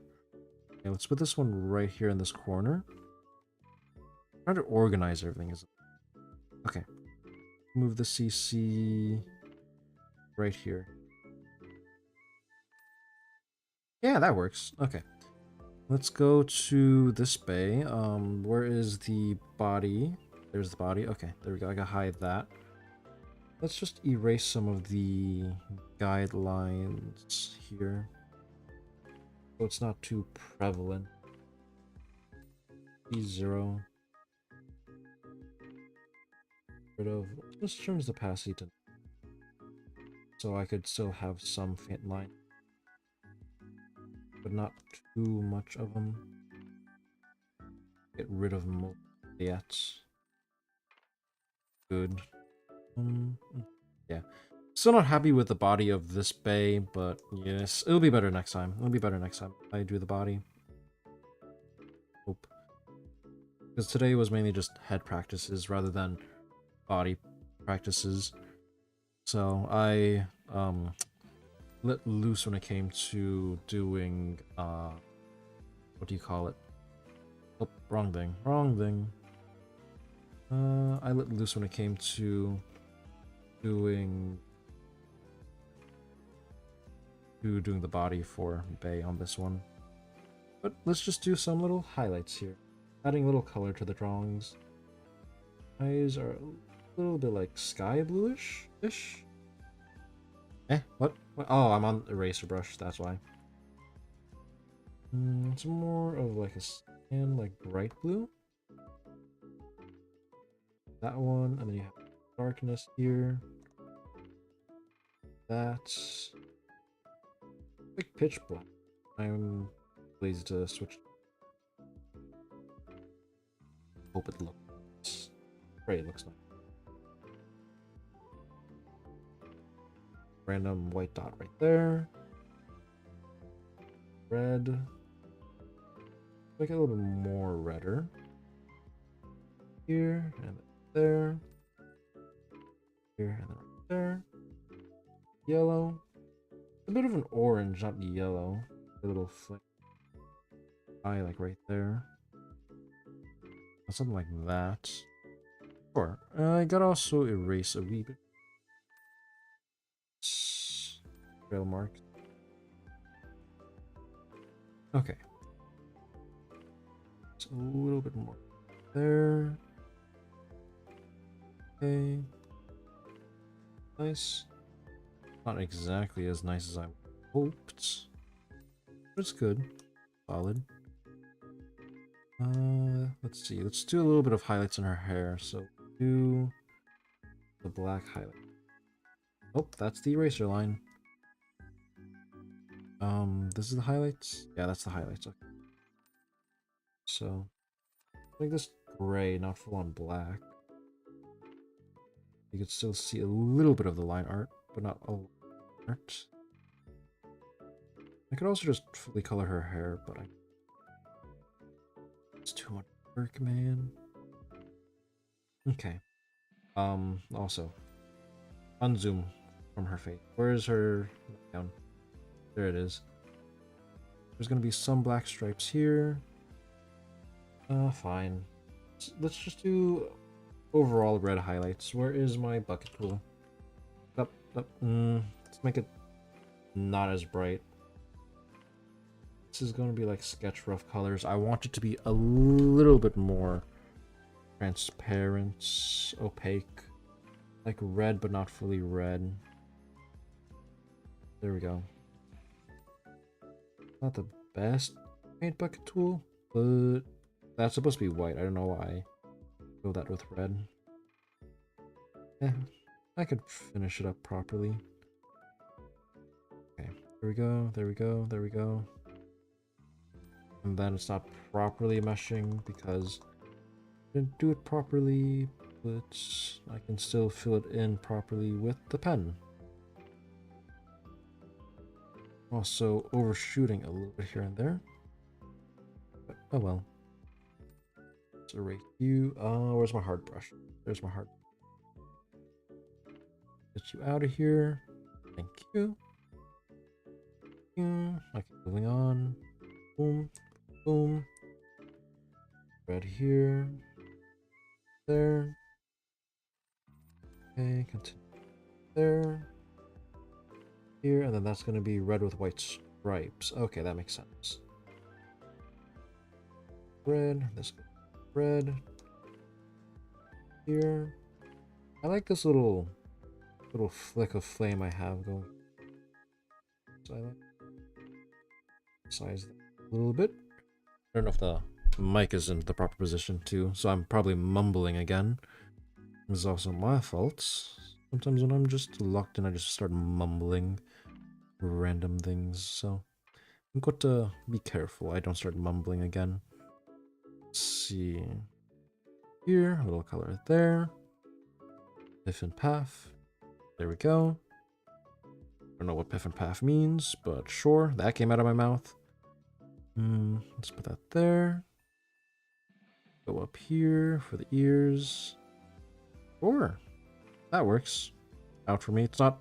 Okay, let's put this one right here in this corner. I'm trying to organize everything. Okay. Move the CC right here. Yeah, that works. Okay. Let's go to this bay. Where is the body? There's the body. Okay, there we go. I gotta hide that. Let's just erase some of the guidelines here, so it's not too prevalent. E0. Rid of. Let's change the opacity to, so I could still have some faint line, but not too much of them. Get rid of most yet. Good. Yeah. Still not happy with the body of this bay, but yes, it'll be better next time. It'll be better next time I do the body. Hope. Because today was mainly just head practices rather than body practices. So I let loose when it came to doing what do you call it? Oh, wrong thing. Wrong thing. I let loose when it came to doing the body for Bay on this one. But let's just do some little highlights here. Adding a little color to the drawings. Eyes are a little bit like sky bluish-ish. What? Oh, I'm on eraser brush, that's why. It's more of like a sand, like bright blue. That one, and then you have darkness here. That's like pitch black. I'm lazy to switch. Hope it looks. Pray it looks nice. Random white dot right there. Red. Make it a little bit more redder. Here and there. Here and right there. Yellow. A bit of an orange, not yellow. A little flick. Eye like right there. Something like that. Sure. I gotta also erase a wee bit. Trail mark. Okay. Just a little bit more there. Okay. Nice. Not exactly as nice as I hoped. But it's good. Solid. Let's see. Let's do a little bit of highlights in her hair. So do the black highlight. Oh, that's the eraser line. This is the highlights? Yeah, that's the highlights. Okay. So, make this gray, not full on black. You can still see a little bit of the line art, but not all art. I could also just fully color her hair, but it's too much work, man. Okay. Also, unzoom from her face. Where is her down? There it is. There's gonna be some black stripes here. Fine. Let's just do overall red highlights. Where is my bucket tool? Up. Let's make it not as bright. This is going to be like sketch rough colors. I want it to be a little bit more transparent, opaque, like red but not fully red. There we go. Not the best paint bucket tool, but that's supposed to be white. I don't know why. Go that with red. Yeah, I could finish it up properly. Okay, there we go, there we go, there we go. And then it's not properly meshing because I didn't do it properly, but I can still fill it in properly with the pen. Also overshooting a little bit here and there. But, oh well. Let's erase you. Where's my hard brush? There's my hard. Get you out of here. Thank you. Okay, moving on. Boom. Boom. Red here. There. Okay, continue. There. Here, and then that's going to be red with white stripes. Okay, that makes sense. Red. This red. Here. I like this little flick of flame I have going. So I like size that a little bit. I don't know if the mic is in the proper position too, so I'm probably mumbling again. This is also my fault. Sometimes when I'm just locked in, I just start mumbling random things, so I've got to be careful I don't start mumbling again. Let's see. Here, a little color there. Piff and Paff. There we go. I don't know what Piff and Paff means, but sure, that came out of my mouth. Let's put that there. Go up here for the ears. Sure, that works out for me. It's not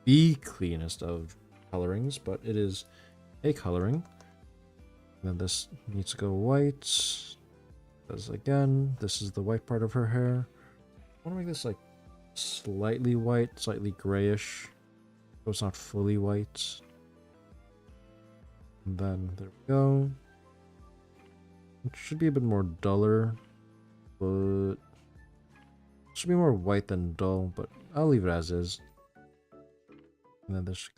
the cleanest of colorings, but it is a coloring. And then this needs to go white. Because again, this is the white part of her hair. I want to make this like slightly white, slightly grayish, so it's not fully white. And then there we go. It should be a bit more duller, but it should be more white than dull, but I'll leave it as is. And then this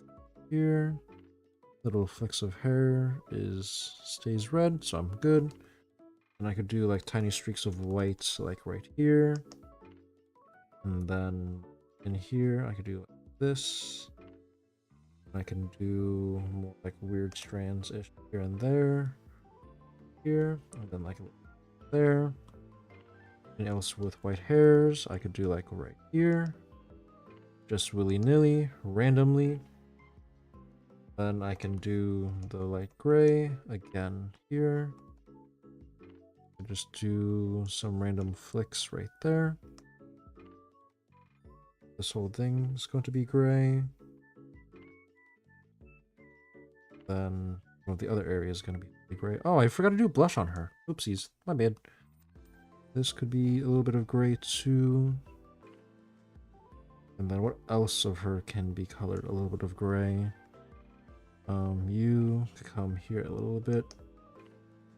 here, little flicks of hair stays red, so I'm good. And I could do like tiny streaks of white, like right here. And then in here, I could do like this. I can do more like weird strands-ish here and there. Here, and then like there. And else with white hairs, I could do like right here. Just willy-nilly, randomly. Then I can do the light gray again here. Just do some random flicks right there. This whole thing is going to be gray. Then the other area is going to be gray. Oh, I forgot to do blush on her. Oopsies, my bad. This could be a little bit of gray too. And then what else of her can be colored a little bit of gray? You could come here a little bit.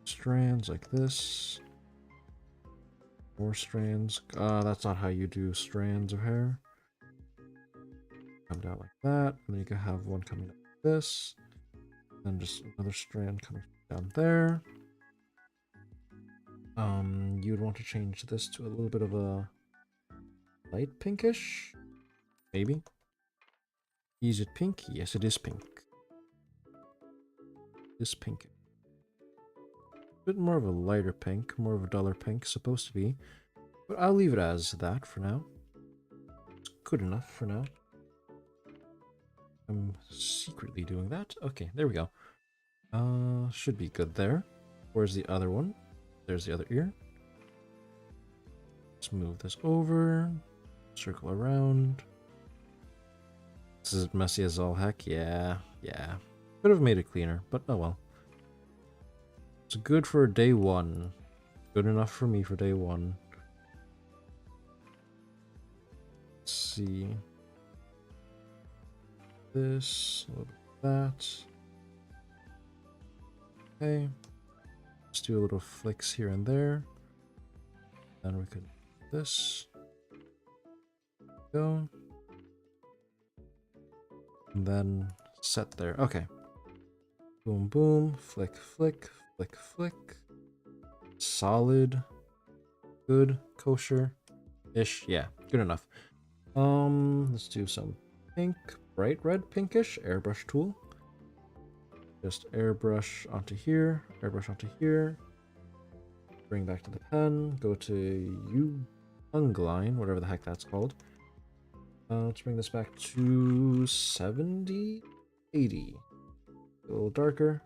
Strands like this. More strands. That's not how you do strands of hair. Come down like that. And then you can have one coming up like this. Then just another strand coming down there. You'd want to change this to a little bit of a light pinkish, maybe. Is it pink? Yes, it is pink. This pink. A bit more of a lighter pink, more of a duller pink, supposed to be. But I'll leave it as that for now. It's good enough for now. I'm secretly doing that. Okay, there we go. Should be good there. Where's the other one? There's the other ear. Let's move this over. Circle around. This is messy as all heck. Yeah. Could have made it cleaner, but oh well. It's good for day one. Good enough for me for day one. Let's see. This, a little bit of that. Okay. Let's do a little flicks here and there. Then we could do this. Go. And then set there. Okay. Boom, boom. Flick, flick, flick, flick. Solid. Good. Kosher-ish. Yeah, good enough. Let's do some pink. Bright red, pinkish. Airbrush tool. Just airbrush onto here. Airbrush onto here. Bring back to the pen. Go to line, whatever the heck that's called. Let's bring this back to 70, 80. A little darker.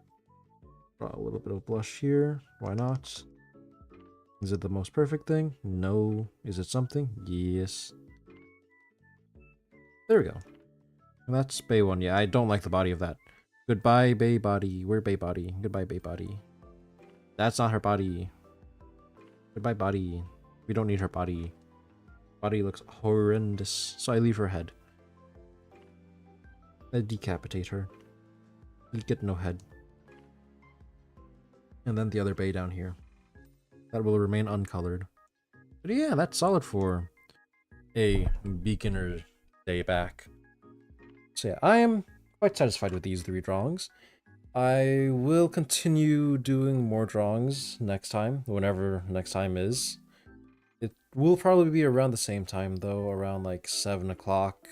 Draw a little bit of blush here. Why not? Is it the most perfect thing? No. Is it something? Yes. There we go. And that's Bay 1. Yeah, I don't like the body of that. Goodbye, Bay body. We're Bay body. Goodbye, Bay body. That's not her body. Goodbye, body. We don't need her body. Body looks horrendous. So I leave her head. I decapitate her. You get no head. And then the other Bay down here. That will remain uncolored. But yeah, that's solid for a beginner day back. So yeah, I am quite satisfied with these 3 drawings. I will continue doing more drawings next time, whenever next time is. It will probably be around the same time though, around like 7 o'clock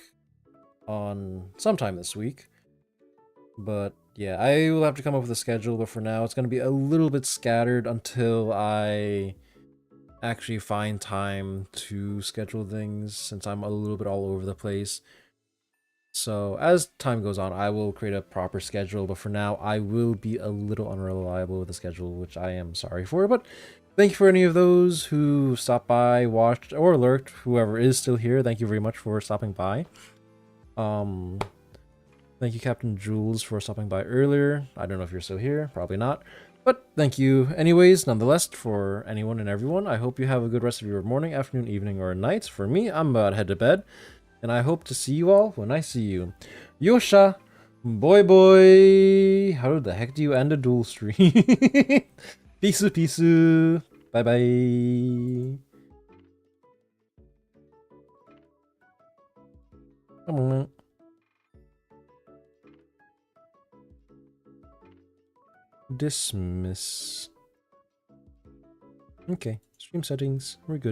on sometime this week. But yeah, I will have to come up with a schedule, but for now it's going to be a little bit scattered until I actually find time to schedule things, since I'm a little bit all over the place. So as time goes on, I will create a proper schedule, but for now, I will be a little unreliable with the schedule, which I am sorry for. But thank you for any of those who stopped by, watched, or lurked. Whoever is still here, thank you very much for stopping by. Thank you, Captain Jules, for stopping by earlier. I don't know if you're still here, probably not. But thank you anyways, nonetheless, for anyone and everyone. I hope you have a good rest of your morning, afternoon, evening, or night. For me, I'm about to head to bed. And I hope to see you all when I see you. Yosha! Boy boy! How the heck do you end a duel stream? Peace, peace. Bye bye. Come on. Dismiss. Okay, stream settings. We're good.